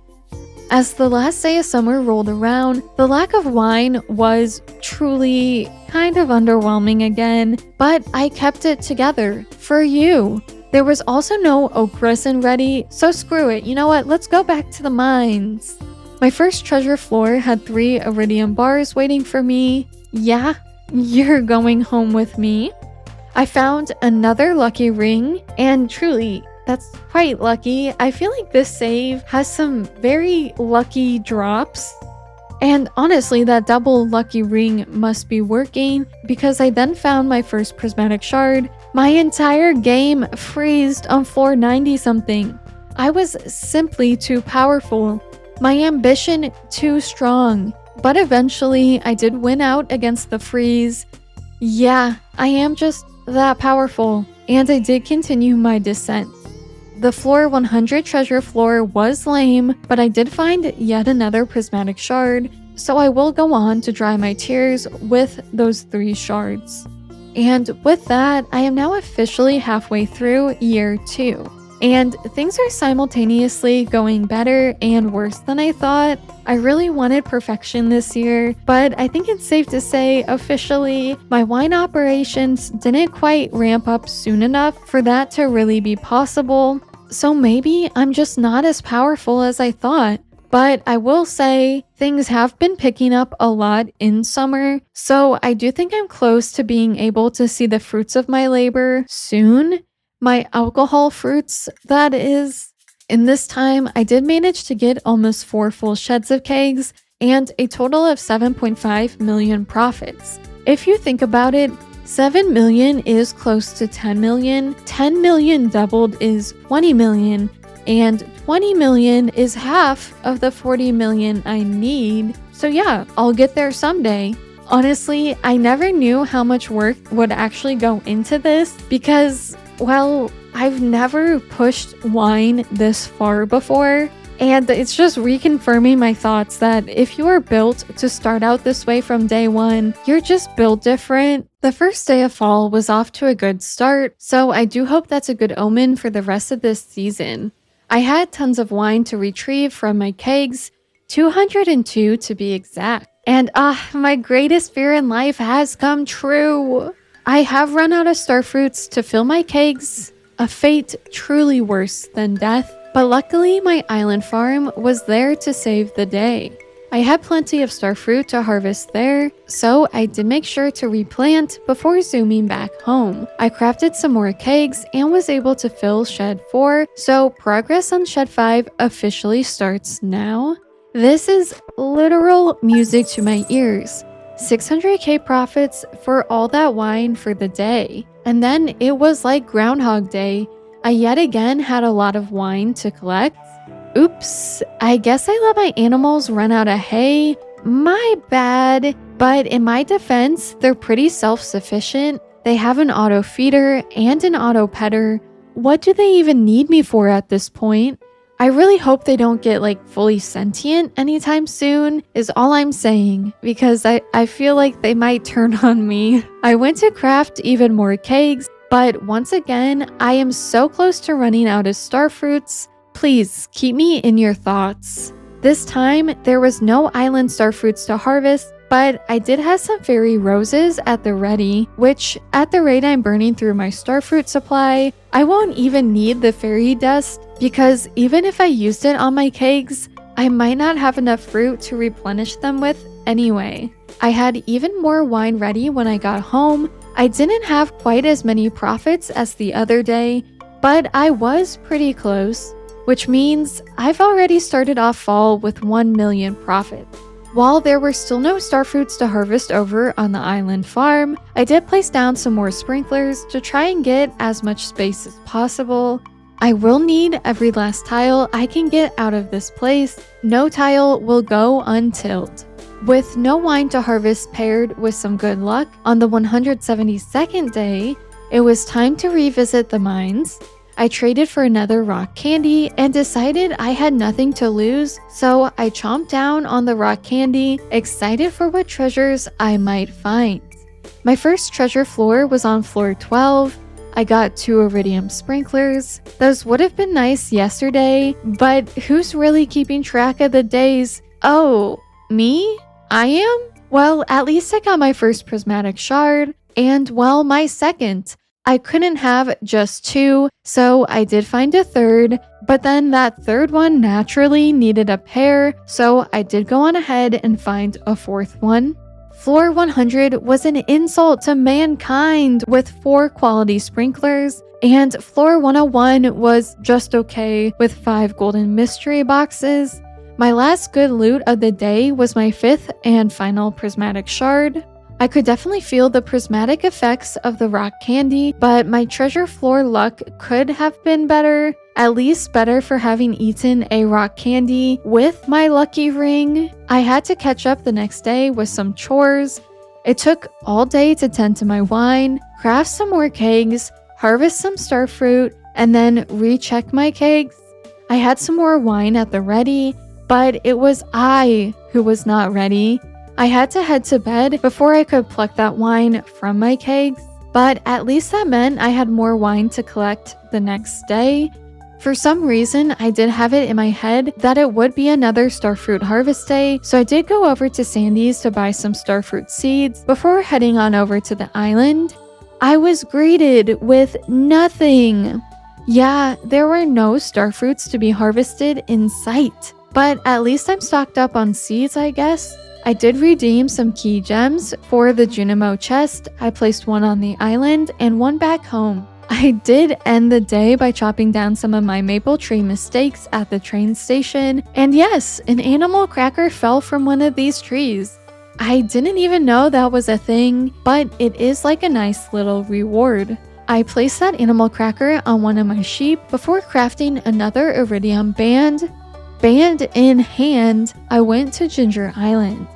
As the last day of summer rolled around, the lack of wine was truly kind of underwhelming again, but I kept it together for you. There was also no oak resin ready, so screw it. You know what? Let's go back to the mines. My first treasure floor had 3 iridium bars waiting for me. Yeah, you're going home with me. I found another lucky ring, and truly, that's quite lucky. I feel like this save has some very lucky drops. And honestly, that double lucky ring must be working because I then found my first prismatic shard. My entire game freezed on floor 90 something. I was simply too powerful. My ambition too strong. But eventually, I did win out against the freeze. Yeah, I am just that powerful. And I did continue my descent. The floor 100 treasure floor was lame, but I did find yet another prismatic shard, so I will go on to dry my tears with those 3 shards. And with that, I am now officially halfway through year 2. And things are simultaneously going better and worse than I thought. I really wanted perfection this year, but I think it's safe to say officially my wine operations didn't quite ramp up soon enough for that to really be possible. So maybe I'm just not as powerful as I thought. But I will say things have been picking up a lot in summer, so I do think I'm close to being able to see the fruits of my labor soon. My alcohol fruits, that is. In this time, I did manage to get almost 4 full sheds of kegs and a total of 7.5 million profits. If you think about it, 7 million is close to 10 million. 10 million doubled is 20 million. And 20 million is half of the 40 million I need. So yeah, I'll get there someday. Honestly, I never knew how much work would actually go into this because, well, I've never pushed wine this far before. And it's just reconfirming my thoughts that if you are built to start out this way from day one, you're just built different. The first day of fall was off to a good start, so I do hope that's a good omen for the rest of this season. I had tons of wine to retrieve from my kegs, 202 to be exact. And my greatest fear in life has come true. I have run out of starfruits to fill my kegs, a fate truly worse than death. But luckily my island farm was there to save the day. I had plenty of starfruit to harvest there, so I did make sure to replant before zooming back home. I crafted some more kegs and was able to fill shed 4, so progress on shed 5 officially starts now. This is literal music to my ears. 600k profits for all that wine for the day. And then it was like Groundhog Day. I yet again had a lot of wine to collect. Oops, I guess I let my animals run out of hay. My bad. But in my defense, they're pretty self-sufficient. They have an auto feeder and an auto petter. What do they even need me for at this point? I really hope they don't get like fully sentient anytime soon is all I'm saying, because I feel like they might turn on me. I went to craft even more kegs, but once again, I am so close to running out of starfruits. Please keep me in your thoughts. This time, there was no island starfruits to harvest, but I did have some fairy roses at the ready, which at the rate I'm burning through my starfruit supply, I won't even need the fairy dust because even if I used it on my kegs, I might not have enough fruit to replenish them with anyway. I had even more wine ready when I got home. I didn't have quite as many profits as the other day, but I was pretty close, which means I've already started off fall with 1 million profit. While there were still no starfruits to harvest over on the island farm, I did place down some more sprinklers to try and get as much space as possible. I will need every last tile I can get out of this place. No tile will go untilled. With no wine to harvest paired with some good luck, on the 172nd day, it was time to revisit the mines. I traded for another rock candy and decided I had nothing to lose, so I chomped down on the rock candy, excited for what treasures I might find. My first treasure floor was on floor 12. I got 2 iridium sprinklers. Those would have been nice yesterday, but who's really keeping track of the days? Oh, me? I am? Well, at least I got my first prismatic shard, and well, my second. I couldn't have just 2, so I did find a third, but then that third one naturally needed a pair, so I did go on ahead and find a 4th one. Floor 100 was an insult to mankind with 4 quality sprinklers, and floor 101 was just okay with 5 golden mystery boxes. My last good loot of the day was my 5th and final prismatic shard. I could definitely feel the prismatic effects of the rock candy, but my treasure floor luck could have been better, at least better for having eaten a rock candy with my lucky ring. I had to catch up the next day with some chores. It took all day to tend to my wine, craft some more kegs, harvest some starfruit, and then recheck my kegs. I had some more wine at the ready, but it was I who was not ready. I had to head to bed before I could pluck that wine from my kegs, but at least that meant I had more wine to collect the next day. For some reason, I did have it in my head that it would be another starfruit harvest day, so I did go over to Sandy's to buy some starfruit seeds before heading on over to the island. I was greeted with nothing. Yeah, there were no starfruits to be harvested in sight. But at least I'm stocked up on seeds, I guess. I did redeem some key gems for the Junimo chest. I placed one on the island and one back home. I did end the day by chopping down some of my maple tree mistakes at the train station. And yes, an animal cracker fell from one of these trees. I didn't even know that was a thing, but it is like a nice little reward. I placed that animal cracker on one of my sheep before crafting another iridium band. Band in hand, I went to Ginger Island.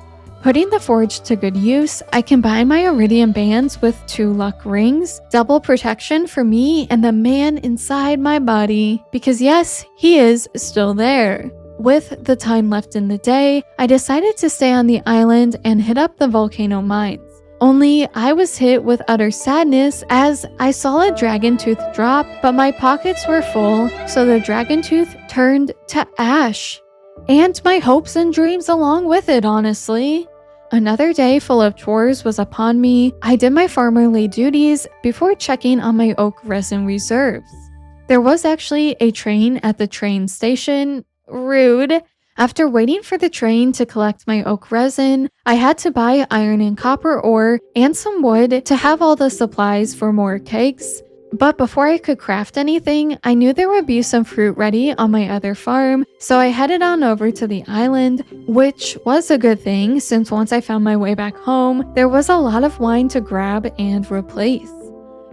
Putting the forge to good use, I combined my iridium bands with 2 luck rings, double protection for me and the man inside my body, because yes, he is still there. With the time left in the day, I decided to stay on the island and hit up the volcano mines. Only I was hit with utter sadness as I saw a dragon tooth drop, but my pockets were full, so the dragon tooth turned to ash. And my hopes and dreams along with it, honestly. Another day full of chores was upon me. I did my farmerly duties before checking on my oak resin reserves. There was actually a train at the train station. Rude. After waiting for the train to collect my oak resin, I had to buy iron and copper ore and some wood to have all the supplies for more cakes. But before I could craft anything, I knew there would be some fruit ready on my other farm, so I headed on over to the island, which was a good thing since once I found my way back home, there was a lot of wine to grab and replace.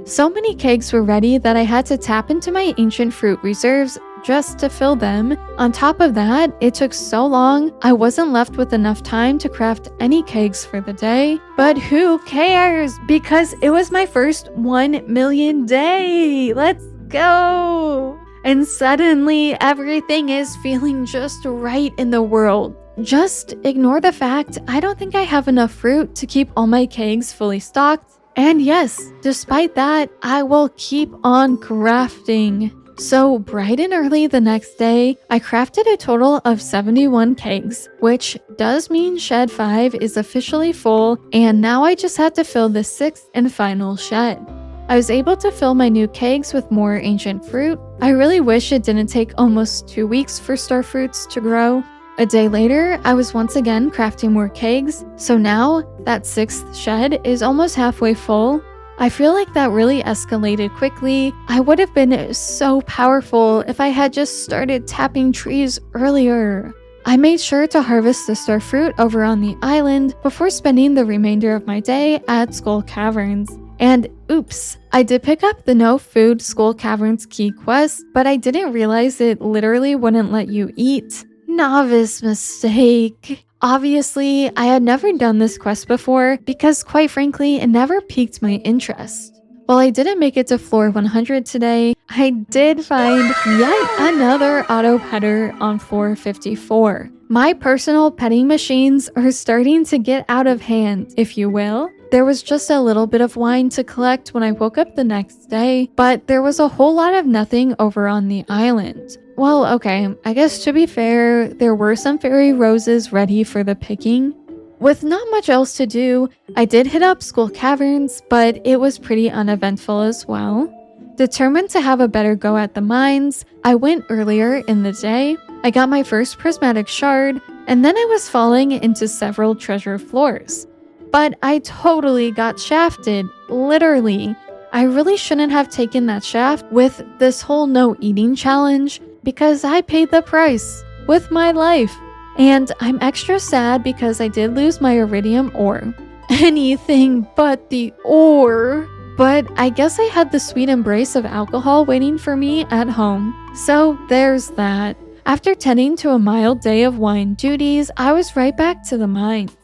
So many kegs were ready that I had to tap into my ancient fruit reserves just to fill them. On top of that, it took so long, I wasn't left with enough time to craft any kegs for the day. But who cares? Because it was my first 1 million day! Let's go! And suddenly, everything is feeling just right in the world. Just ignore the fact I don't think I have enough fruit to keep all my kegs fully stocked. And yes, despite that, I will keep on crafting. So bright and early the next day, I crafted a total of 71 kegs, which does mean shed 5 is officially full, and now I just had to fill the 6th and final shed. I was able to fill my new kegs with more ancient fruit. I really wish it didn't take almost 2 weeks for star fruits to grow. A day later, I was once again crafting more kegs, so now that 6th shed is almost halfway full. I feel like that really escalated quickly. I would have been so powerful if I had just started tapping trees earlier. I made sure to harvest the star fruit over on the island before spending the remainder of my day at Skull Caverns. And oops, I did pick up the no food Skull Caverns key quest, but I didn't realize it literally wouldn't let you eat. Novice mistake. Obviously, I had never done this quest before because quite frankly, it never piqued my interest. While I didn't make it to floor 100 today, I did find yet another auto petter on floor 54. My personal petting machines are starting to get out of hand, if you will. There was just a little bit of wine to collect when I woke up the next day, but there was a whole lot of nothing over on the island. Well, okay, I guess to be fair, there were some fairy roses ready for the picking. With not much else to do, I did hit up Skull Caverns, but it was pretty uneventful as well. Determined to have a better go at the mines, I went earlier in the day. I got my first prismatic shard, and then I was falling into several treasure floors. But I totally got shafted, literally. I really shouldn't have taken that shaft with this whole no eating challenge because I paid the price with my life. And I'm extra sad because I did lose my iridium ore. Anything but the ore. But I guess I had the sweet embrace of alcohol waiting for me at home. So there's that. After tending to a mild day of wine duties, I was right back to the mines.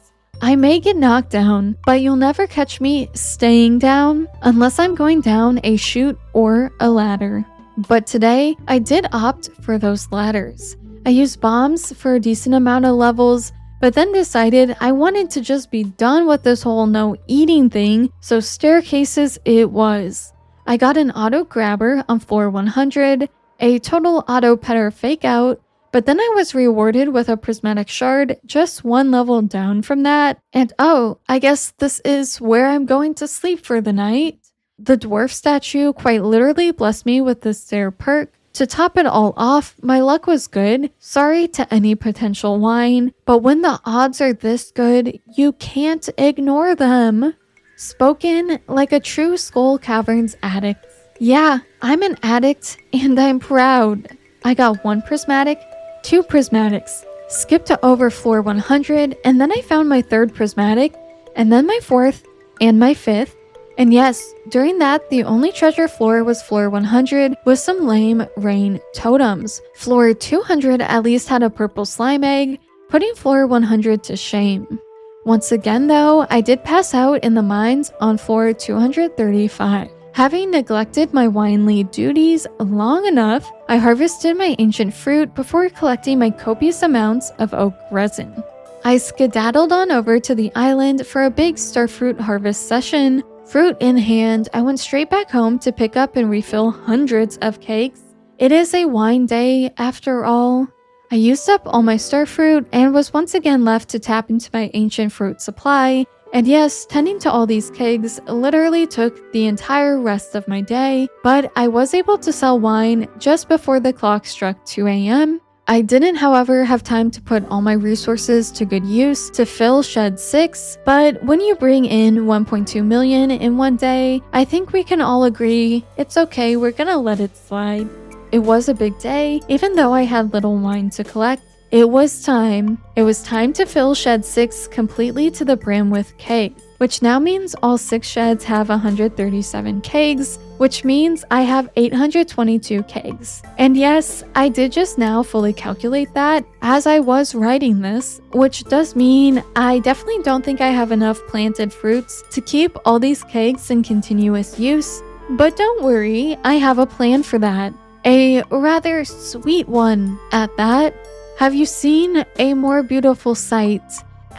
I may get knocked down, but you'll never catch me staying down unless I'm going down a chute or a ladder. But today, I did opt for those ladders. I used bombs for a decent amount of levels, but then decided I wanted to just be done with this whole no eating thing, so staircases it was. I got an auto grabber on floor 100, a total auto petter fake out, but then I was rewarded with a prismatic shard just one level down from that, and oh, I guess this is where I'm going to sleep for the night. The dwarf statue quite literally blessed me with the stair perk, To top it all off, my luck was good. Sorry to any potential wine, but when the odds are this good, you can't ignore them. Spoken like a true Skull Caverns addict. Yeah, I'm an addict, and I'm proud. I got 1 prismatic, 2 prismatics, skipped to over floor 100, and then I found my 3rd prismatic, and then my 4th, and my 5th. And yes, during that, the only treasure floor was floor 100 with some lame rain totems. Floor 200 at least had a purple slime egg, putting floor 100 to shame. Once again though, I did pass out in the mines on floor 235. Having neglected my wine lead duties long enough, I harvested my ancient fruit before collecting my copious amounts of oak resin. I skedaddled on over to the island for a big starfruit harvest session. Fruit in hand, I went straight back home to pick up and refill hundreds of cakes. It is a wine day after all. I used up all my starfruit and was once again left to tap into my ancient fruit supply. And yes, tending to all these kegs literally took the entire rest of my day, but I was able to sell wine just before the clock struck 2 a.m. I didn't, however, have time to put all my resources to good use to fill Shed 6, but when you bring in 1.2 million in one day, I think we can all agree it's okay, we're gonna let it slide. It was a big day, even though I had little wine to collect. It was time. It was time to fill Shed 6 completely to the brim with kegs, which now means all 6 sheds have 137 kegs, which means I have 822 kegs. And yes, I did just now fully calculate that as I was writing this, which does mean I definitely don't think I have enough planted fruits to keep all these kegs in continuous use. But don't worry, I have a plan for that. A rather sweet one at that. Have you seen a more beautiful sight?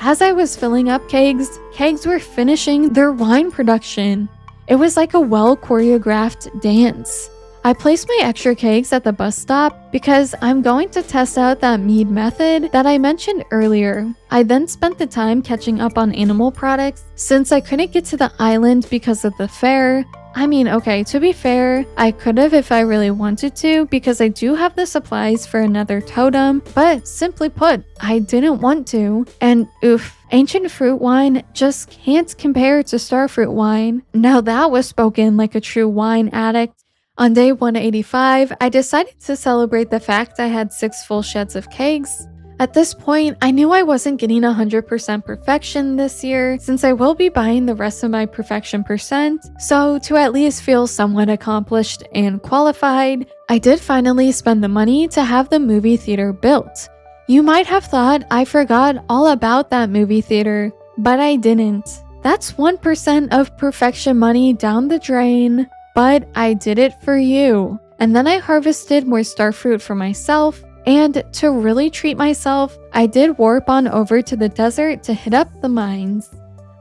As I was filling up kegs were finishing their wine production. It was like a well-choreographed dance. I placed my extra kegs at the bus stop because I'm going to test out that mead method that I mentioned earlier. I then spent the time catching up on animal products since I couldn't get to the island because of the fair. I mean, okay, to be fair, I could have if I really wanted to because I do have the supplies for another totem, but simply put, I didn't want to. And oof, ancient fruit wine just can't compare to starfruit wine. Now that was spoken like a true wine addict. On day 185, I decided to celebrate the fact I had 6 full sheds of kegs. At this point, I knew I wasn't getting 100% perfection this year since I will be buying the rest of my perfection percent, so to at least feel somewhat accomplished and qualified, I did finally spend the money to have the movie theater built. You might have thought I forgot all about that movie theater, but I didn't. That's 1% of perfection money down the drain, but I did it for you. And then I harvested more starfruit for myself. And to really treat myself, I did warp on over to the desert to hit up the mines.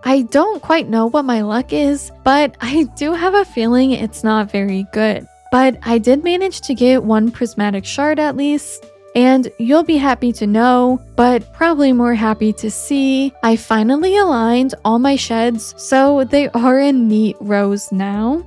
I don't quite know what my luck is, but I do have a feeling it's not very good. But I did manage to get 1 prismatic shard at least, and you'll be happy to know, but probably more happy to see, I finally aligned all my sheds so they are in neat rows now.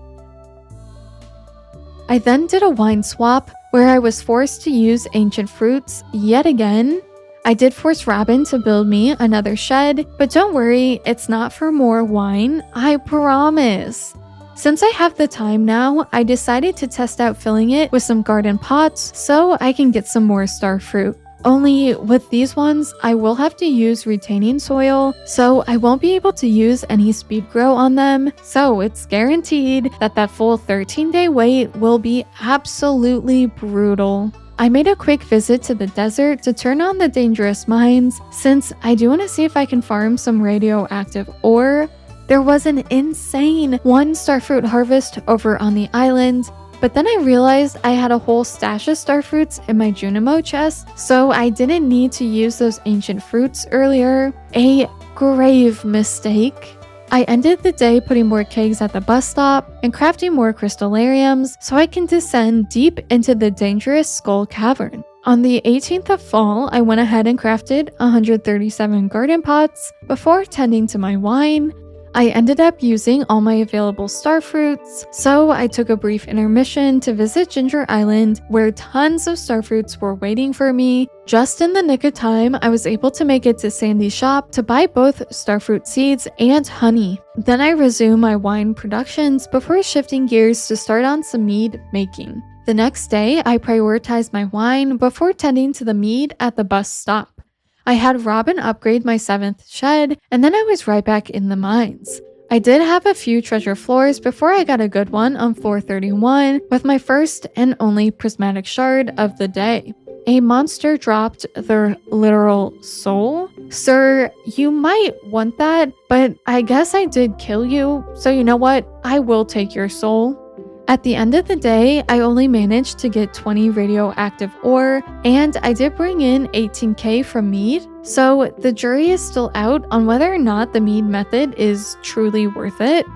I then did a wine swap where I was forced to use ancient fruits yet again. I did force Robin to build me another shed, but don't worry, it's not for more wine, I promise. Since I have the time now, I decided to test out filling it with some garden pots so I can get some more starfruit. Only with these ones, I will have to use retaining soil, so I won't be able to use any speed grow on them, so it's guaranteed that that full 13-day wait will be absolutely brutal. I made a quick visit to the desert to turn on the dangerous mines, since I do want to see if I can farm some radioactive ore. There was an insane 1 starfruit harvest over on the island, but then I realized I had a whole stash of starfruits in my Junimo chest, so I didn't need to use those ancient fruits earlier. A grave mistake. I ended the day putting more kegs at the bus stop and crafting more crystallariums so I can descend deep into the dangerous skull cavern. On the 18th of fall, I went ahead and crafted 137 garden pots before tending to my wine. I ended up using all my available starfruits, so I took a brief intermission to visit Ginger Island, where tons of starfruits were waiting for me. Just in the nick of time, I was able to make it to Sandy's shop to buy both starfruit seeds and honey. Then I resumed my wine productions before shifting gears to start on some mead making. The next day, I prioritized my wine before tending to the mead at the bus stop. I had Robin upgrade my 7th shed, and then I was right back in the mines. I did have a few treasure floors before I got a good one on floor 31 with my first and only prismatic shard of the day. A monster dropped their literal soul. Sir, you might want that, but I guess I did kill you, so you know what? I will take your soul. At the end of the day, I only managed to get 20 radioactive ore, and I did bring in 18k from mead, so the jury is still out on whether or not the mead method is truly worth it.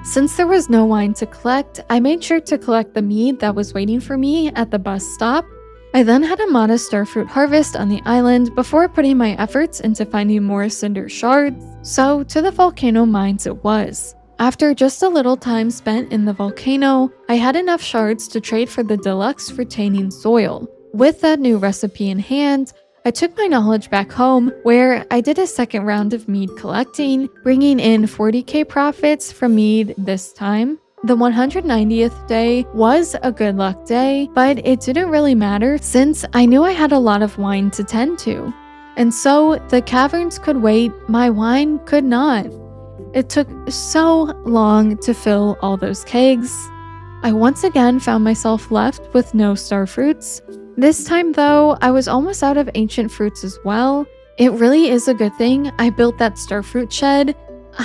Since there was no wine to collect, I made sure to collect the mead that was waiting for me at the bus stop. I then had a modest starfruit harvest on the island before putting my efforts into finding more cinder shards, so to the volcano mines it was. After just a little time spent in the volcano, I had enough shards to trade for the deluxe retaining soil. With that new recipe in hand, I took my knowledge back home, where I did a second round of mead collecting, bringing in 40k profits from mead this time. The 190th day was a good luck day, but it didn't really matter since I knew I had a lot of wine to tend to. And so the caverns could wait, my wine could not. It took so long to fill all those kegs. I once again found myself left with no starfruits. This time though, I was almost out of ancient fruits as well. It really is a good thing I built that starfruit shed.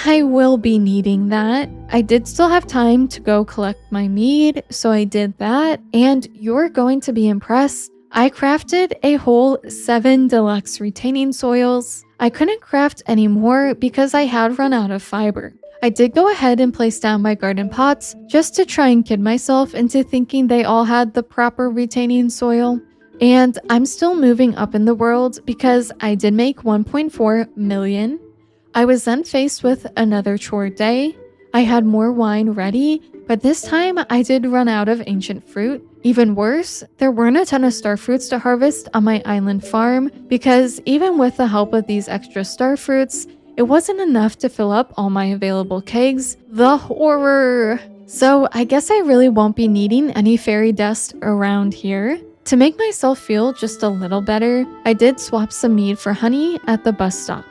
I will be needing that. I did still have time to go collect my mead, so I did that, and you're going to be impressed. I crafted a whole 7 deluxe retaining soils. I couldn't craft any more because I had run out of fiber. I did go ahead and place down my garden pots just to try and kid myself into thinking they all had the proper retaining soil. And I'm still moving up in the world because I did make 1.4 million. I was then faced with another chore day. I had more wine ready, but this time I did run out of ancient fruit. Even worse, there weren't a ton of starfruits to harvest on my island farm because even with the help of these extra starfruits, it wasn't enough to fill up all my available kegs. The horror! So I guess I really won't be needing any fairy dust around here. To make myself feel just a little better, I did swap some mead for honey at the bus stop.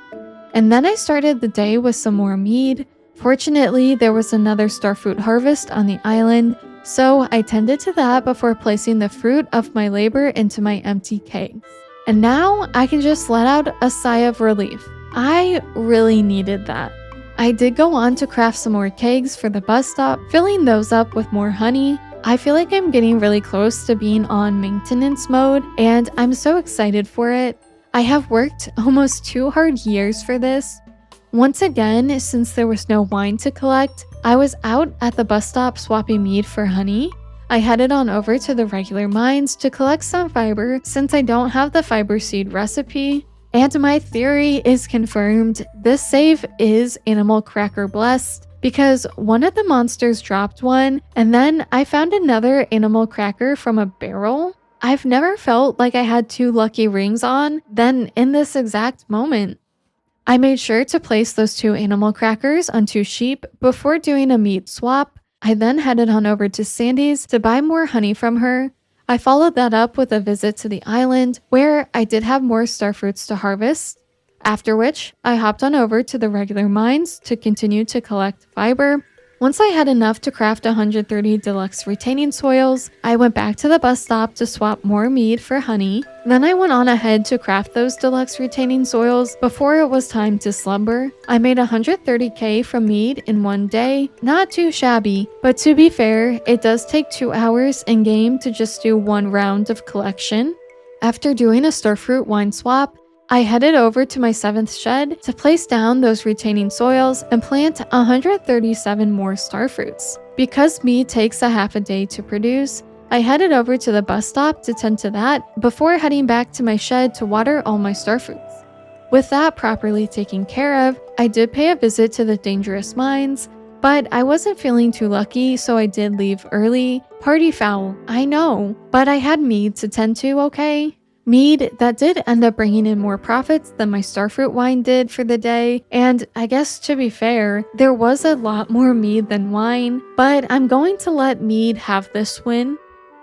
And then I started the day with some more mead. Fortunately, there was another starfruit harvest on the island, so I tended to that before placing the fruit of my labor into my empty kegs. And now I can just let out a sigh of relief. I really needed that. I did go on to craft some more kegs for the bus stop, filling those up with more honey. I feel like I'm getting really close to being on maintenance mode, and I'm so excited for it. I have worked almost 2 hard years for this. Once again, since there was no wine to collect, I was out at the bus stop swapping mead for honey. I headed on over to the regular mines to collect some fiber since I don't have the fiber seed recipe. And my theory is confirmed. This save is animal cracker blessed because one of the monsters dropped one and then I found another animal cracker from a barrel. I've never felt like I had 2 lucky rings on than in this exact moment. I made sure to place those 2 animal crackers on 2 sheep before doing a meat swap. I then headed on over to Sandy's to buy more honey from her. I followed that up with a visit to the island where I did have more starfruits to harvest. After which, I hopped on over to the regular mines to continue to collect fiber. Once I had enough to craft 130 deluxe retaining soils, I went back to the bus stop to swap more mead for honey. Then I went on ahead to craft those deluxe retaining soils before it was time to slumber. I made 130k from mead in one day. Not too shabby, but to be fair, it does take 2 hours in game to just do 1 round of collection. After doing a starfruit wine swap, I headed over to my 7th shed to place down those retaining soils and plant 137 more starfruits. Because mead takes a half a day to produce, I headed over to the bus stop to tend to that before heading back to my shed to water all my starfruits. With that properly taken care of, I did pay a visit to the dangerous mines, but I wasn't feeling too lucky, so I did leave early. Party foul, I know, but I had mead to tend to, okay? Mead that did end up bringing in more profits than my starfruit wine did for the day, and I guess to be fair, there was a lot more mead than wine, but I'm going to let mead have this win.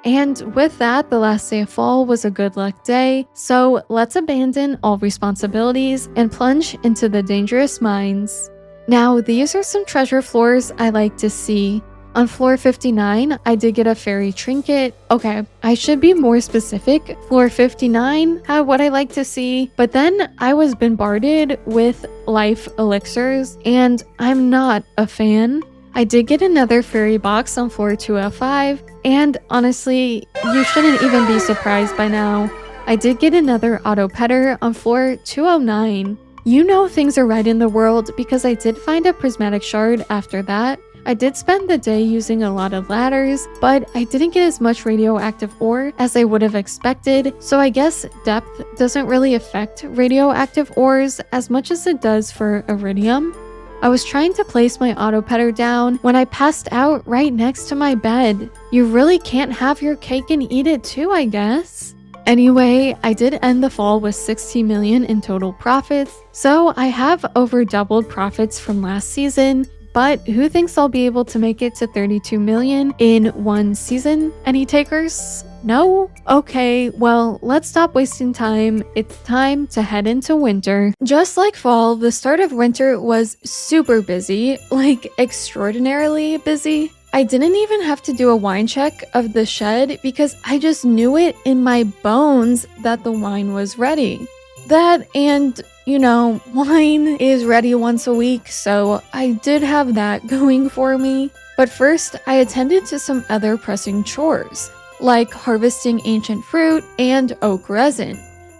And with that, the last day of fall was a good luck day, so let's abandon all responsibilities and plunge into the dangerous mines. Now, these are some treasure floors I like to see. On floor 59, I did get a fairy trinket. Okay, I should be more specific. Floor 59 had what I like to see, but then I was bombarded with life elixirs, and I'm not a fan. I did get another fairy box on floor 205, and honestly, you shouldn't even be surprised by now. I did get another auto petter on floor 209. You know things are right in the world because I did find a prismatic shard after that. I did spend the day using a lot of ladders, but I didn't get as much radioactive ore as I would have expected, so I guess depth doesn't really affect radioactive ores as much as it does for iridium. I was trying to place my auto petter down when I passed out right next to my bed. You really can't have your cake and eat it too, I guess. Anyway, I did end the fall with 16 million in total profits, so I have over doubled profits from last season. But who thinks I'll be able to make it to 32 million in one season? Any takers? No? Okay, well, let's stop wasting time. It's time to head into winter. Just like fall, the start of winter was super busy, like extraordinarily busy. I didn't even have to do a wine check of the shed because I just knew it in my bones that the wine was ready. That and wine is ready once a week, so I did have that going for me. But first, I attended to some other pressing chores, like harvesting ancient fruit and oak resin.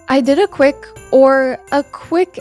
I did a quick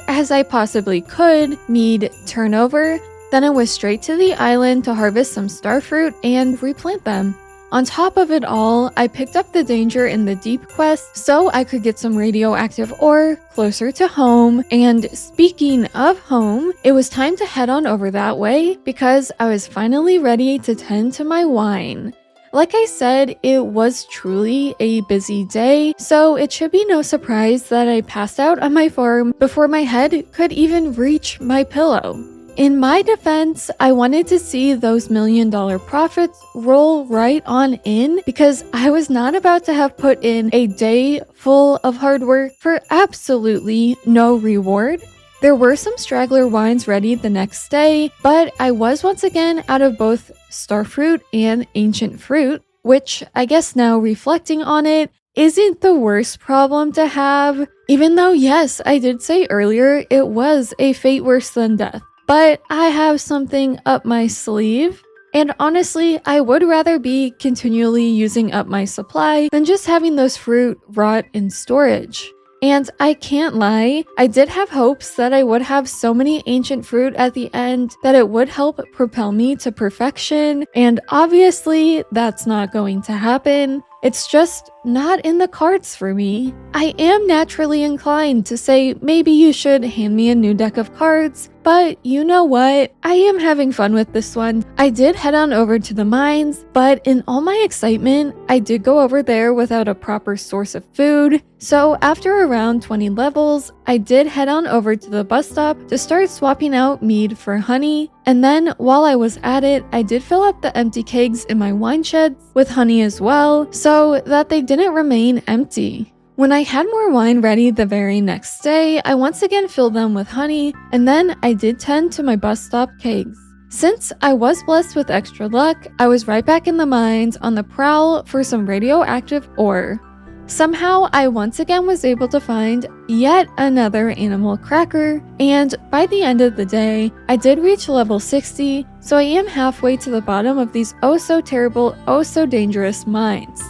as I possibly could, mead turnover, then I was straight to the island to harvest some starfruit and replant them. On top of it all, I picked up the danger in the deep quest so I could get some radioactive ore closer to home. And speaking of home, it was time to head on over that way because I was finally ready to tend to my wine. Like I said, it was truly a busy day, so it should be no surprise that I passed out on my farm before my head could even reach my pillow. In my defense, I wanted to see those $1 million profits roll right on in because I was not about to have put in a day full of hard work for absolutely no reward. There were some straggler wines ready the next day, but I was once again out of both starfruit and ancient fruit, which I guess now reflecting on it, isn't the worst problem to have. Even though yes, I did say earlier it was a fate worse than death. But I have something up my sleeve, and honestly, I would rather be continually using up my supply than just having those fruit rot in storage. And I can't lie, I did have hopes that I would have so many ancient fruit at the end that it would help propel me to perfection, and obviously that's not going to happen. It's just not in the cards for me. I am naturally inclined to say maybe you should hand me a new deck of cards, but you know what? I am having fun with this one. I did head on over to the mines, but in all my excitement, I did go over there without a proper source of food. So after around 20 levels, I did head on over to the bus stop to start swapping out mead for honey. And then while I was at it, I did fill up the empty kegs in my wine sheds with honey as well, so that they didn't remain empty. When I had more wine ready the very next day, I once again filled them with honey, and then I did tend to my bus stop kegs. Since I was blessed with extra luck, I was right back in the mines on the prowl for some radioactive ore. Somehow, I once again was able to find yet another animal cracker, and by the end of the day, I did reach level 60, so I am halfway to the bottom of these oh so terrible, oh so dangerous mines.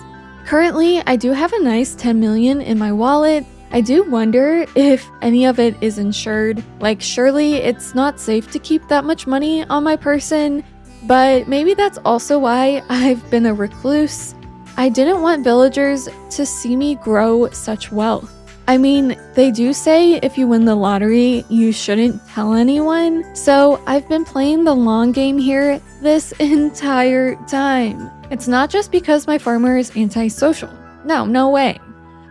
Currently, I do have a nice 10 million in my wallet. I do wonder if any of it is insured. Like, surely it's not safe to keep that much money on my person, but maybe that's also why I've been a recluse. I didn't want villagers to see me grow such wealth. I mean, they do say if you win the lottery, you shouldn't tell anyone, so I've been playing the long game here this entire time. It's not just because my farmer is antisocial. No way.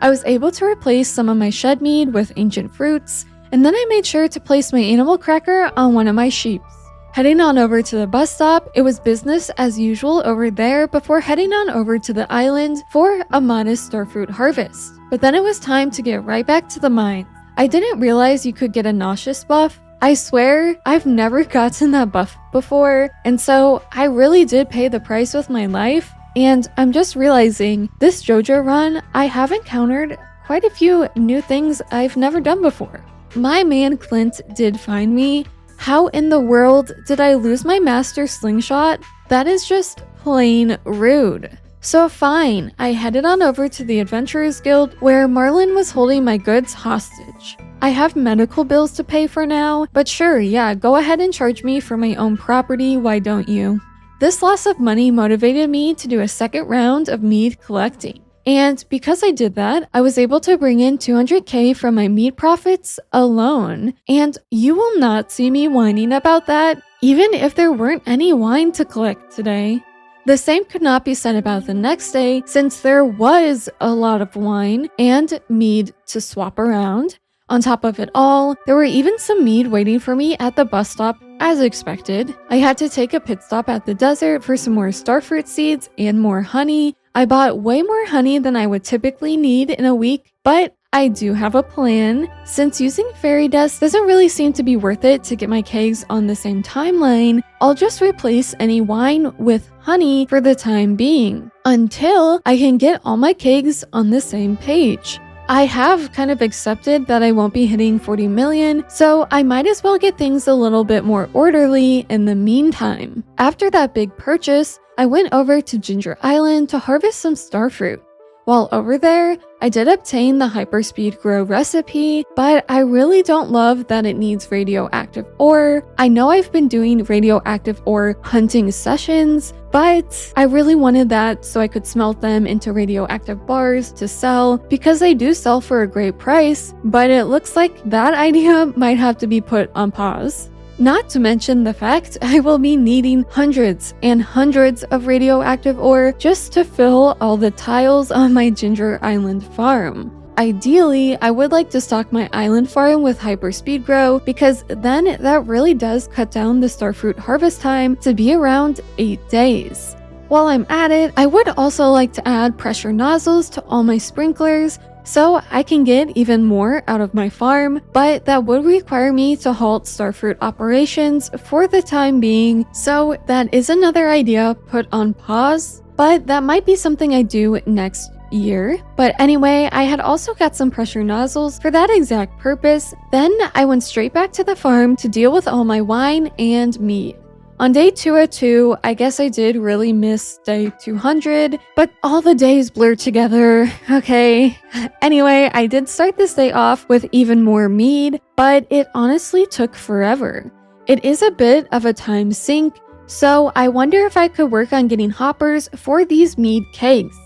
I was able to replace some of my shed mead with ancient fruits, and then I made sure to place my animal cracker on one of my sheeps. Heading on over to the bus stop, it was business as usual over there before heading on over to the island for a modest starfruit harvest. But then it was time to get right back to the mine. I didn't realize you could get a nauseous buff. I swear, I've never gotten that buff before, and so I really did pay the price with my life, and I'm just realizing this Joja run, I have encountered quite a few new things I've never done before. My man Clint did find me. How in the world did I lose my master slingshot? That is just plain rude. So fine, I headed on over to the Adventurers Guild where Marlin was holding my goods hostage. I have medical bills to pay for now, but sure, yeah, go ahead and charge me for my own property, why don't you? This loss of money motivated me to do a second round of mead collecting. And because I did that, I was able to bring in 200k from my meat profits alone. And you will not see me whining about that, even if there weren't any wine to collect today. The same could not be said about the next day, since there was a lot of wine and mead to swap around. On top of it all, there were even some mead waiting for me at the bus stop, as expected. I had to take a pit stop at the desert for some more starfruit seeds and more honey. I bought way more honey than I would typically need in a week, but I do have a plan. Since using fairy dust doesn't really seem to be worth it to get my kegs on the same timeline, I'll just replace any wine with honey for the time being, until I can get all my kegs on the same page. I have kind of accepted that I won't be hitting 40 million, so I might as well get things a little bit more orderly in the meantime. After that big purchase, I went over to Ginger Island to harvest some starfruit. While over there, I did obtain the hyperspeed grow recipe, but I really don't love that it needs radioactive ore. I know I've been doing radioactive ore hunting sessions, but I really wanted that so I could smelt them into radioactive bars to sell, because they do sell for a great price, but it looks like that idea might have to be put on pause. Not to mention the fact I will be needing hundreds and hundreds of radioactive ore just to fill all the tiles on my Ginger Island farm. Ideally, I would like to stock my island farm with hyperspeed grow, because then that really does cut down the starfruit harvest time to be around 8 days. While I'm at it, I would also like to add pressure nozzles to all my sprinklers so I can get even more out of my farm, but that would require me to halt starfruit operations for the time being, so that is another idea put on pause, but that might be something I do next year. But anyway, I had also got some pressure nozzles for that exact purpose. Then I went straight back to the farm to deal with all my wine and meat. On day 202, I guess I did really miss day 200, but all the days blur together, okay? Anyway, I did start this day off with even more mead, but it honestly took forever. It is a bit of a time sink, so I wonder if I could work on getting hoppers for these mead kegs.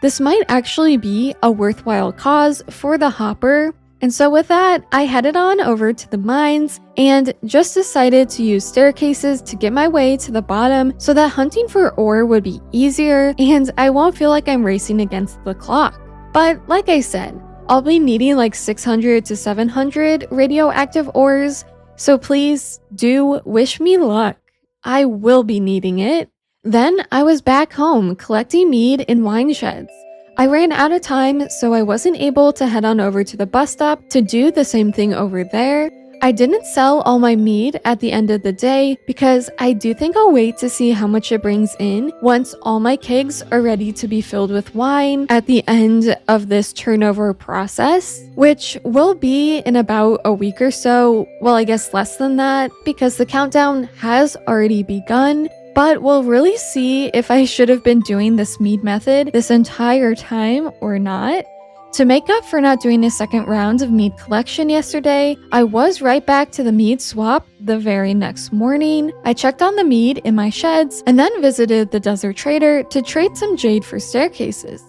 This might actually be a worthwhile cause for the hopper. And so with that, I headed on over to the mines and just decided to use staircases to get my way to the bottom so that hunting for ore would be easier and I won't feel like I'm racing against the clock. But like I said, I'll be needing like 600 to 700 radioactive ores, so please do wish me luck. I will be needing it. Then I was back home collecting mead in wine sheds. I ran out of time, so I wasn't able to head on over to the bus stop to do the same thing over there. I didn't sell all my mead at the end of the day because I do think I'll wait to see how much it brings in once all my kegs are ready to be filled with wine at the end of this turnover process, which will be in about a week or so. Well, I guess less than that because the countdown has already begun. But we'll really see if I should have been doing this mead method this entire time or not. To make up for not doing a second round of mead collection yesterday, I was right back to the mead swap the very next morning. I checked on the mead in my sheds and then visited the desert trader to trade some jade for staircases.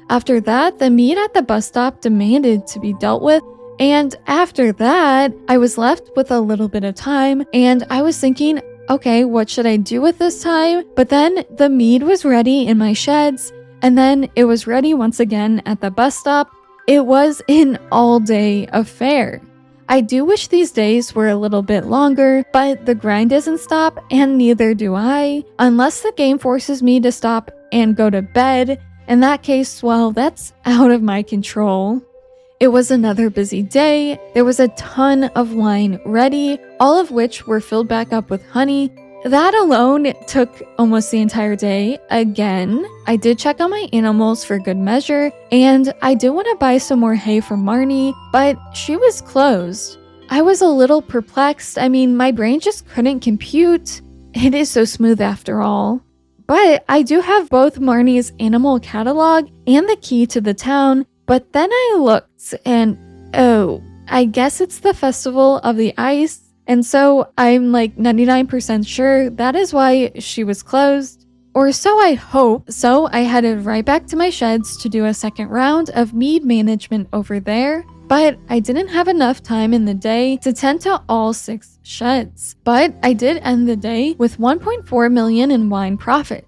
After that, the meat at the bus stop demanded to be dealt with. And after that, I was left with a little bit of time, and I was thinking, okay, what should I do with this time? But then the mead was ready in my sheds, and then it was ready once again at the bus stop. It was an all-day affair. I do wish these days were a little bit longer, but the grind doesn't stop, and neither do I, unless the game forces me to stop and go to bed. In that case, well, that's out of my control. It was another busy day. There was a ton of wine ready, all of which were filled back up with honey. That alone took almost the entire day. Again, I did check on my animals for good measure, and I do want to buy some more hay from Marnie, but she was closed. I was a little perplexed. I mean, my brain just couldn't compute. It is so smooth after all. But I do have both Marnie's animal catalog and the key to the town. But then I looked and, oh, I guess it's the Festival of the Ice. And so I'm like 99% sure that is why she was closed. Or so I hope. So I headed right back to my sheds to do a second round of mead management over there. But I didn't have enough time in the day to tend to all 6 sheds. But I did end the day with 1.4 million in wine profits.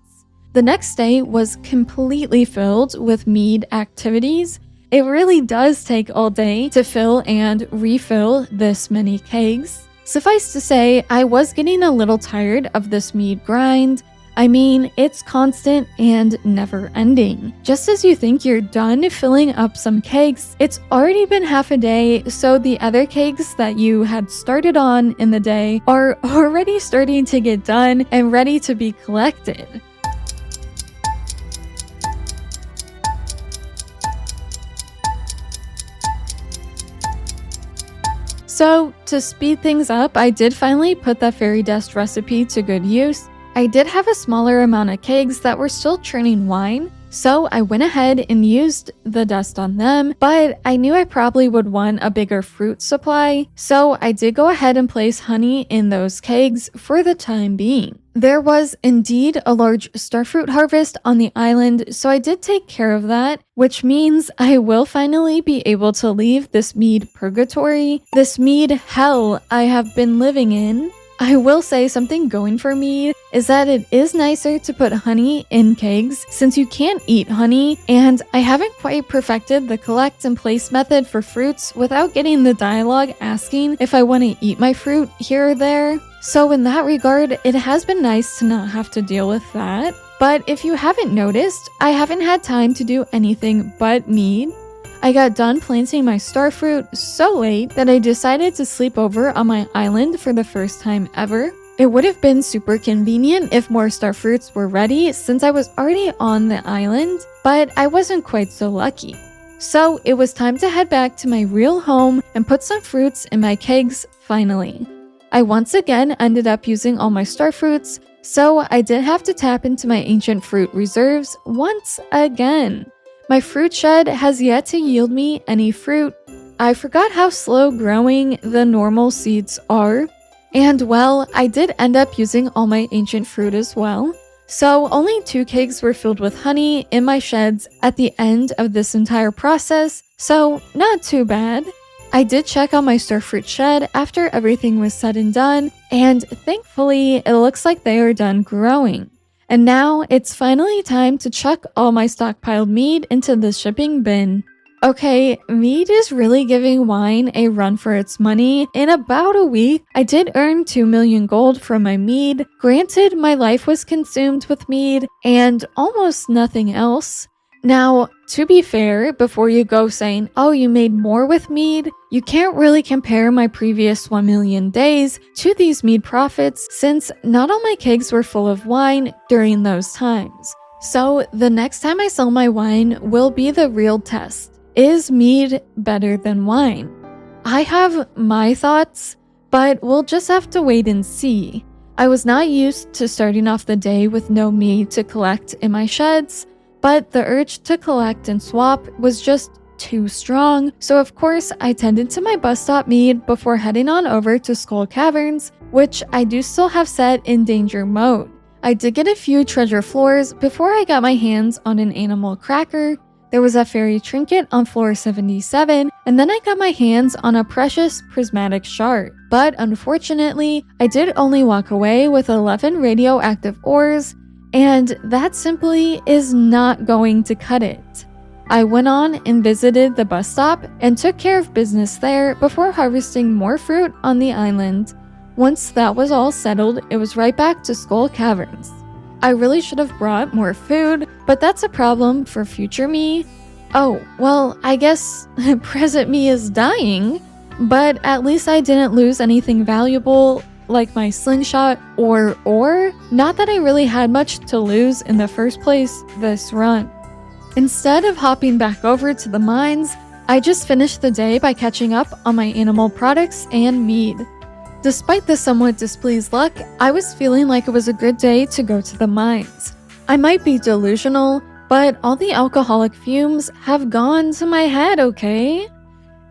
The next day was completely filled with mead activities. It really does take all day to fill and refill this many kegs. Suffice to say, I was getting a little tired of this mead grind. I mean, it's constant and never ending. Just as you think you're done filling up some kegs, it's already been half a day, so the other kegs that you had started on in the day are already starting to get done and ready to be collected. So, to speed things up, I did finally put that fairy dust recipe to good use. I did have a smaller amount of kegs that were still churning wine, so I went ahead and used the dust on them, but I knew I probably would want a bigger fruit supply, so I did go ahead and place honey in those kegs for the time being. There was indeed a large starfruit harvest on the island, so I did take care of that, which means I will finally be able to leave this mead purgatory, this mead hell I have been living in. I will say something going for mead is that it is nicer to put honey in kegs since you can't eat honey, and I haven't quite perfected the collect and place method for fruits without getting the dialogue asking if I want to eat my fruit here or there. So in that regard, it has been nice to not have to deal with that. But if you haven't noticed, I haven't had time to do anything but mead. I got done planting my starfruit so late that I decided to sleep over on my island for the first time ever. It would have been super convenient if more starfruits were ready since I was already on the island, but I wasn't quite so lucky. So it was time to head back to my real home and put some fruits in my kegs finally. I once again ended up using all my starfruits, so I did have to tap into my ancient fruit reserves once again. My fruit shed has yet to yield me any fruit. I forgot how slow growing the normal seeds are. And well, I did end up using all my ancient fruit as well. So only 2 kegs were filled with honey in my sheds at the end of this entire process, so not too bad. I did check on my starfruit shed after everything was said and done, and thankfully it looks like they are done growing. And now it's finally time to chuck all my stockpiled mead into the shipping bin. Okay, mead is really giving wine a run for its money. In about a week, I did earn 2 million gold from my mead. Granted, my life was consumed with mead and almost nothing else. Now, to be fair, before you go saying, oh, you made more with mead, you can't really compare my previous 1 million days to these mead profits since not all my kegs were full of wine during those times. So the next time I sell my wine will be the real test. Is mead better than wine? I have my thoughts, but we'll just have to wait and see. I was not used to starting off the day with no mead to collect in my sheds, but the urge to collect and swap was just too strong, so of course I tended to my bus stop mead before heading on over to Skull Caverns, which I do still have set in danger mode. I did get a few treasure floors before I got my hands on an animal cracker. There was a fairy trinket on floor 77, and then I got my hands on a precious prismatic shard. But unfortunately, I did only walk away with 11 radioactive ores, and that simply is not going to cut it. I went on and visited the bus stop and took care of business there before harvesting more fruit on the island. Once that was all settled, it was right back to Skull Caverns. I really should have brought more food, but that's a problem for future me. Oh, well, I guess present me is dying, but at least I didn't lose anything valuable like my slingshot or ore. Not that I really had much to lose in the first place this run. Instead of hopping back over to the mines, I just finished the day by catching up on my animal products and mead. Despite the somewhat displeased luck, I was feeling like it was a good day to go to the mines. I might be delusional, but all the alcoholic fumes have gone to my head, okay?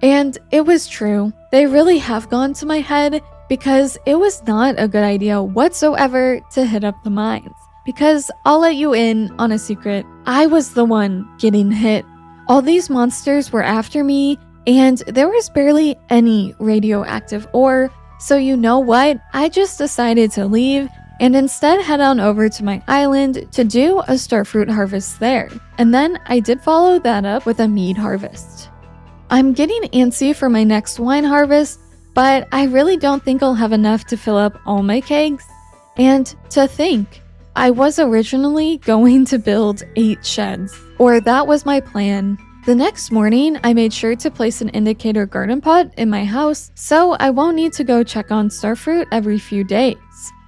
And it was true. They really have gone to my head because it was not a good idea whatsoever to hit up the mines. Because I'll let you in on a secret, I was the one getting hit. All these monsters were after me, and there was barely any radioactive ore, so you know what? I just decided to leave and instead head on over to my island to do a starfruit harvest there. And then I did follow that up with a mead harvest. I'm getting antsy for my next wine harvest, but I really don't think I'll have enough to fill up all my kegs. And to think, I was originally going to build 8 sheds, or that was my plan. The next morning, I made sure to place an indicator garden pot in my house so I won't need to go check on starfruit every few days.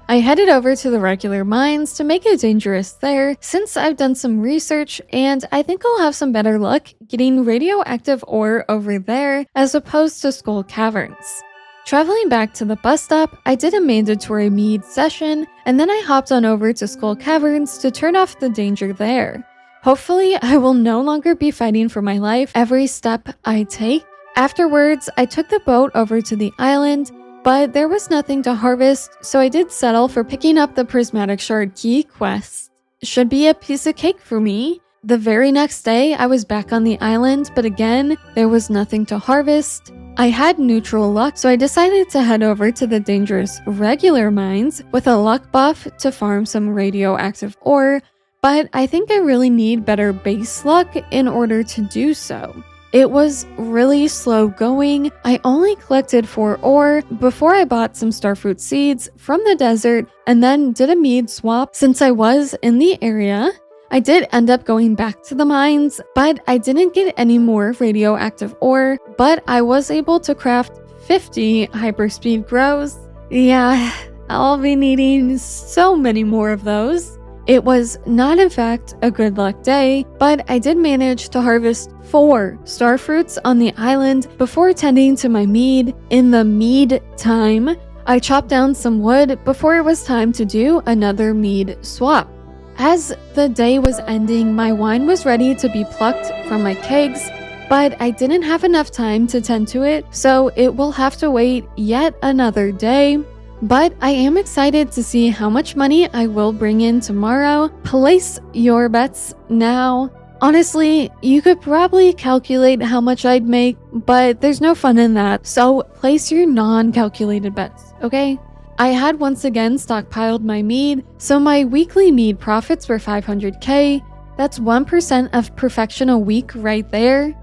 I headed over to the regular mines to make it dangerous there since I've done some research and I think I'll have some better luck getting radioactive ore over there as opposed to Skull Caverns. Traveling back to the bus stop, I did a mandatory mead session and then I hopped on over to Skull Caverns to turn off the danger there. Hopefully, I will no longer be fighting for my life every step I take. Afterwards, I took the boat over to the island, but there was nothing to harvest, so I did settle for picking up the Prismatic Shard Key quest. Should be a piece of cake for me. The very next day, I was back on the island, but again, there was nothing to harvest. I had neutral luck, so I decided to head over to the dangerous regular mines with a luck buff to farm some radioactive ore, but I think I really need better base luck in order to do so. It was really slow going. I only collected 4 ore before I bought some starfruit seeds from the desert and then did a mead swap since I was in the area. I did end up going back to the mines, but I didn't get any more radioactive ore, but I was able to craft 50 hyperspeed grows. Yeah, I'll be needing so many more of those. It was not in fact a good luck day, but I did manage to harvest 4 starfruits on the island before tending to my mead. In the mead time, I chopped down some wood before it was time to do another mead swap. As the day was ending, my wine was ready to be plucked from my kegs, but I didn't have enough time to tend to it, so it will have to wait yet another day. But I am excited to see how much money I will bring in tomorrow. Place your bets now. Honestly, you could probably calculate how much I'd make, but there's no fun in that, so place your non-calculated bets, okay? I had once again stockpiled my mead, so my weekly mead profits were 500k. That's 1% of perfection a week right there.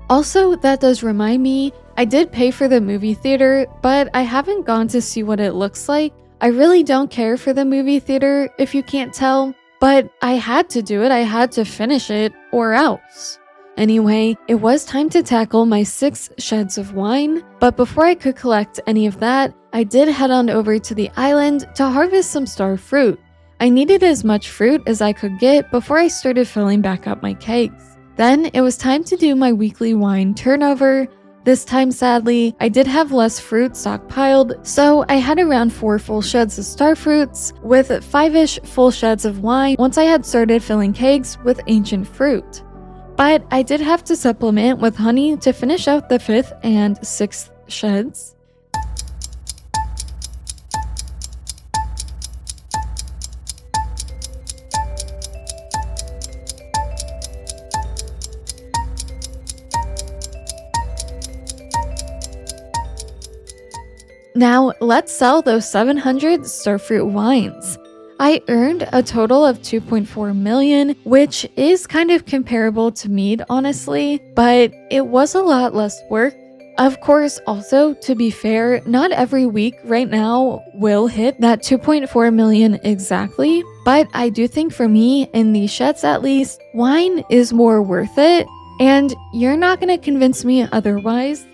Also, that does remind me, I did pay for the movie theater, but I haven't gone to see what it looks like. I really don't care for the movie theater, if you can't tell, but I had to do it, I had to finish it, or else. Anyway, it was time to tackle my 6 sheds of wine, but before I could collect any of that, I did head on over to the island to harvest some star fruit. I needed as much fruit as I could get before I started filling back up my kegs. Then it was time to do my weekly wine turnover. This time, sadly, I did have less fruit stockpiled, so I had around 4 full sheds of starfruits with 5-ish full sheds of wine once I had started filling kegs with ancient fruit. But I did have to supplement with honey to finish out the 5th and 6th sheds. Now, let's sell those 700 starfruit wines. I earned a total of 2.4 million, which is kind of comparable to mead, honestly, but it was a lot less work. Of course, also, to be fair, not every week right now will hit that 2.4 million exactly, but I do think for me, in these sheds at least, wine is more worth it, and you're not gonna convince me otherwise.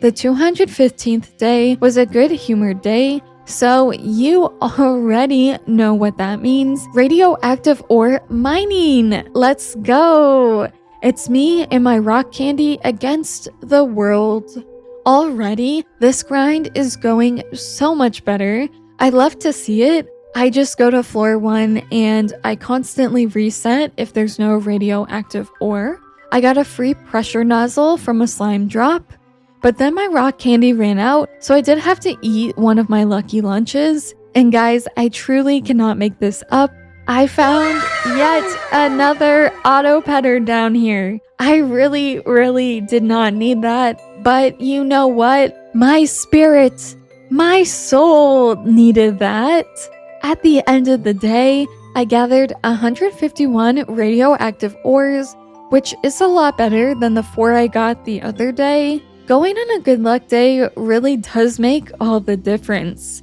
The 215th day was a good humored day, so you already know what that means. Radioactive ore mining! Let's go! It's me and my rock candy against the world. Already, this grind is going so much better. I love to see it. I just go to floor 1 and I constantly reset if there's no radioactive ore. I got a free pressure nozzle from a slime drop. But then my rock candy ran out, so I did have to eat one of my lucky lunches. And guys, I truly cannot make this up. I found yet another auto petter down here. I really did not need that. But you know what? My spirit, my soul needed that. At the end of the day, I gathered 151 radioactive ores, which is a lot better than the 4 I got the other day. Going on a good luck day really does make all the difference.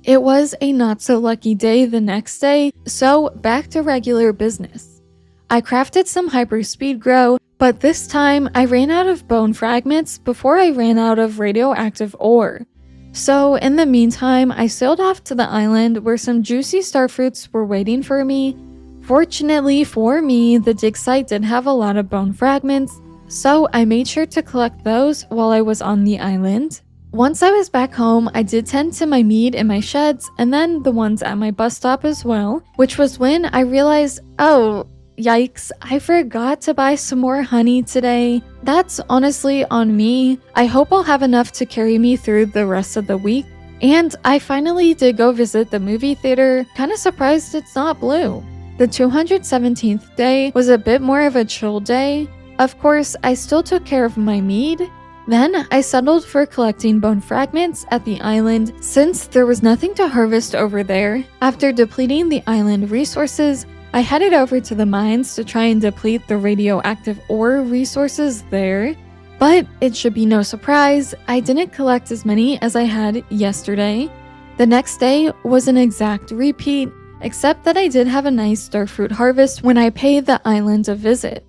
It was a not so lucky day the next day, so back to regular business. I crafted some hyper speed grow, but this time I ran out of bone fragments before I ran out of radioactive ore. So in the meantime, I sailed off to the island where some juicy starfruits were waiting for me. Fortunately for me, the dig site did have a lot of bone fragments, so I made sure to collect those while I was on the island. Once I was back home, I did tend to my mead in my sheds and then the ones at my bus stop as well, which was when I realized, oh, yikes, I forgot to buy some more honey today. That's honestly on me. I hope I'll have enough to carry me through the rest of the week. And I finally did go visit the movie theater, kinda surprised it's not blue. The 217th day was a bit more of a chill day. Of course, I still took care of my mead. Then I settled for collecting bone fragments at the island since there was nothing to harvest over there. After depleting the island resources, I headed over to the mines to try and deplete the radioactive ore resources there. But it should be no surprise, I didn't collect as many as I had yesterday. The next day was an exact repeat, except that I did have a nice starfruit harvest when I paid the island a visit.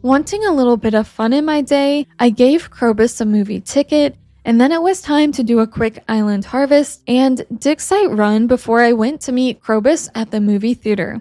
Wanting a little bit of fun in my day, I gave Krobus a movie ticket, and then it was time to do a quick island harvest and dig site run before I went to meet Krobus at the movie theater.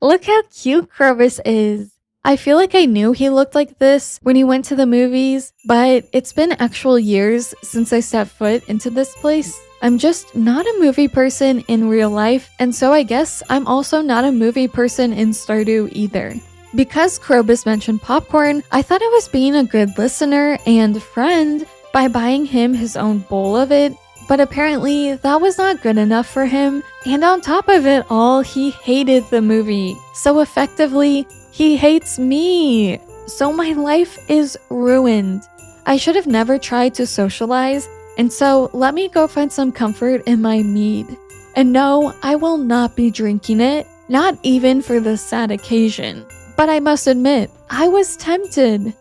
Look how cute Krobus is! I feel like I knew he looked like this when he went to the movies, but it's been actual years since I stepped foot into this place. I'm just not a movie person in real life, and so I guess I'm also not a movie person in Stardew either. Because Krobus mentioned popcorn, I thought I was being a good listener and friend by buying him his own bowl of it, but apparently that was not good enough for him, and on top of it all, he hated the movie. So effectively, he hates me. So my life is ruined. I should have never tried to socialize, and so let me go find some comfort in my mead. And no, I will not be drinking it, not even for this sad occasion. But I must admit, I was tempted.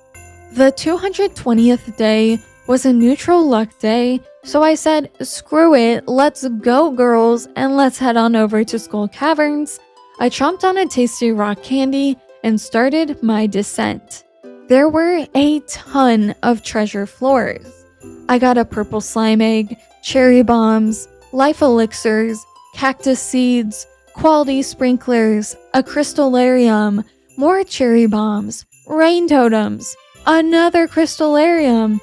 The 220th day was a neutral luck day, so I said, screw it, let's go girls, and let's head on over to Skull Caverns. I chomped on a tasty rock candy and started my descent. There were a ton of treasure floors. I got a purple slime egg, cherry bombs, life elixirs, cactus seeds, quality sprinklers, a crystallarium, more cherry bombs, rain totems, another crystallarium.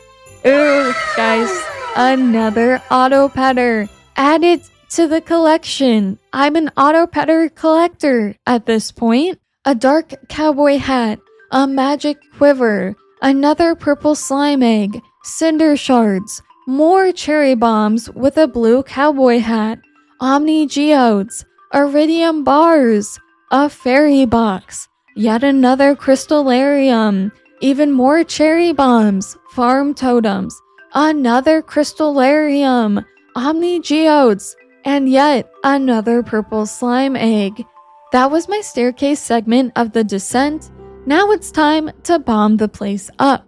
Ooh, guys, another auto petter. Add it to the collection. I'm an auto petter collector at this point. A dark cowboy hat, a magic quiver, another purple slime egg, cinder shards, more cherry bombs with a blue cowboy hat, omni geodes, iridium bars, a fairy box, yet another crystallarium, even more cherry bombs, farm totems, another crystallarium, Omni Geodes, and yet another purple slime egg. That was my staircase segment of the descent. Now it's time to bomb the place up.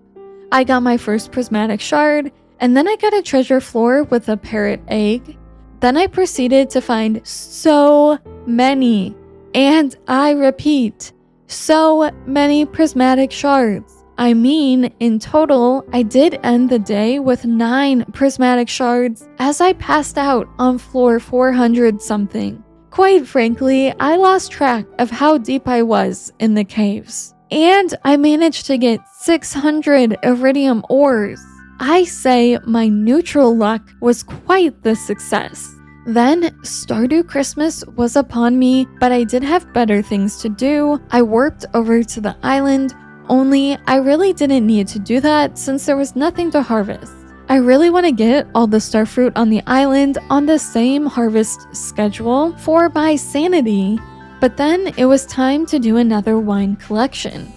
I got my first prismatic shard, and then I got a treasure floor with a parrot egg. Then I proceeded to find so many, and I repeat, so many prismatic shards. I mean, in total, I did end the day with 9 prismatic shards as I passed out on floor 400 something. Quite frankly, I lost track of how deep I was in the caves. And I managed to get 600 iridium ores. I say my neutral luck was quite the success. Then, Stardew Christmas was upon me, but I did have better things to do. I warped over to the island, only I really didn't need to do that since there was nothing to harvest. I really want to get all the starfruit on the island on the same harvest schedule for my sanity, but then it was time to do another wine collection.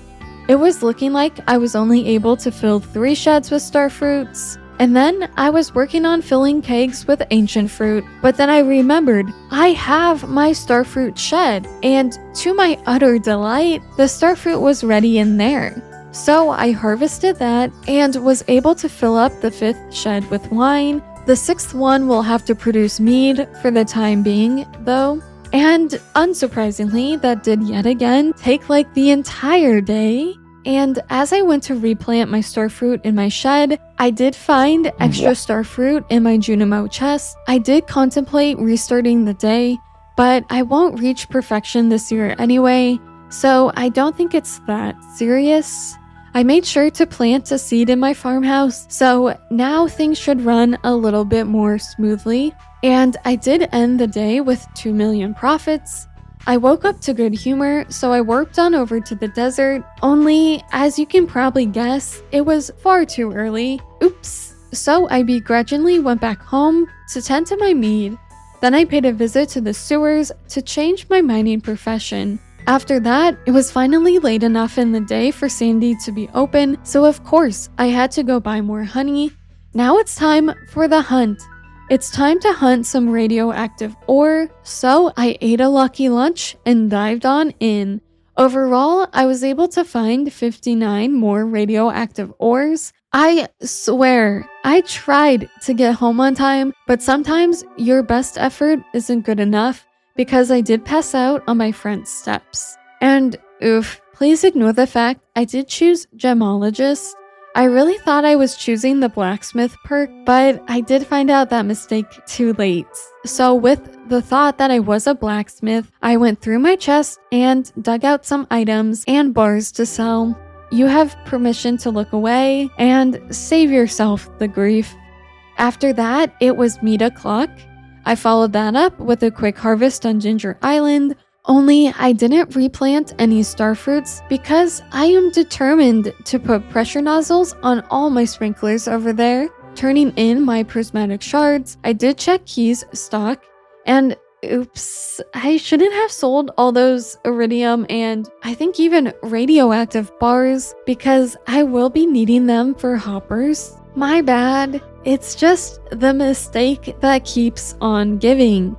It was looking like I was only able to fill 3 sheds with starfruits, and then I was working on filling kegs with ancient fruit, but then I remembered I have my starfruit shed, and to my utter delight, the starfruit was ready in there. So I harvested that and was able to fill up the 5th shed with wine. The 6th one will have to produce mead for the time being, though. And unsurprisingly, that did yet again take like the entire day. And as I went to replant my starfruit in my shed, I did find extra starfruit in my Junimo chest. I did contemplate restarting the day, but I won't reach perfection this year anyway, so I don't think it's that serious. I made sure to plant a seed in my farmhouse, so now things should run a little bit more smoothly. And I did end the day with 2 million profits. I woke up to good humor, so I warped on over to the desert, only, as you can probably guess, it was far too early. Oops. So I begrudgingly went back home to tend to my mead. Then I paid a visit to the sewers to change my mining profession. After that, it was finally late enough in the day for Sandy to be open, so of course, I had to go buy more honey. Now it's time for the hunt. It's time to hunt some radioactive ore, so I ate a lucky lunch and dived on in. Overall, I was able to find 59 more radioactive ores. I swear, I tried to get home on time, but sometimes your best effort isn't good enough, because I did pass out on my front steps. And oof, please ignore the fact I did choose gemologist. I really thought I was choosing the blacksmith perk, but I did find out that mistake too late. So with the thought that I was a blacksmith, I went through my chest and dug out some items and bars to sell. You have permission to look away and save yourself the grief. After that, it was meat o'clock. I followed that up with a quick harvest on Ginger Island, only I didn't replant any starfruits because I am determined to put pressure nozzles on all my sprinklers over there. Turning in my prismatic shards, I did check Key's stock, and oops, I shouldn't have sold all those iridium and I think even radioactive bars because I will be needing them for hoppers. My bad. It's just the mistake that keeps on giving.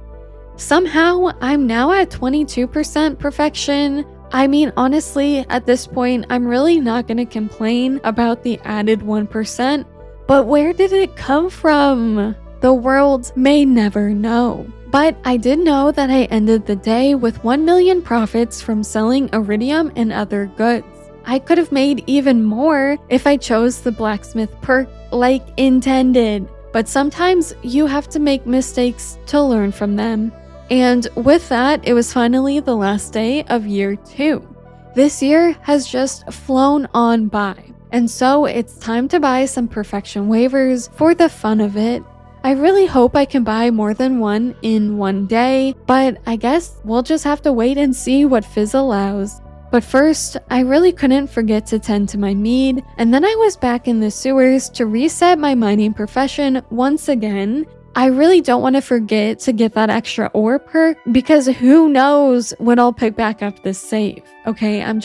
Somehow, I'm now at 22% perfection. I mean, honestly, at this point, I'm really not going to complain about the added 1%. But where did it come from? The world may never know. But I did know that I ended the day with 1 million profits from selling iridium and other goods. I could have made even more if I chose the blacksmith perk like intended, but sometimes you have to make mistakes to learn from them. And with that, it was finally the last day of year 2. This year has just flown on by, and so it's time to buy some perfection waivers for the fun of it. I really hope I can buy more than one in one day, but I guess we'll just have to wait and see what Fizz allows. But first, I really couldn't forget to tend to my mead, and then I was back in the sewers to reset my mining profession once again. I really don't want to forget to get that extra ore perk because who knows when I'll pick back up this save. Okay, I'm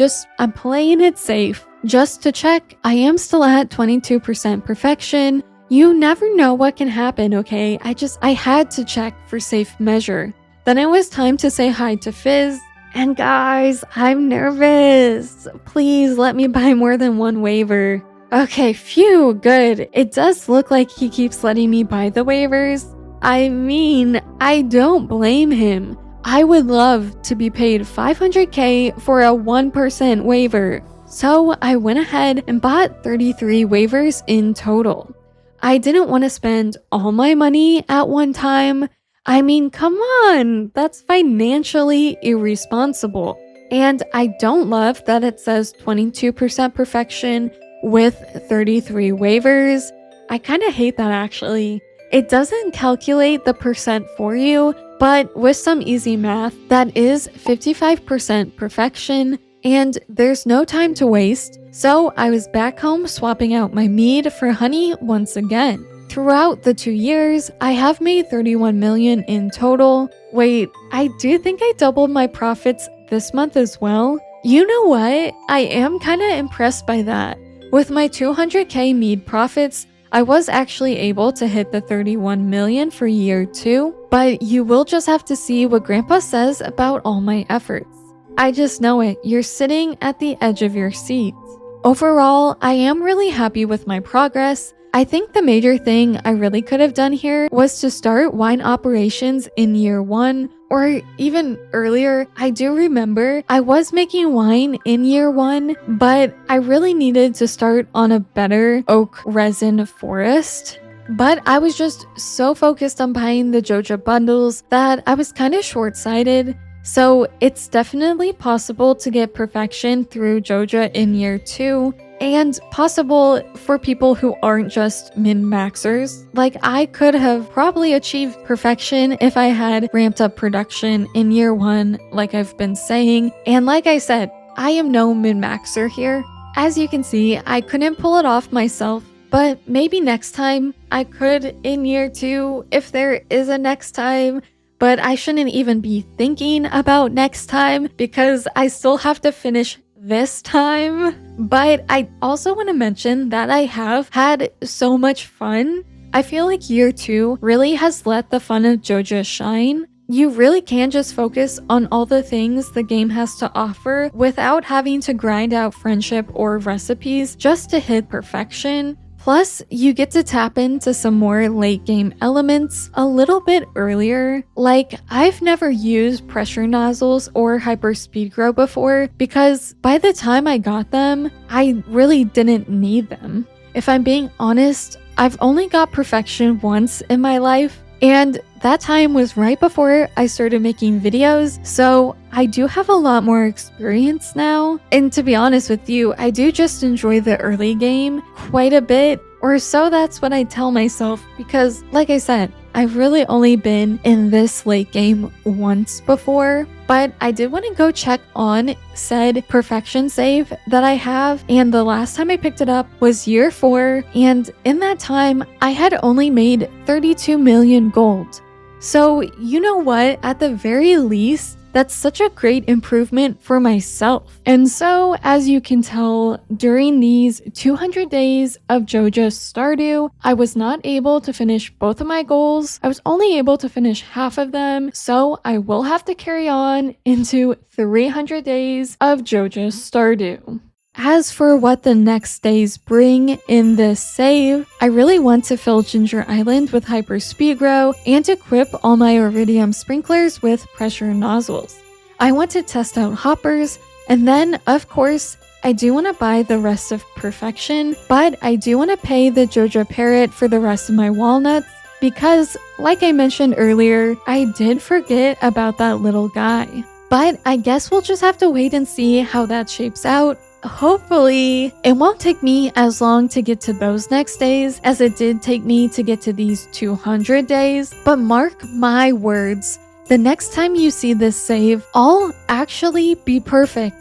playing it safe. Just to check, I am still at 22% perfection, You never know what can happen, okay? I had to check for safe measure. Then it was time to say hi to Fizz. And guys, I'm nervous. Please let me buy more than one waiver. Okay, phew, good. It does look like he keeps letting me buy the waivers. I mean, I don't blame him. I would love to be paid 500k for a 1% waiver. So I went ahead and bought 33 waivers in total. I didn't want to spend all my money at one time. I mean, come on, that's financially irresponsible. And I don't love that it says 22% perfection with 33 waivers. I kind of hate that actually. It doesn't calculate the percent for you, but with some easy math, that is 55% perfection, and there's no time to waste. So I was back home swapping out my mead for honey once again. Throughout the 2 years, I have made 31 million in total. Wait, I do think I doubled my profits this month as well. You know what? I am kind of impressed by that. With my 200k mead profits, I was actually able to hit the 31 million for year 2, but you will just have to see what Grandpa says about all my efforts. I just know it, you're sitting at the edge of your seat. Overall, I am really happy with my progress. I think the major thing I really could have done here was to start wine operations in year 1, or even earlier. I do remember I was making wine in year 1, but I really needed to start on a better oak resin forest. But I was just so focused on buying the Joja bundles that I was kind of short-sighted. So it's definitely possible to get perfection through Joja in year 2, and possible for people who aren't just min-maxers. Like, I could have probably achieved perfection if I had ramped up production in year 1, like I've been saying. And like I said, I am no min-maxer here. As you can see, I couldn't pull it off myself, but maybe next time I could in year 2, if there is a next time. But I shouldn't even be thinking about next time because I still have to finish this time. But I also want to mention that I have had so much fun. I feel like year 2 really has let the fun of Joja shine. You really can just focus on all the things the game has to offer without having to grind out friendship or recipes just to hit perfection. Plus, you get to tap into some more late game elements a little bit earlier. Like, I've never used pressure nozzles or hyper speed grow before because by the time I got them, I really didn't need them. If I'm being honest, I've only got perfection once in my life, and that time was right before I started making videos, so I do have a lot more experience now. And to be honest with you, I do just enjoy the early game quite a bit, or so that's what I tell myself, because like I said, I've really only been in this late game once before. But I did want to go check on said perfection save that I have, and the last time I picked it up was year 4, and in that time I had only made 32 million gold. So you know what, at the very least, that's such a great improvement for myself. And so, as you can tell, during these 200 days of Joja's Stardew, I was not able to finish both of my goals. I was only able to finish half of them, so I will have to carry on into 300 days of Joja's Stardew. As for what the next days bring in this save, I really want to fill Ginger Island with Hyper Speed Grow and equip all my Iridium sprinklers with pressure nozzles. I want to test out hoppers, and then, of course, I do want to buy the rest of perfection, but I do want to pay the Joja parrot for the rest of my walnuts because, like I mentioned earlier, I did forget about that little guy. But I guess we'll just have to wait and see how that shapes out. Hopefully, it won't take me as long to get to those next days as it did take me to get to these 200 days, but mark my words, the next time you see this save, I'll actually be perfect.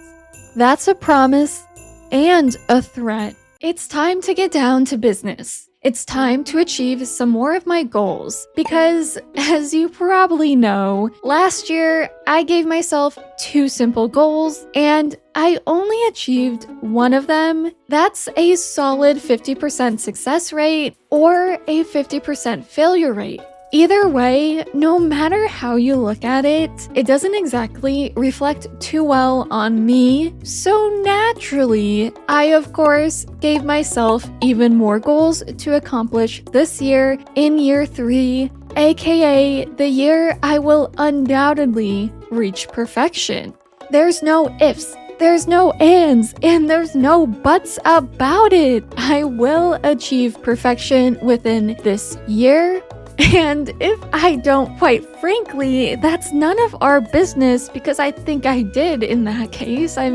That's a promise and a threat. It's time to get down to business. It's time to achieve some more of my goals because, as you probably know, last year I gave myself 2 simple goals and I only achieved one of them. That's a solid 50% success rate or a 50% failure rate. Either way, no matter how you look at it, it doesn't exactly reflect too well on me. So naturally, I of course gave myself even more goals to accomplish this year in year 3, aka the year I will undoubtedly reach perfection. There's no ifs, there's no ands, and there's no buts about it. I will achieve perfection within this year. And if I don't, quite frankly, that's none of our business because I think I did in that case. I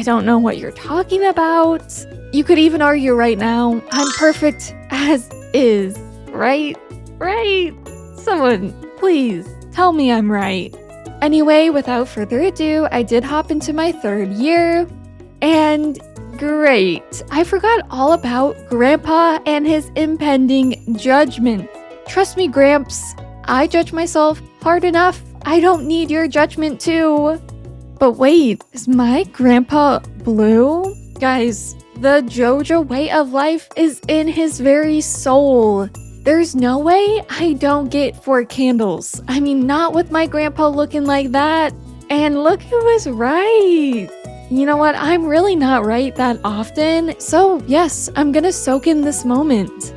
don't know what you're talking about. You could even argue right now, I'm perfect as is, right? Right? Someone, please tell me I'm right. Anyway, without further ado, I did hop into my 3rd year, and great. I forgot all about Grandpa and his impending judgment. Trust me, Gramps, I judge myself hard enough. I don't need your judgment too. But wait, is my grandpa blue? Guys, the Joja way of life is in his very soul. There's no way I don't get 4 candles. Not with my grandpa looking like that. And look who was right. You know what? I'm really not right that often. So yes, I'm gonna soak in this moment.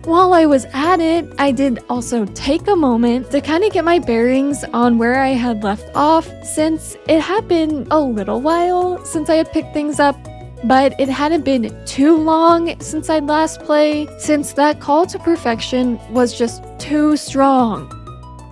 While I was at it, I did also take a moment to kind of get my bearings on where I had left off, since it had been a little while since I had picked things up, but it hadn't been too long since I'd last played, since that call to perfection was just too strong.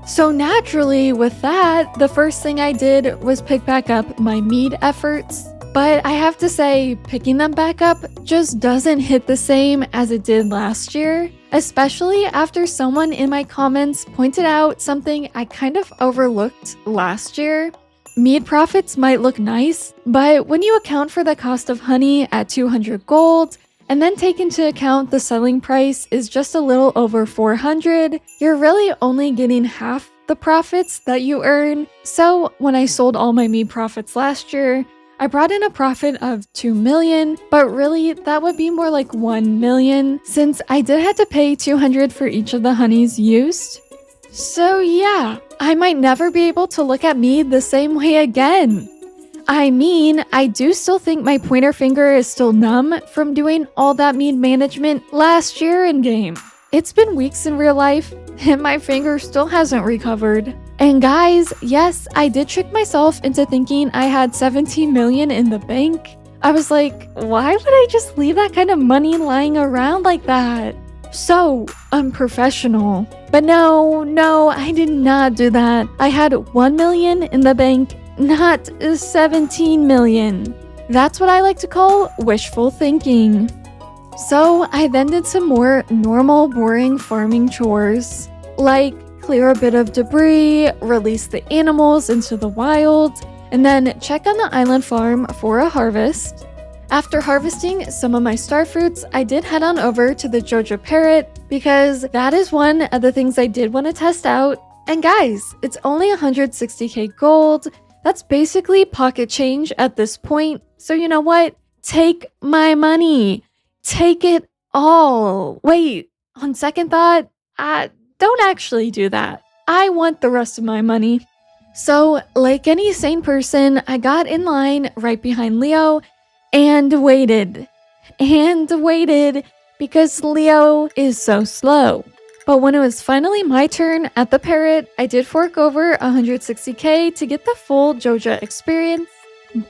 So naturally, with that, the first thing I did was pick back up my mead efforts. But I have to say, picking them back up just doesn't hit the same as it did last year, especially after someone in my comments pointed out something I kind of overlooked last year. Mead profits might look nice, but when you account for the cost of honey at 200 gold, and then take into account the selling price is just a little over 400, you're really only getting half the profits that you earn. So when I sold all my mead profits last year, I brought in a profit of 2 million, but really that would be more like 1 million since I did have to pay 200 for each of the honeys used. So yeah, I might never be able to look at mead the same way again. I do still think my pointer finger is still numb from doing all that mead management last year in game. It's been weeks in real life, and my finger still hasn't recovered. And guys, yes, I did trick myself into thinking I had 17 million in the bank. I was like, why would I just leave that kind of money lying around like that? So unprofessional. But no, I did not do that. I had 1 million in the bank, not 17 million. That's what I like to call wishful thinking. So I then did some more normal, boring farming chores, like clear a bit of debris, release the animals into the wild, and then check on the island farm for a harvest. After harvesting some of my star fruits, I did head on over to the Joja parrot because that is one of the things I did want to test out. And guys, it's only 160k gold. That's basically pocket change at this point. So you know what? Take my money. Take it all. Wait, on second thought, don't actually do that. I want the rest of my money. So, like any sane person, I got in line right behind Leo and waited. Because Leo is so slow. But when it was finally my turn at the parrot, I did fork over 160k to get the full Joja experience.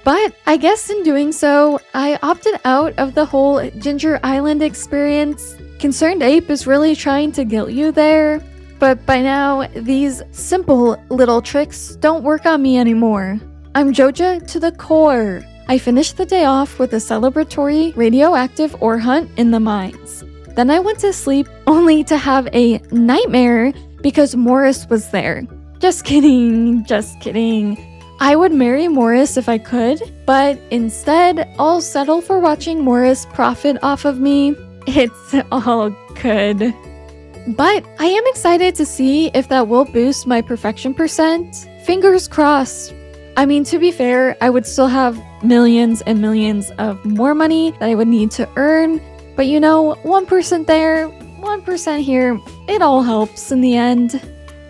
But I guess in doing so, I opted out of the whole Ginger Island experience. Concerned Ape is really trying to guilt you there. But by now, these simple little tricks don't work on me anymore. I'm Joja to the core. I finished the day off with a celebratory radioactive ore hunt in the mines. Then I went to sleep only to have a nightmare because Morris was there. Just kidding. I would marry Morris if I could, but instead, I'll settle for watching Morris profit off of me. It's all good. But I am excited to see if that will boost my perfection percent. Fingers crossed. I mean, to be fair, I would still have millions and millions of more money that I would need to earn. But 1% there, 1% here, it all helps in the end.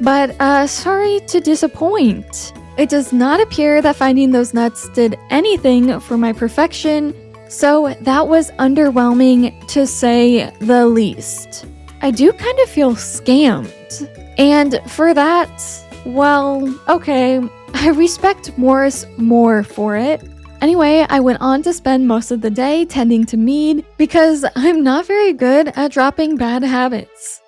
But sorry to disappoint. It does not appear that finding those nuts did anything for my perfection, so that was underwhelming to say the least. I do kind of feel scammed. And for that, well, okay, I respect Morris more for it. Anyway, I went on to spend most of the day tending to mead because I'm not very good at dropping bad habits.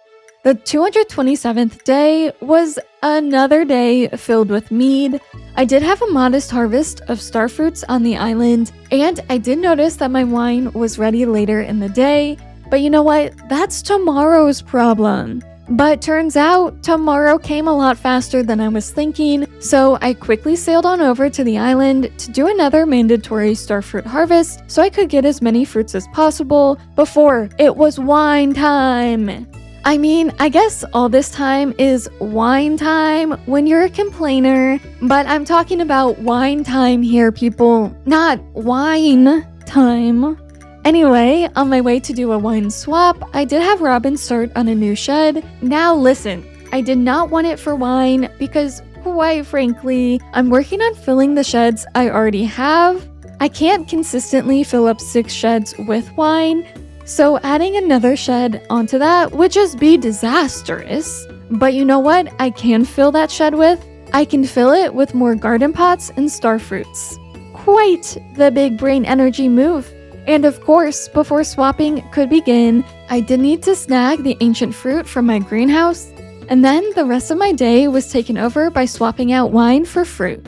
The 227th day was another day filled with mead. I did have a modest harvest of starfruits on the island, and I did notice that my wine was ready later in the day. But you know what? That's tomorrow's problem. But turns out, tomorrow came a lot faster than I was thinking, so I quickly sailed on over to the island to do another mandatory starfruit harvest so I could get as many fruits as possible before it was wine time. I mean, I guess all this time is wine time when you're a complainer, but I'm talking about wine time here, people, not wine time. Anyway, on my way to do a wine swap, I did have Robin start on a new shed. Now listen, I did not want it for wine because, quite frankly, I'm working on filling the sheds I already have. I can't consistently fill up 6 sheds with wine, so adding another shed onto that would just be disastrous. But you know what I can fill that shed with? I can fill it with more garden pots and starfruits. Quite the big brain energy move. And of course, before swapping could begin, I did need to snag the ancient fruit from my greenhouse, and then the rest of my day was taken over by swapping out wine for fruit.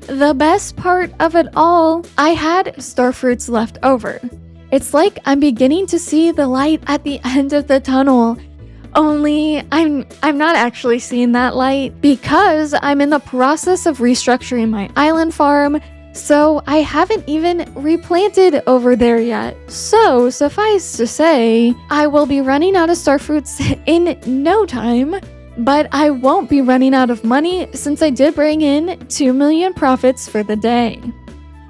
The best part of it all, I had starfruits left over. It's like I'm beginning to see the light at the end of the tunnel. Only I'm not actually seeing that light because I'm in the process of restructuring my island farm, so I haven't even replanted over there yet. So suffice to say, I will be running out of starfruits in no time, but I won't be running out of money since I did bring in 2 million profits for the day.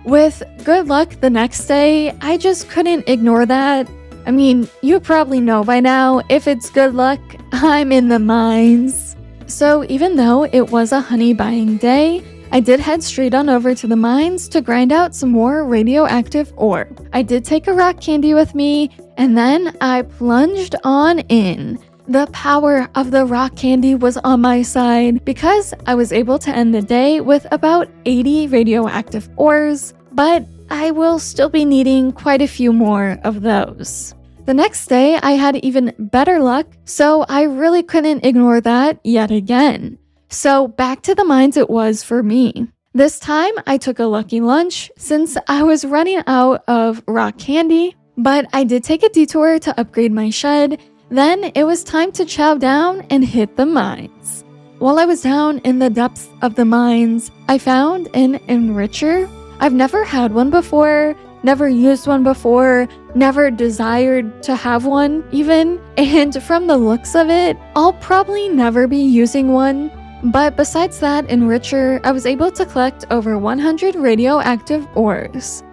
With good luck the next day, I just couldn't ignore that. I mean, you probably know by now, if it's good luck, I'm in the mines. So even though it was a honey buying day, I did head straight on over to the mines to grind out some more radioactive ore. I did take a rock candy with me, and then I plunged on in. The power of the rock candy was on my side because I was able to end the day with about 80 radioactive ores, but I will still be needing quite a few more of those. The next day, I had even better luck, so I really couldn't ignore that yet again. So back to the mines it was for me. This time, I took a lucky lunch since I was running out of rock candy, but I did take a detour to upgrade my shed. Then it was time to chow down and hit the mines. While I was down in the depths of the mines, I found an enricher. I've never had one before, never used one before, never desired to have one even, and from the looks of it, I'll probably never be using one. But besides that enricher, I was able to collect over 100 radioactive ores.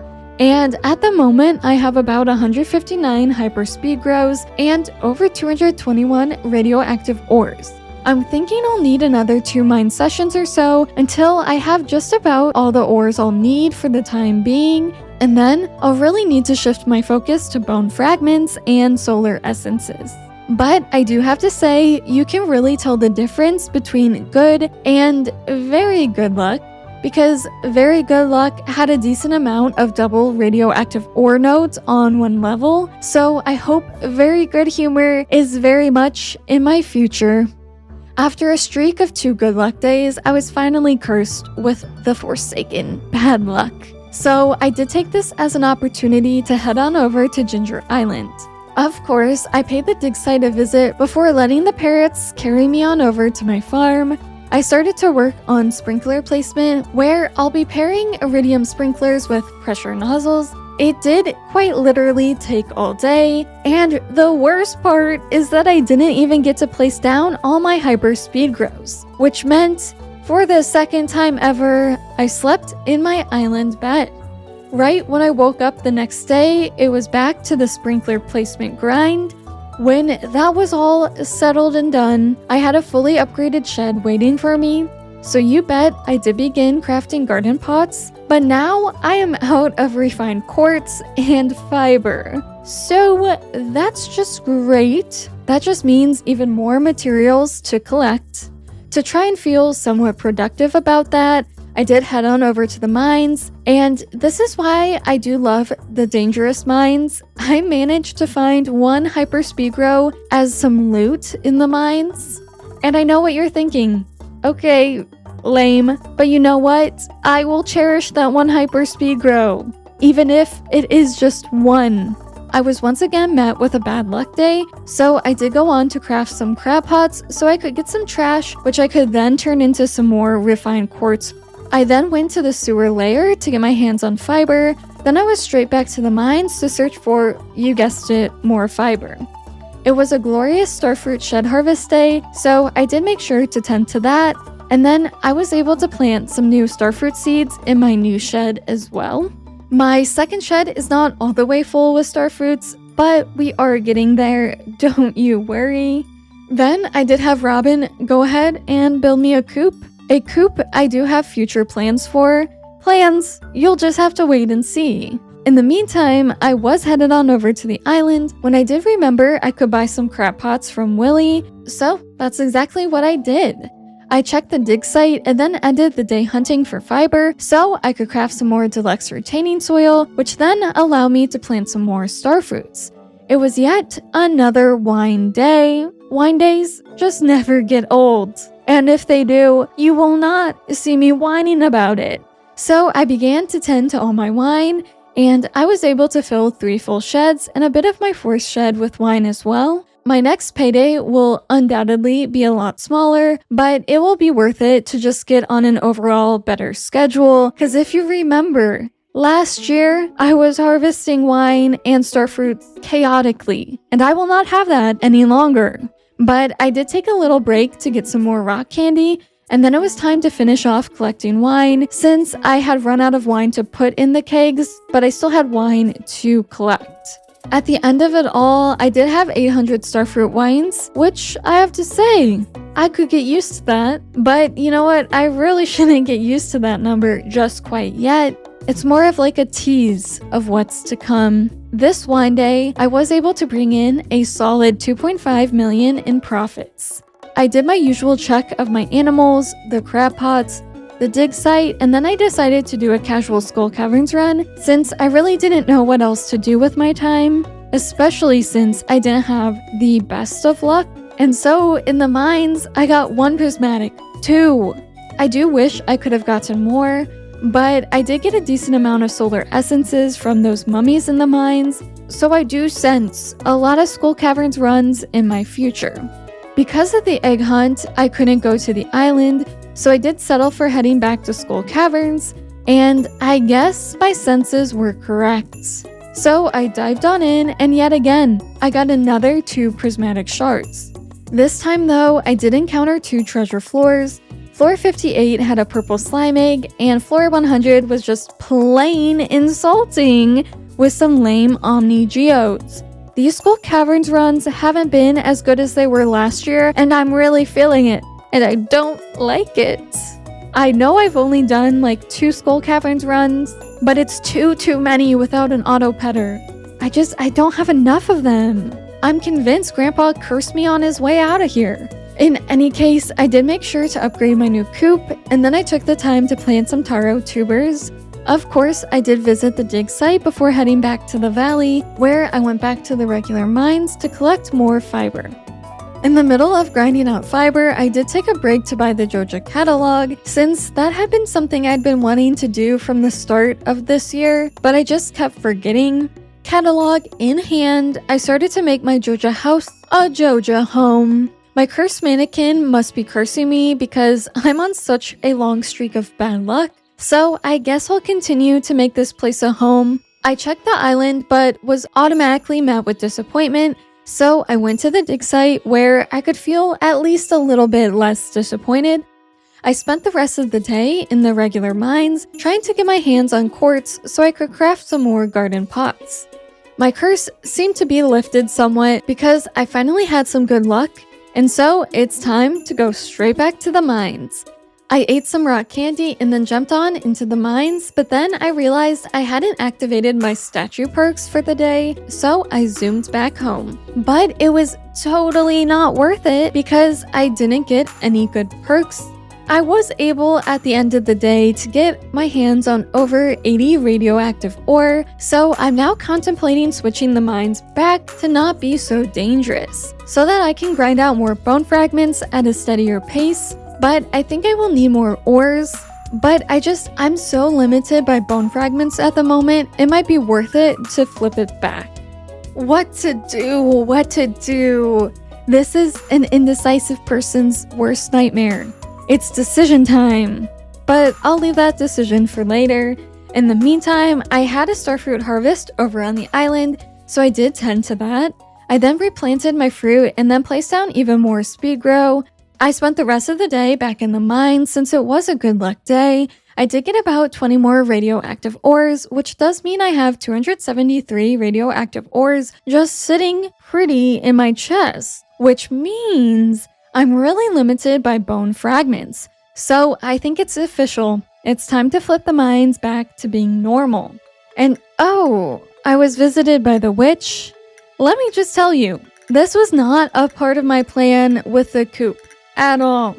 And at the moment, I have about 159 hyperspeed grows and over 221 radioactive ores. I'm thinking I'll need another 2 mine sessions or so until I have just about all the ores I'll need for the time being, and then I'll really need to shift my focus to bone fragments and solar essences. But I do have to say, you can really tell the difference between good and very good luck, because very good luck had a decent amount of double radioactive ore nodes on one level, so I hope very good humor is very much in my future. After a streak of 2 good luck days, I was finally cursed with the Forsaken bad luck. So I did take this as an opportunity to head on over to Ginger Island. Of course, I paid the dig site a visit before letting the parrots carry me on over to my farm. I started to work on sprinkler placement, where I'll be pairing iridium sprinklers with pressure nozzles. It did quite literally take all day, and the worst part is that I didn't even get to place down all my hyperspeed grows, which meant For the second time ever, I slept in my island bed. Right when I woke up the next day, it was back to the sprinkler placement grind. When that was all settled and done, I had a fully upgraded shed waiting for me. So you bet I did begin crafting garden pots, but now I am out of refined quartz and fiber. So that's just great. That just means even more materials to collect. To try and feel somewhat productive about that, I did head on over to the mines, and this is why I do love the dangerous mines. I managed to find one hyper speed grow as some loot in the mines. And I know what you're thinking. Okay, lame, but you know what? I will cherish that one hyper speed grow, even if it is just one. I was once again met with a bad luck day, so I did go on to craft some crab pots so I could get some trash, which I could then turn into some more refined quartz. I then went to the sewer layer to get my hands on fiber, then I was straight back to the mines to search for, you guessed it, more fiber. It was a glorious starfruit shed harvest day, so I did make sure to tend to that, and then I was able to plant some new starfruit seeds in my new shed as well. My second shed is not all the way full with starfruits, but we are getting there, don't you worry. Then I did have Robin go ahead and build me a coop. A coop I do have future plans for. Plans, you'll just have to wait and see. In the meantime, I was headed on over to the island when I did remember I could buy some crab pots from Willie, so that's exactly what I did. I checked the dig site and then ended the day hunting for fiber so I could craft some more deluxe retaining soil, which then allowed me to plant some more starfruits. It was yet another wine day. Wine days just never get old. And if they do, you will not see me whining about it. So I began to tend to all my wine, and I was able to fill 3 full sheds and a bit of my 4th shed with wine as well. My next payday will undoubtedly be a lot smaller, but it will be worth it to just get on an overall better schedule, because if you remember, last year I was harvesting wine and starfruit chaotically, and I will not have that any longer. But I did take a little break to get some more rock candy, and then it was time to finish off collecting wine since I had run out of wine to put in the kegs, but I still had wine to collect. At the end of it all, I did have 800 starfruit wines, which I have to say, I could get used to that. But you know what? I really shouldn't get used to that number just quite yet. It's more of like a tease of what's to come. This wine day, I was able to bring in a solid 2.5 million in profits. I did my usual check of my animals, the crab pots, the dig site, and then I decided to do a casual Skull Caverns run since I really didn't know what else to do with my time, especially since I didn't have the best of luck. And so in the mines, I got 1 prismatic, 2. I do wish I could have gotten more, but I did get a decent amount of solar essences from those mummies in the mines, so I do sense a lot of Skull Caverns runs in my future. Because of the egg hunt, I couldn't go to the island, so I did settle for heading back to Skull Caverns, and I guess my senses were correct. So I dived on in, and yet again, I got another 2 prismatic shards. This time though, I did encounter 2 treasure floors. Floor 58 had a purple slime egg, and floor 100 was just plain insulting with some lame Omni Geodes. These Skull Caverns runs haven't been as good as they were last year, and I'm really feeling it, and I don't like it. I know I've only done like 2 Skull Caverns runs, but it's too many without an auto petter. I don't have enough of them. I'm convinced Grandpa cursed me on his way out of here. In any case, I did make sure to upgrade my new coop, and then I took the time to plant some taro tubers. Of course, I did visit the dig site before heading back to the valley, where I went back to the regular mines to collect more fiber. In the middle of grinding out fiber, I did take a break to buy the Joja catalog, since that had been something I'd been wanting to do from the start of this year, but I just kept forgetting. Catalog in hand, I started to make my Joja house a Joja home. My cursed mannequin must be cursing me because I'm on such a long streak of bad luck, so I guess I'll continue to make this place a home. I checked the island but was automatically met with disappointment, so I went to the dig site where I could feel at least a little bit less disappointed. I spent the rest of the day in the regular mines trying to get my hands on quartz so I could craft some more garden pots. My curse seemed to be lifted somewhat because I finally had some good luck, and so it's time to go straight back to the mines. I ate some rock candy and then jumped on into the mines, but then I realized I hadn't activated my statue perks for the day, so I zoomed back home. But it was totally not worth it because I didn't get any good perks. I was able at the end of the day to get my hands on over 80 radioactive ore, so I'm now contemplating switching the mines back to not be so dangerous, so that I can grind out more bone fragments at a steadier pace. But I think I will need more ores. But I'm so limited by bone fragments at the moment, it might be worth it to flip it back. What to do? This is an indecisive person's worst nightmare. It's decision time. But I'll leave that decision for later. In the meantime, I had a starfruit harvest over on the island, so I did tend to that. I then replanted my fruit and then placed down even more speed grow. I spent the rest of the day back in the mines since it was a good luck day. I did get about 20 more radioactive ores, which does mean I have 273 radioactive ores just sitting pretty in my chest, which means I'm really limited by bone fragments. So I think it's official. It's time to flip the mines back to being normal. And oh, I was visited by the witch. Let me just tell you, this was not a part of my plan with the coop at all.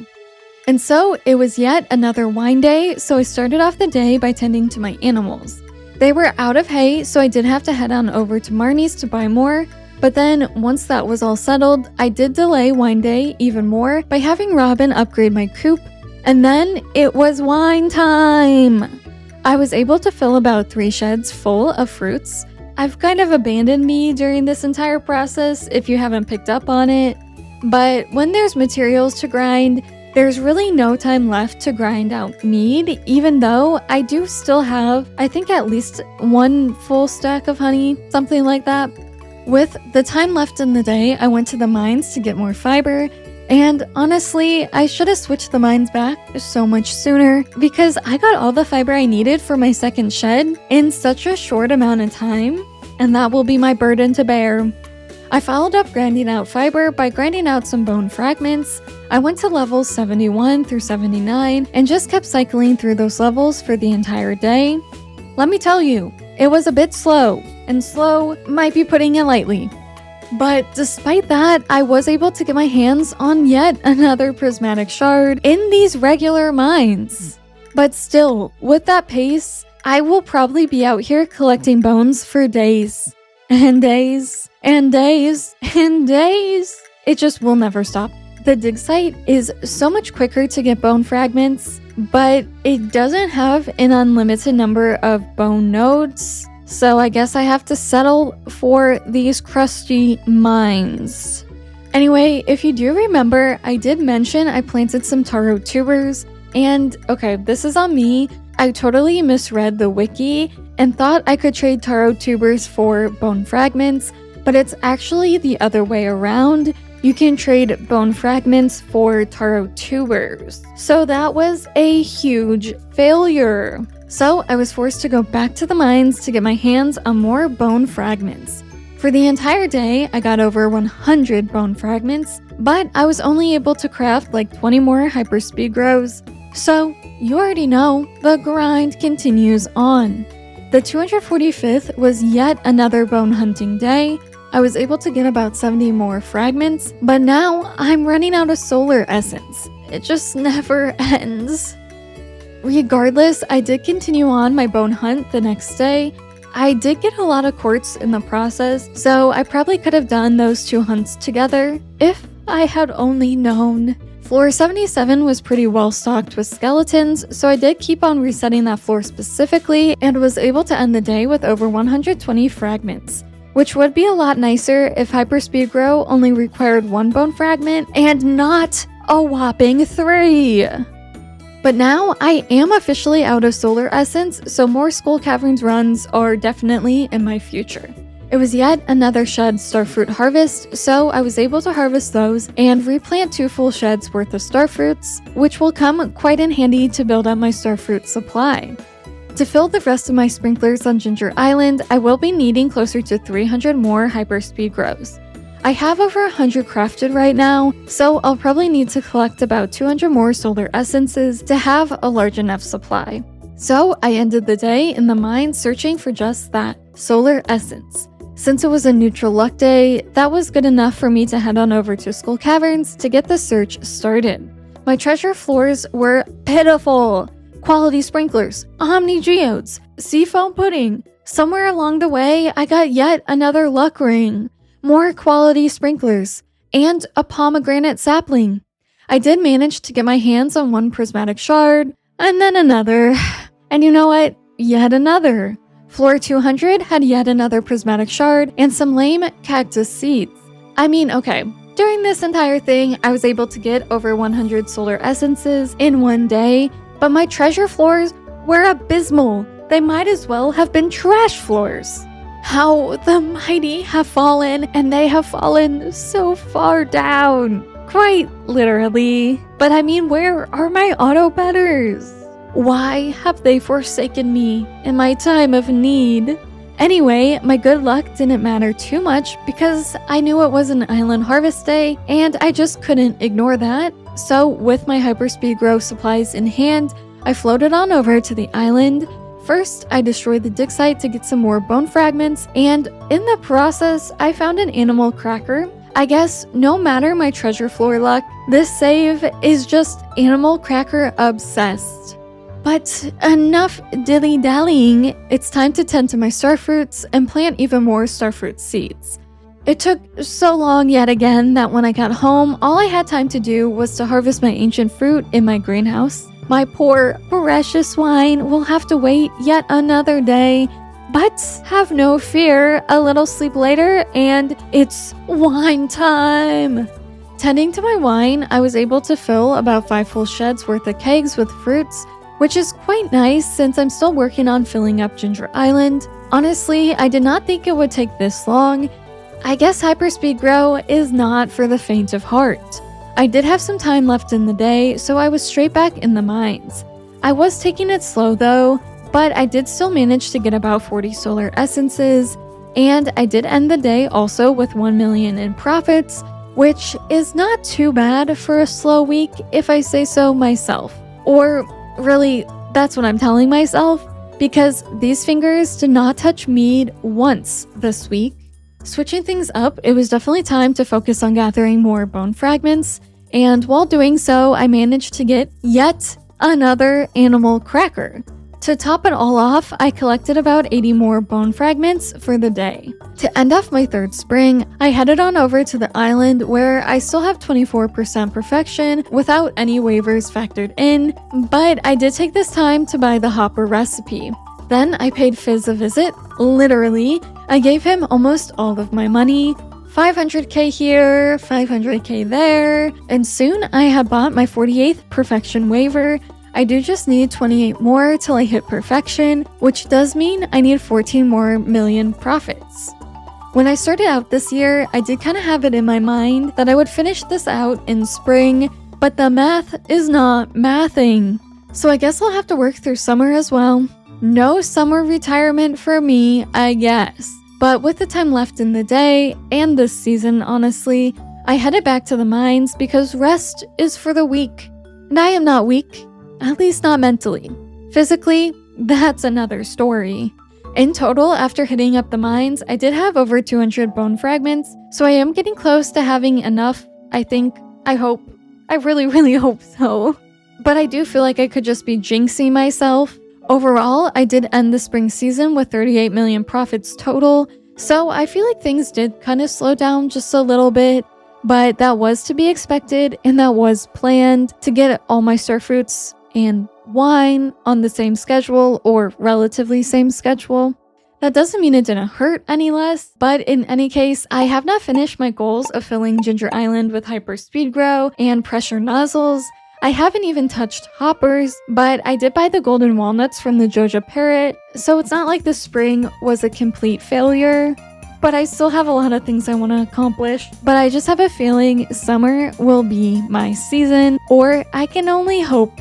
And so it was yet another wine day, so I started off the day by tending to my animals. They were out of hay, so I did have to head on over to Marnie's to buy more, but then once that was all settled, I did delay wine day even more by having Robin upgrade my coop, and then it was wine time! I was able to fill about 3 sheds full of fruits. I've kind of abandoned me during this entire process if you haven't picked up on it. But when there's materials to grind, there's really no time left to grind out mead, even though I do still have, I think, at least 1 full stack of honey, something like that. With the time left in the day, I went to the mines to get more fiber, and honestly, I should have switched the mines back so much sooner because I got all the fiber I needed for my second shed in such a short amount of time, and that will be my burden to bear. I followed up grinding out fiber by grinding out some bone fragments. I went to levels 71 through 79 and just kept cycling through those levels for the entire day. Let me tell you, it was a bit slow, and slow might be putting it lightly. But despite that, I was able to get my hands on yet another prismatic shard in these regular mines. But still, with that pace, I will probably be out here collecting bones for days. And days, and days, and days. It just will never stop. The dig site is so much quicker to get bone fragments, but it doesn't have an unlimited number of bone nodes, so I guess I have to settle for these crusty mines. Anyway, if you do remember, I did mention I planted some taro tubers, and okay, this is on me. I totally misread the wiki and thought I could trade taro tubers for bone fragments, but it's actually the other way around. You can trade bone fragments for taro tubers. So that was a huge failure. So I was forced to go back to the mines to get my hands on more bone fragments. For the entire day, I got over 100 bone fragments, but I was only able to craft like 20 more hyperspeed grows. So you already know, the grind continues on. The 245th was yet another bone hunting day. I was able to get about 70 more fragments, but now I'm running out of solar essence. It just never ends. Regardless, I did continue on my bone hunt the next day. I did get a lot of quartz in the process, so I probably could have done those 2 hunts together if I had only known. Floor 77 was pretty well stocked with skeletons, so I did keep on resetting that floor specifically and was able to end the day with over 120 fragments, which would be a lot nicer if hyperspeed grow only required 1 bone fragment and not a whopping 3. But now I am officially out of solar essence, so more Skull Caverns runs are definitely in my future. It was yet another shed starfruit harvest, so I was able to harvest those and replant 2 full sheds worth of starfruits, which will come quite in handy to build up my starfruit supply. To fill the rest of my sprinklers on Ginger Island, I will be needing closer to 300 more hyperspeed grows. I have over 100 crafted right now, so I'll probably need to collect about 200 more solar essences to have a large enough supply. So I ended the day in the mine searching for just that, solar essence. Since it was a neutral luck day, that was good enough for me to head on over to Skull Caverns to get the search started. My treasure floors were pitiful. Quality sprinklers, omni geodes, seafoam pudding. Somewhere along the way, I got yet another luck ring, more quality sprinklers, and a pomegranate sapling. I did manage to get my hands on 1 prismatic shard, and then another. And you know what? Yet another. Floor 200 had yet another prismatic shard and some lame cactus seeds. I mean, okay, during this entire thing, I was able to get over 100 solar essences in one day, but my treasure floors were abysmal. They might as well have been trash floors. How the mighty have fallen, and they have fallen so far down. Quite literally. But I mean, where are my auto betters? Why have they forsaken me in my time of need? Anyway, my good luck didn't matter too much because I knew it was an island harvest day and I just couldn't ignore that. So with my hyperspeed grow supplies in hand, I floated on over to the island. First, I destroyed the dig site to get some more bone fragments, and in the process, I found an animal cracker. I guess no matter my treasure floor luck, this save is just animal cracker obsessed. But enough dilly-dallying, it's time to tend to my starfruits and plant even more starfruit seeds. It took so long yet again that when I got home, all I had time to do was to harvest my ancient fruit in my greenhouse. My poor, precious wine will have to wait yet another day, but have no fear, a little sleep later and it's wine time! Tending to my wine, I was able to fill about 5 full sheds worth of kegs with fruits, which is quite nice since I'm still working on filling up Ginger Island. Honestly, I did not think it would take this long. I guess hyperspeed grow is not for the faint of heart. I did have some time left in the day, so I was straight back in the mines. I was taking it slow though, but I did still manage to get about 40 solar essences, and I did end the day also with 1 million in profits, which is not too bad for a slow week if I say so myself. Or really, that's what I'm telling myself, because these fingers did not touch mead once this week. Switching things up, it was definitely time to focus on gathering more bone fragments, and while doing so, I managed to get yet another animal cracker. To top it all off, I collected about 80 more bone fragments for the day. To end off my 3rd spring, I headed on over to the island where I still have 24% perfection without any waivers factored in, but I did take this time to buy the hopper recipe. Then I paid Fizz a visit, literally. I gave him almost all of my money, 500k here, 500k there, and soon I had bought my 48th perfection waiver. I do just need 28 more till I hit perfection, which does mean I need 14 more million profits. When I started out this year, I did kind of have it in my mind that I would finish this out in spring, but the math is not mathing. So I guess I'll have to work through summer as well. No summer retirement for me, I guess. But with the time left in the day, and this season honestly, I headed back to the mines because rest is for the weak. And I am not weak. At least not mentally. Physically, that's another story. In total, after hitting up the mines, I did have over 200 bone fragments, so I am getting close to having enough, I think, I hope. I really hope so. But I do feel like I could just be jinxing myself. Overall, I did end the spring season with 38 million profits total, so I feel like things did kind of slow down just a little bit, but that was to be expected and that was planned to get all my starfruits and wine on the same schedule or relatively same schedule. That doesn't mean it didn't hurt any less, but in any case, I have not finished my goals of filling Ginger Island with hyperspeed grow and pressure nozzles. I haven't even touched hoppers, but I did buy the golden walnuts from the Joja parrot, so it's not like the spring was a complete failure. but I still have a lot of things I want to accomplish. But I just have a feeling summer will be my season, or I can only hope.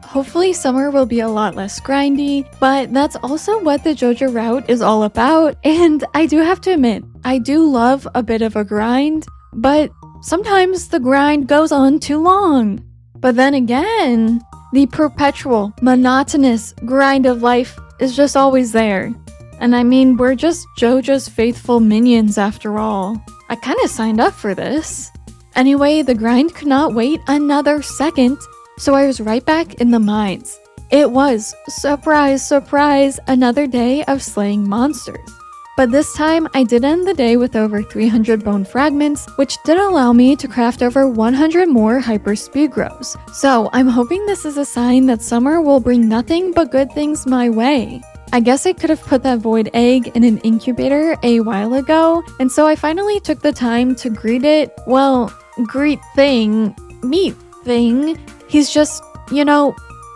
Hopefully summer will be a lot less grindy, but that's also what the Joja route is all about, and I do have to admit, I do love a bit of a grind, but sometimes the grind goes on too long. But then again, the perpetual, monotonous grind of life is just always there. And I mean, we're just Joja's faithful minions after all. I kinda signed up for this. Anyway, the grind could not wait another second, so I was right back in the mines. It was, surprise, surprise, another day of slaying monsters. But this time, I did end the day with over 300 bone fragments, which did allow me to craft over 100 more hyper speed grows. So I'm hoping this is a sign that summer will bring nothing but good things my way. I guess I could have put that void egg in an incubator a while ago, and so I finally took the time to greet it, meat thing. He's just,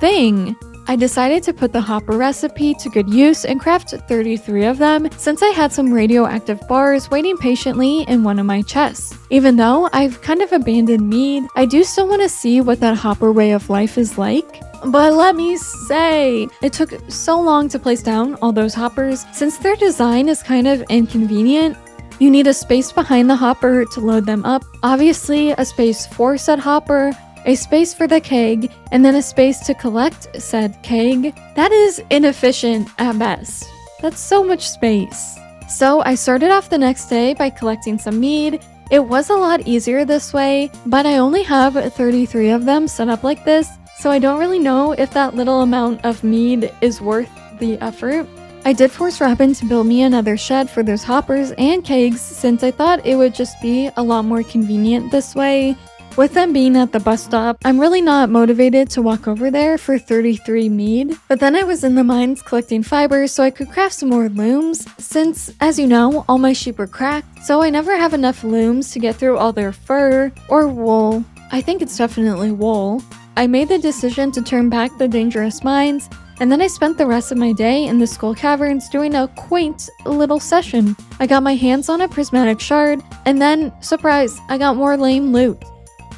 thing. I decided to put the hopper recipe to good use and craft 33 of them since I had some radioactive bars waiting patiently in one of my chests. Even though I've kind of abandoned mead, I do still want to see what that hopper way of life is like. But let me say, it took so long to place down all those hoppers since their design is kind of inconvenient. You need a space behind the hopper to load them up, obviously a space for said hopper, a space for the keg, and then a space to collect said keg. That is inefficient at best. That's so much space. So I started off the next day by collecting some mead. It was a lot easier this way, but I only have 33 of them set up like this, so I don't really know if that little amount of mead is worth the effort. I did force Robin to build me another shed for those hoppers and kegs since I thought it would just be a lot more convenient this way. With them being at the bus stop, I'm really not motivated to walk over there for 33 mead. But then I was in the mines collecting fibers so I could craft some more looms, since, as you know, all my sheep are cracked, so I never have enough looms to get through all their fur or wool. I think it's definitely wool. I made the decision to turn back the dangerous mines, and then I spent the rest of my day in the skull caverns doing a quaint little session. I got my hands on a prismatic shard, and then, surprise, I got more lame loot.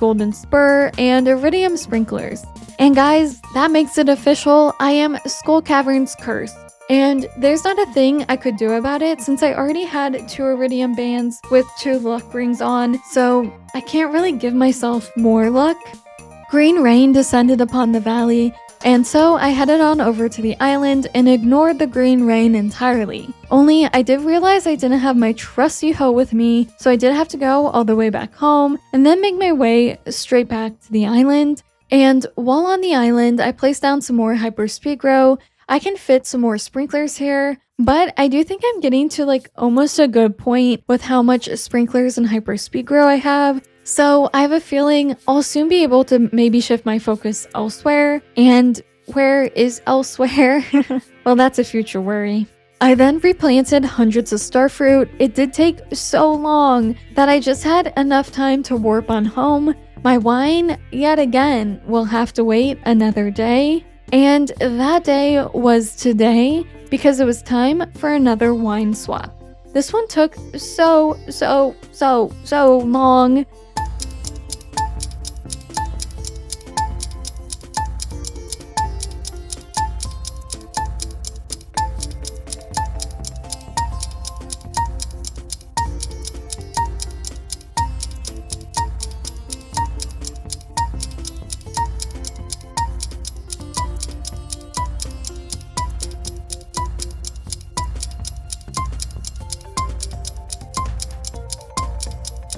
Golden spur and iridium sprinklers. And guys, that makes it official. I am Skull Cavern's cursed. And there's not a thing I could do about it since I already had 2 iridium bands with 2 luck rings on, so I can't really give myself more luck. Green rain descended upon the valley, and so I headed on over to the island and ignored the green rain entirely. Only I did realize I didn't have my trusty hoe with me, so I did have to go all the way back home and then make my way straight back to the island. And while on the island, I placed down some more hyper speed grow. I can fit some more sprinklers here, but I do think I'm getting to almost a good point with how much sprinklers and hyper speed grow I have. So I have a feeling I'll soon be able to maybe shift my focus elsewhere. And where is elsewhere? Well, that's a future worry. I then replanted hundreds of starfruit. It did take so long that I just had enough time to warp on home. My wine, yet again, will have to wait another day. And that day was today because it was time for another wine swap. This one took so long.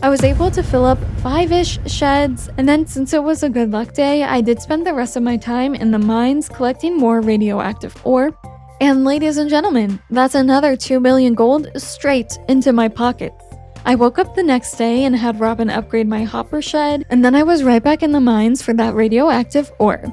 I was able to fill up 5-ish sheds, and then since it was a good luck day, I did spend the rest of my time in the mines collecting more radioactive ore. And ladies and gentlemen, that's another 2 million gold straight into my pockets. I woke up the next day and had Robin upgrade my hopper shed, and then I was right back in the mines for that radioactive ore.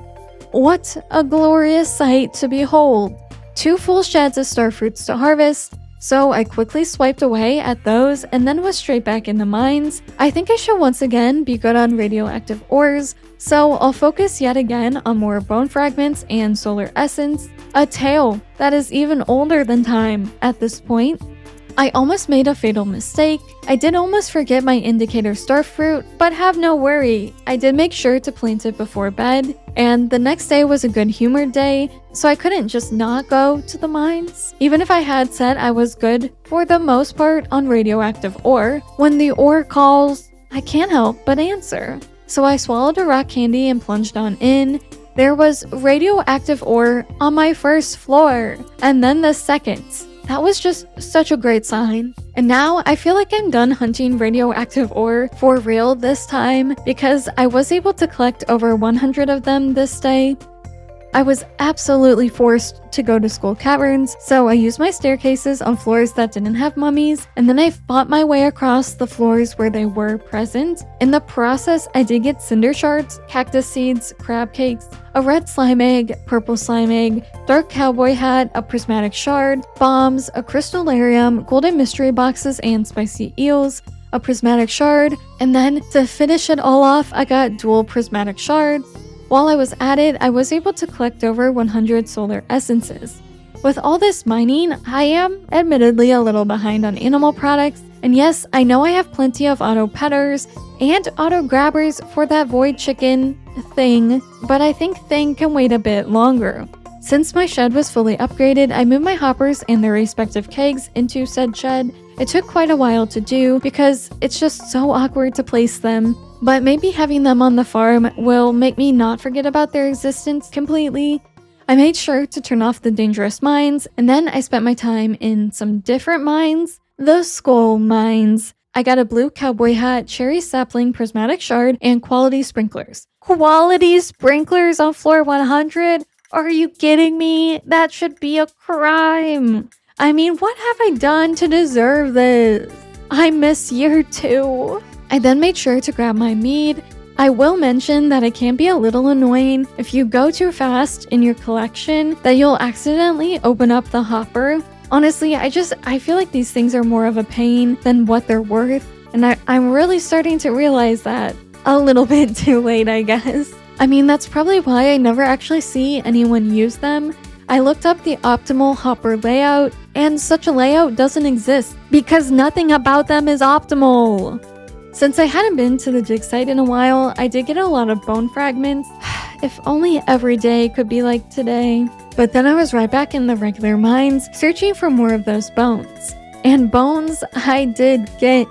What a glorious sight to behold! 2 full sheds of starfruits to harvest. So I quickly swiped away at those and then was straight back in the mines. I think I should once again be good on radioactive ores, so I'll focus yet again on more bone fragments and solar essence. A tale that is even older than time at this point. I almost made a fatal mistake. I did almost forget my indicator starfruit, but have no worry. I did make sure to plant it before bed, and the next day was a good humored day, so I couldn't just not go to the mines. Even if I had said I was good for the most part on radioactive ore, when the ore calls, I can't help but answer. So I swallowed a rock candy and plunged on in. There was radioactive ore on my first floor, and then the second. That was just such a great sign. And now I feel like I'm done hunting radioactive ore for real this time because I was able to collect over 100 of them this day. I was absolutely forced to go to school caverns, so I used my staircases on floors that didn't have mummies, and then I fought my way across the floors where they were present. In the process, I did get cinder shards, cactus seeds, crab cakes, a red slime egg, purple slime egg, dark cowboy hat, a prismatic shard, bombs, a crystallarium, golden mystery boxes, and spicy eels, a prismatic shard, and then to finish it all off, I got dual prismatic shards. While I was at it, I was able to collect over 100 solar essences. With all this mining, I am admittedly a little behind on animal products, and yes, I know I have plenty of auto petters and auto grabbers for that void chicken thing, but I think thing can wait a bit longer. Since my shed was fully upgraded, I moved my hoppers and their respective kegs into said shed. It took quite a while to do because it's just so awkward to place them, but maybe having them on the farm will make me not forget about their existence completely. I made sure to turn off the dangerous mines, and then I spent my time in some different mines. The skull mines. I got a blue cowboy hat, cherry sapling, prismatic shard, and quality sprinklers. Quality sprinklers on floor 100? Are you kidding me? That should be a crime. I mean, what have I done to deserve this? I miss year 2. I then made sure to grab my mead. I will mention that it can be a little annoying if you go too fast in your collection that you'll accidentally open up the hopper. Honestly, I feel like these things are more of a pain than what they're worth, and I'm really starting to realize that a little bit too late, I guess. I mean, that's probably why I never actually see anyone use them. I looked up the optimal hopper layout, and such a layout doesn't exist because nothing about them is optimal. Since I hadn't been to the dig site in a while, I did get a lot of bone fragments. If only every day could be like today. But then I was right back in the regular mines, searching for more of those bones. And bones I did get.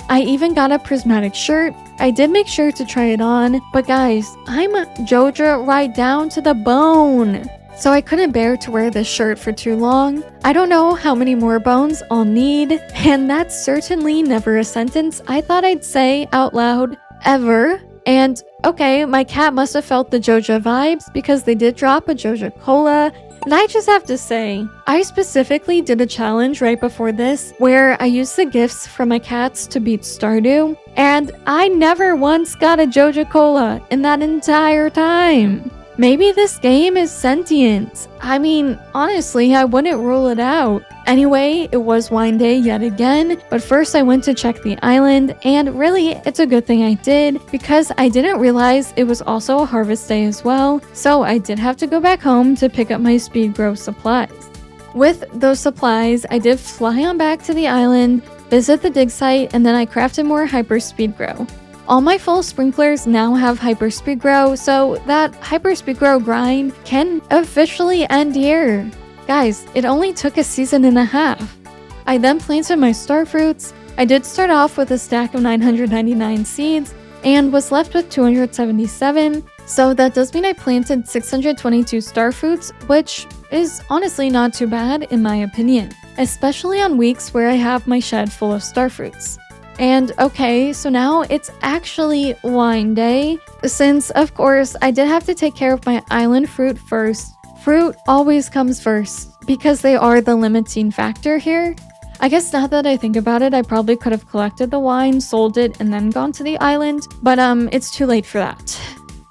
I even got a prismatic shirt. I did make sure to try it on, but guys, I'm Joja right down to the bone. So I couldn't bear to wear this shirt for too long. I don't know how many more bones I'll need, and that's certainly never a sentence I thought I'd say out loud, ever. And okay, my cat must have felt the Joja vibes because they did drop a Joja Cola. And I just have to say, I specifically did a challenge right before this where I used the gifts from my cats to beat Stardew, and I never once got a Joja Cola in that entire time. Maybe this game is sentient. I mean, honestly, I wouldn't rule it out. Anyway, it was wine day yet again, but first I went to check the island, and really, it's a good thing I did, because I didn't realize it was also a harvest day as well, so I did have to go back home to pick up my speed grow supplies. With those supplies, I did fly on back to the island, visit the dig site, and then I crafted more hyper speed grow. All my full sprinklers now have hyper speed grow, so that hyper speed grow grind can officially end here. Guys, it only took a season and a half. I then planted my starfruits. I did start off with a stack of 999 seeds and was left with 277, so that does mean I planted 622 starfruits, which is honestly not too bad in my opinion, especially on weeks where I have my shed full of starfruits. And okay, so now it's actually wine day, since of course I did have to take care of my island fruit first. Fruit always comes first, because they are the limiting factor here. I guess now that I think about it, I probably could have collected the wine, sold it, and then gone to the island, but it's too late for that.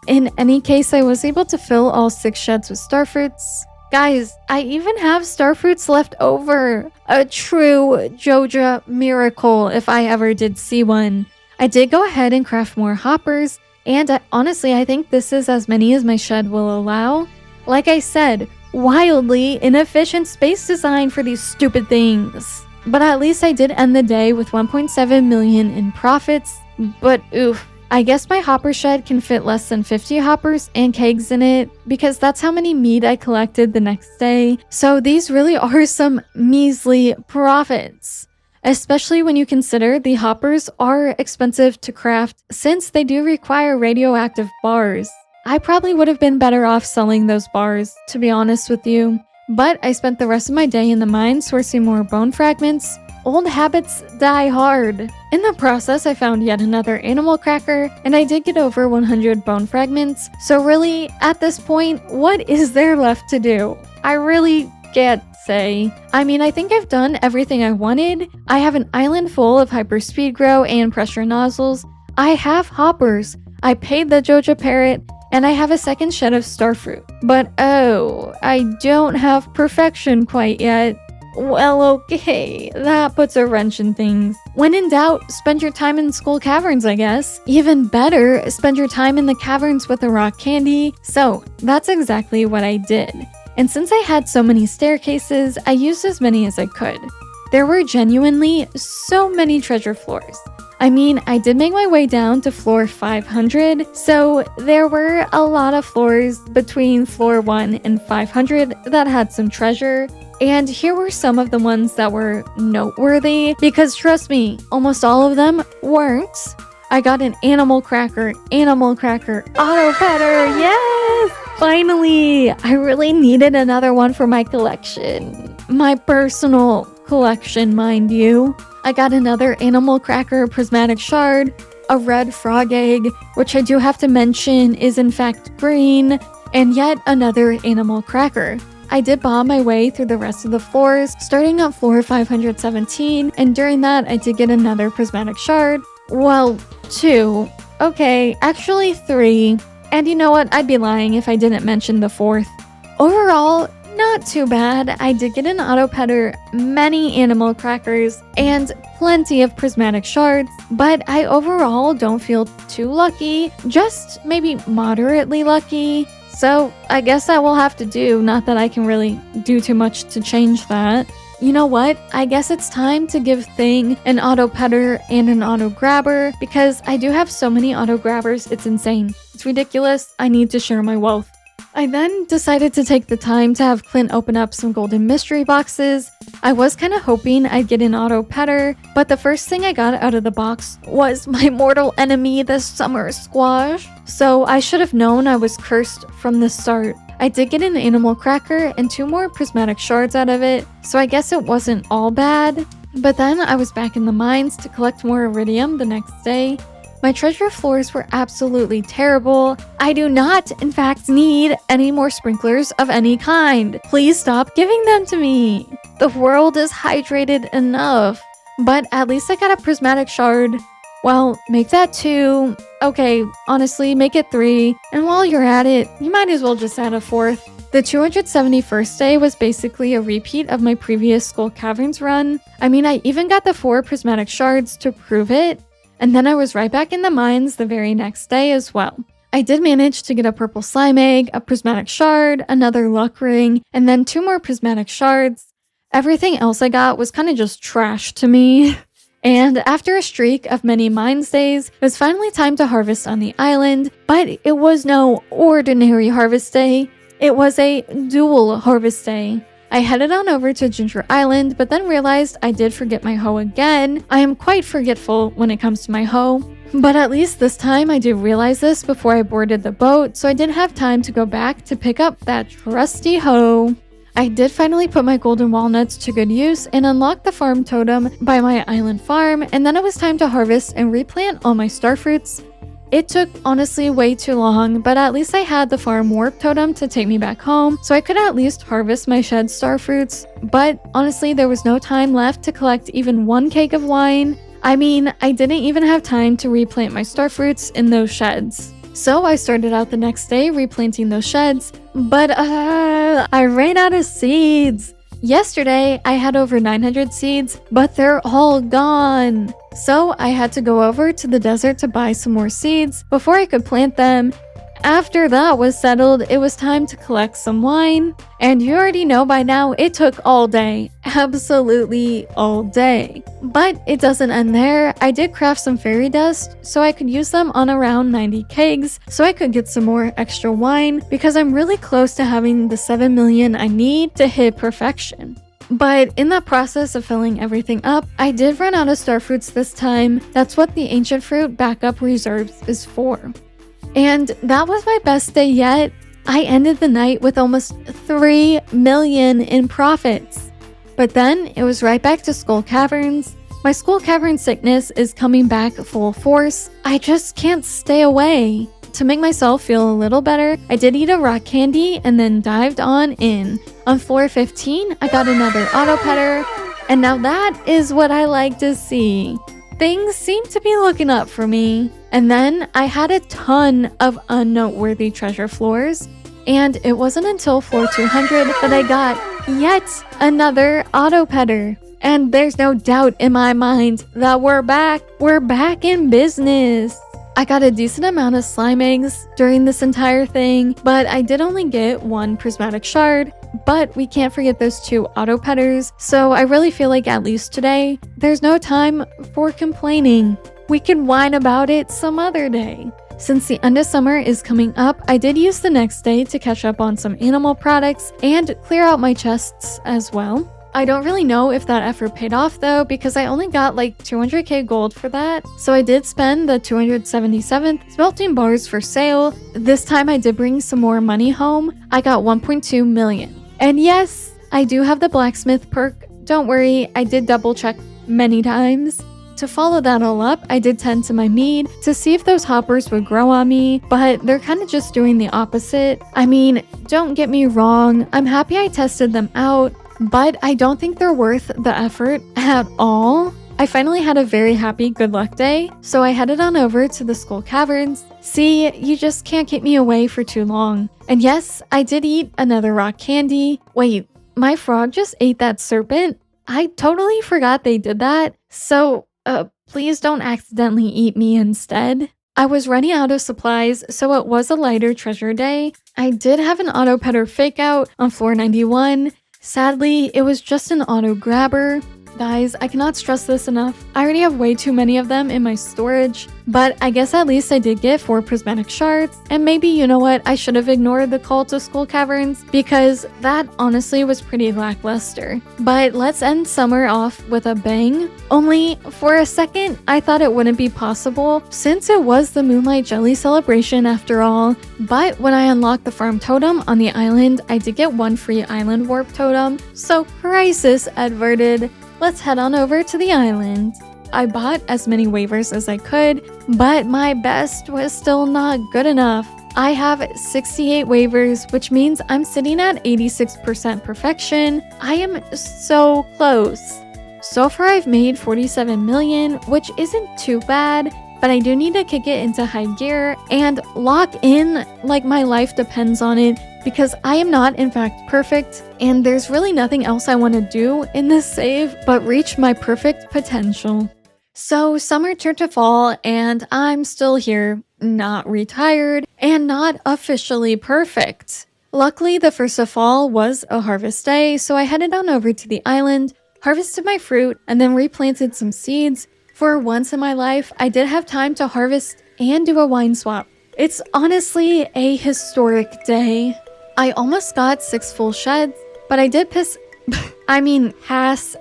In any case, I was able to fill all 6 sheds with starfruits. Guys, I even have starfruits left over. A true Joja miracle if I ever did see one. I did go ahead and craft more hoppers, and honestly, I think this is as many as my shed will allow. Like I said, wildly inefficient space design for these stupid things. but at least I did end the day with 1.7 million in profits. But oof, I guess my hopper shed can fit less than 50 hoppers and kegs in it because that's how many meat I collected the next day. So these really are some measly profits, especially when you consider the hoppers are expensive to craft since they do require radioactive bars. I probably would have been better off selling those bars, to be honest with you. But I spent the rest of my day in the mine sourcing more bone fragments. Old habits die hard. In the process, I found yet another animal cracker, and I did get over 100 bone fragments. So really, at this point, what is there left to do? I really can't say. I mean, I think I've done everything I wanted. I have an island full of hyperspeed grow and pressure nozzles. I have hoppers. I paid the Joja parrot, and I have a second shed of starfruit. But oh, I don't have perfection quite yet. Well, okay, that puts a wrench in things. When in doubt, spend your time in school caverns, I guess. Even better, spend your time in the caverns with the rock candy. So, that's exactly what I did. And since I had so many staircases, I used as many as I could. There were genuinely so many treasure floors. I mean, I did make my way down to floor 500, so there were a lot of floors between floor 1 and 500 that had some treasure. And here were some of the ones that were noteworthy, because trust me, almost all of them weren't. I got an animal cracker, auto petter, yes! Finally! I really needed another one for my collection. My personal collection, mind you. I got another animal cracker prismatic shard, a red frog egg, which I do have to mention is in fact green, and yet another animal cracker. I did bomb my way through the rest of the floors, starting at floor 517, and during that I did get another prismatic shard. Well, 2. Okay, actually 3. And you know what? I'd be lying if I didn't mention the 4th. Overall, not too bad. I did get an auto petter, many animal crackers, and plenty of prismatic shards, but I overall don't feel too lucky, just maybe moderately lucky. So I guess that will have to do, not that I can really do too much to change that. You know what? I guess it's time to give Thing an auto petter and an auto grabber, because I do have so many auto grabbers, it's insane. It's ridiculous. I need to share my wealth. I then decided to take the time to have Clint open up some golden mystery boxes. I was kind of hoping I'd get an auto petter, but the first thing I got out of the box was my mortal enemy, the summer squash. So I should have known I was cursed from the start. I did get an animal cracker and 2 more prismatic shards out of it, so I guess it wasn't all bad. But then I was back in the mines to collect more iridium the next day. My treasure floors were absolutely terrible. I do not, in fact, need any more sprinklers of any kind. Please stop giving them to me. The world is hydrated enough. But at least I got a prismatic shard. Well, make that 2. Okay, honestly, make it 3. And while you're at it, you might as well just add a 4th. The 271st day was basically a repeat of my previous Skull Caverns run. I mean, I even got the 4 prismatic shards to prove it. And then I was right back in the mines the very next day as well. I did manage to get a purple slime egg, a prismatic shard, another luck ring, and then 2 more prismatic shards. Everything else I got was kind of just trash to me. And after a streak of many mines days, it was finally time to harvest on the island, but it was no ordinary harvest day. It was a dual harvest day. I headed on over to Ginger Island, but then realized I did forget my hoe again. I am quite forgetful when it comes to my hoe. But at least this time I did realize this before I boarded the boat, so I did have time to go back to pick up that trusty hoe. I did finally put my golden walnuts to good use and unlock the farm totem by my island farm, and then it was time to harvest and replant all my starfruits. It took honestly way too long, but at least I had the farm warp totem to take me back home, so I could at least harvest my shed starfruits. But honestly, there was no time left to collect even 1 keg of wine. I mean, I didn't even have time to replant my starfruits in those sheds. So I started out the next day replanting those sheds, but I ran out of seeds. Yesterday, I had over 900 seeds, but they're all gone. So I had to go over to the desert to buy some more seeds before I could plant them. after that was settled, it was time to collect some wine. And you already know by now, it took all day. Absolutely all day. But it doesn't end there. I did craft some fairy dust so I could use them on around 90 kegs so I could get some more extra wine because I'm really close to having the 7 million I need to hit perfection. But in the process of filling everything up, I did run out of star fruits this time. That's what the ancient fruit backup reserves is for. And that was my best day yet. I ended the night with almost 3 million in profits. But then it was right back to Skull Caverns. My Skull Cavern sickness is coming back full force. I just can't stay away. To make myself feel a little better, I did eat a rock candy and then dived on in. On floor 15, I got another auto petter, and now that is what I like to see. Things seem to be looking up for me. And then I had a ton of unnoteworthy treasure floors, and it wasn't until floor 200 that I got yet another auto petter. And there's no doubt in my mind that we're back in business. I got a decent amount of slime eggs during this entire thing, but I did only get 1 prismatic shard. But we can't forget those 2 auto petters, so I really feel like at least today, there's no time for complaining. We can whine about it some other day. Since the end of summer is coming up, I did use the next day to catch up on some animal products and clear out my chests as well. I don't really know if that effort paid off though, because I only got like 200k gold for that. So I did spend the 277th smelting bars for sale. This time I did bring some more money home. I got 1.2 million. And yes, I do have the blacksmith perk. Don't worry, I did double check many times. To follow that all up, I did tend to my mead to see if those hoppers would grow on me, but they're kind of just doing the opposite. I mean, don't get me wrong, I'm happy I tested them out, but I don't think they're worth the effort at all. I finally had a very happy good luck day, so I headed on over to the Skull Caverns. See, you just can't keep me away for too long. And yes, I did eat another rock candy. Wait, my frog just ate that serpent? I totally forgot they did that. So, please don't accidentally eat me instead. I was running out of supplies, so it was a lighter treasure day. I did have an auto petter fake out on floor 91. Sadly, it was just an auto grabber. Guys, I cannot stress this enough. I already have way too many of them in my storage, but I guess at least I did get 4 prismatic shards, and maybe, you know what, I should have ignored the call to Skull Caverns, because that honestly was pretty lackluster. But let's end summer off with a bang. Only, for a second, I thought it wouldn't be possible, since it was the Moonlight Jelly celebration after all. But when I unlocked the farm totem on the island, I did get 1 free island warp totem, so crisis averted. Let's head on over to the island. I bought as many waivers as I could, but my best was still not good enough. I have 68 waivers, which means I'm sitting at 86% perfection. I am so close. So far I've made 47 million, which isn't too bad, but I do need to kick it into high gear and lock in like my life depends on it, because I am not in fact perfect, and there's really nothing else I want to do in this save but reach my perfect potential. So summer turned to fall, and I'm still here, not retired, and not officially perfect. Luckily, the first of fall was a harvest day, so I headed on over to the island, harvested my fruit, and then replanted some seeds. For once in my life, I did have time to harvest and do a wine swap. It's honestly a historic day. I almost got 6 full sheds, but I did pass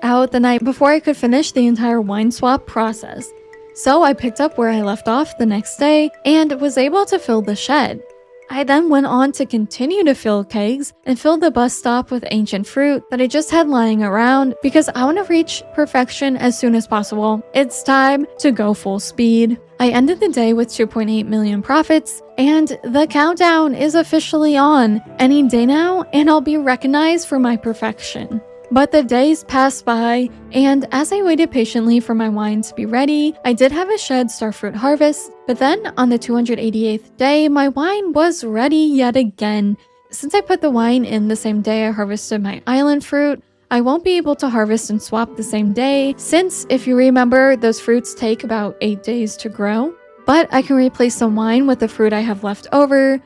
out the night before I could finish the entire wine swap process. So I picked up where I left off the next day and was able to fill the shed. I then went on to continue to fill kegs and fill the bus stop with ancient fruit that I just had lying around because I want to reach perfection as soon as possible. It's time to go full speed. I ended the day with 2.8 million profits, and the countdown is officially on. Any day now, and I'll be recognized for my perfection. But the days passed by, and as I waited patiently for my wine to be ready, I did have a shed starfruit harvest, but then on the 288th day, my wine was ready yet again. Since I put the wine in the same day I harvested my island fruit, I won't be able to harvest and swap the same day, since if you remember, those fruits take about 8 days to grow. But I can replace some wine with the fruit I have left over,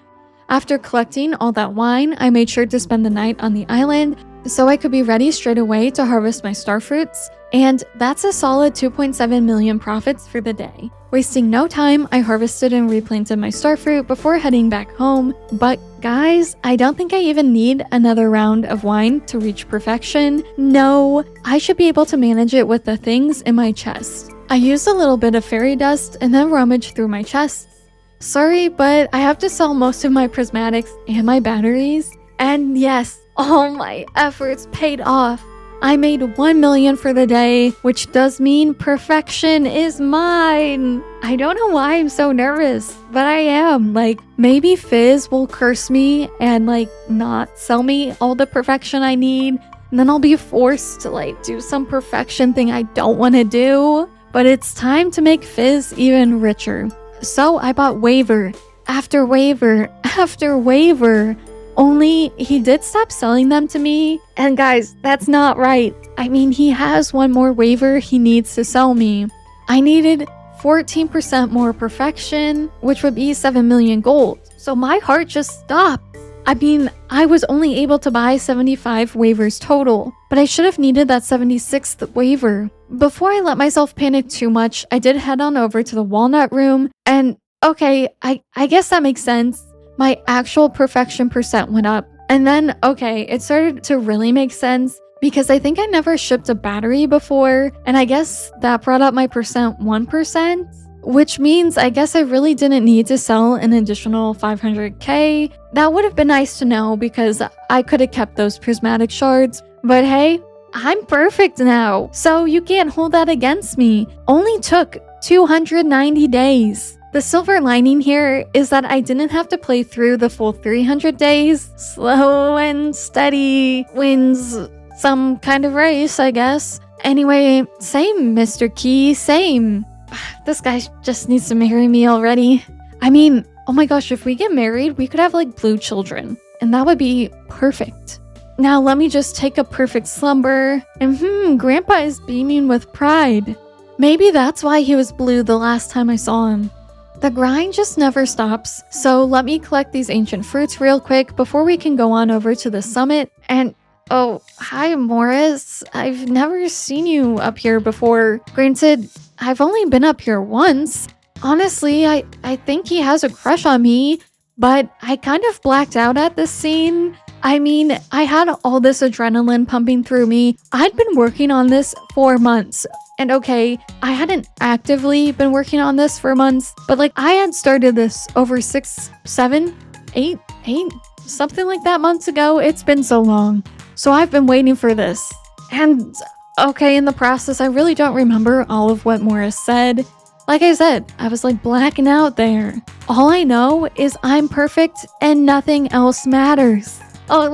After collecting all that wine, I made sure to spend the night on the island so I could be ready straight away to harvest my star fruits, and that's a solid 2.7 million profits for the day. Wasting no time, I harvested and replanted my starfruit before heading back home. But guys, I don't think I even need another round of wine to reach perfection. No, I should be able to manage it with the things in my chest. I used a little bit of fairy dust and then rummaged through my chests. Sorry, but I have to sell most of my prismatics and my batteries. And yes, all my efforts paid off. I made 1 million for the day, which does mean perfection is mine. I don't know why I'm so nervous, but I am. Like, maybe Fizz will curse me and not sell me all the perfection I need. And then I'll be forced to do some perfection thing I don't want to do. But it's time to make Fizz even richer. So I bought waiver after waiver after waiver. Only he did stop selling them to me. And guys, that's not right. I mean, he has one more waiver he needs to sell me. I needed 14% more perfection, which would be 7 million gold. So my heart just stopped. I mean, I was only able to buy 75 waivers total, but I should have needed that 76th waiver. Before I let myself panic too much, I did head on over to the walnut room, and okay, I guess that makes sense. My actual perfection percent went up. And then, okay, it started to really make sense because I think I never shipped a battery before, and I guess that brought up my percent 1%, which means I guess I really didn't need to sell an additional 500k. That would have been nice to know because I could have kept those prismatic shards, but hey, I'm perfect now, so you can't hold that against me. Only took 290 days. The silver lining here is that I didn't have to play through the full 300 days. Slow and steady wins some kind of race, I guess. Anyway, same, Mr. Key, same. This guy just needs to marry me already. I mean, oh my gosh, if we get married, we could have blue children, and that would be perfect. Now let me just take a perfect slumber, and Grandpa is beaming with pride. Maybe that's why he was blue the last time I saw him. The grind just never stops, so let me collect these ancient fruits real quick before we can go on over to the summit. And oh, hi Morris, I've never seen you up here before. Granted, I've only been up here once. Honestly, I think he has a crush on me, but I kind of blacked out at this scene. I mean, I had all this adrenaline pumping through me. I'd been working on this for months. And okay, I hadn't actively been working on this for months, but I had started this over 6, 7, 8, something like that months ago. It's been so long. So I've been waiting for this. And okay, in the process, I really don't remember all of what Morris said. Like I said, I was blacking out there. All I know is I'm perfect and nothing else matters. Oh,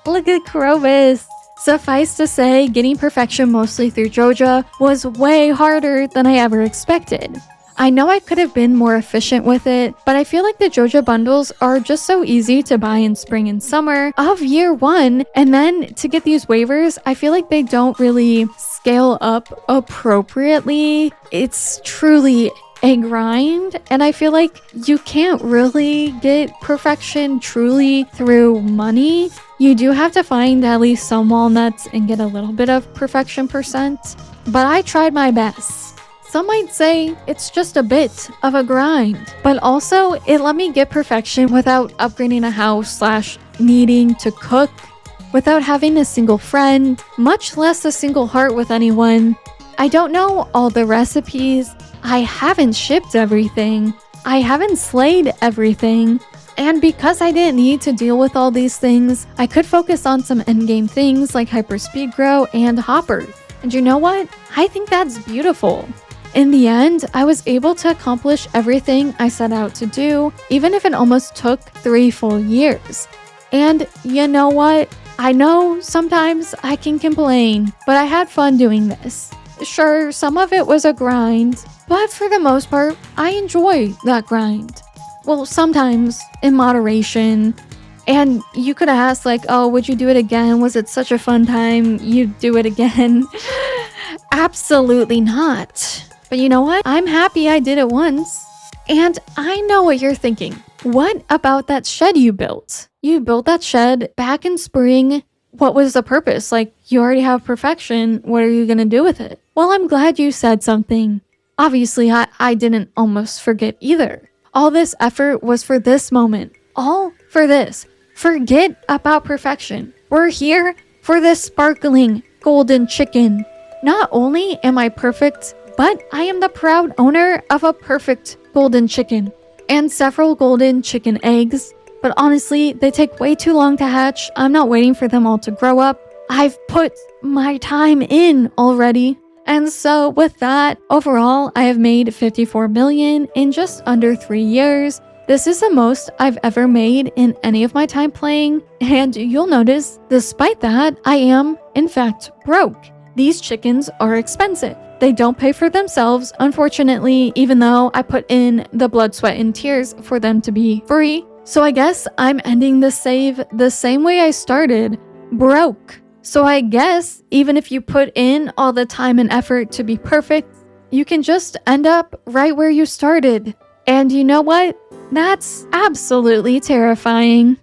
look at Krobus. Suffice to say, getting perfection mostly through Joja was way harder than I ever expected. I know I could have been more efficient with it, but I feel like the Joja bundles are just so easy to buy in spring and summer of year 1, and then to get these waivers, I feel like they don't really scale up appropriately. It's truly a grind, and I feel like you can't really get perfection truly through money. You do have to find at least some walnuts and get a little bit of perfection percent, but I tried my best. Some might say it's just a bit of a grind, but also it let me get perfection without upgrading a house / needing to cook, without having a single friend, much less a single heart with anyone. I don't know all the recipes, I haven't shipped everything, I haven't slayed everything, and because I didn't need to deal with all these things, I could focus on some endgame things like hyperspeed grow and hoppers. And you know what? I think that's beautiful. In the end, I was able to accomplish everything I set out to do, even if it almost took 3 full years. And you know what? I know sometimes I can complain, but I had fun doing this. Sure, some of it was a grind, but for the most part, I enjoy that grind. Well, sometimes in moderation. And you could ask oh, would you do it again? Was it such a fun time? You'd do it again? Absolutely not. But you know what? I'm happy I did it once. And I know what you're thinking. What about that shed you built? You built that shed back in spring. What was the purpose? Like, you already have perfection. What are you gonna do with it? Well, I'm glad you said something. Obviously, I didn't almost forget either. All this effort was for this moment. All for this. Forget about perfection. We're here for this sparkling golden chicken. Not only am I perfect, but I am the proud owner of a perfect golden chicken and several golden chicken eggs. But honestly, they take way too long to hatch. I'm not waiting for them all to grow up. I've put my time in already. And so with that, overall, I have made 54 million in just under 3 years. This is the most I've ever made in any of my time playing. And you'll notice, despite that, I am, in fact, broke. These chickens are expensive. They don't pay for themselves, unfortunately, even though I put in the blood, sweat, and tears for them to be free. So I guess I'm ending the save the same way I started, broke. So I guess even if you put in all the time and effort to be perfect, you can just end up right where you started. And you know what? That's absolutely terrifying.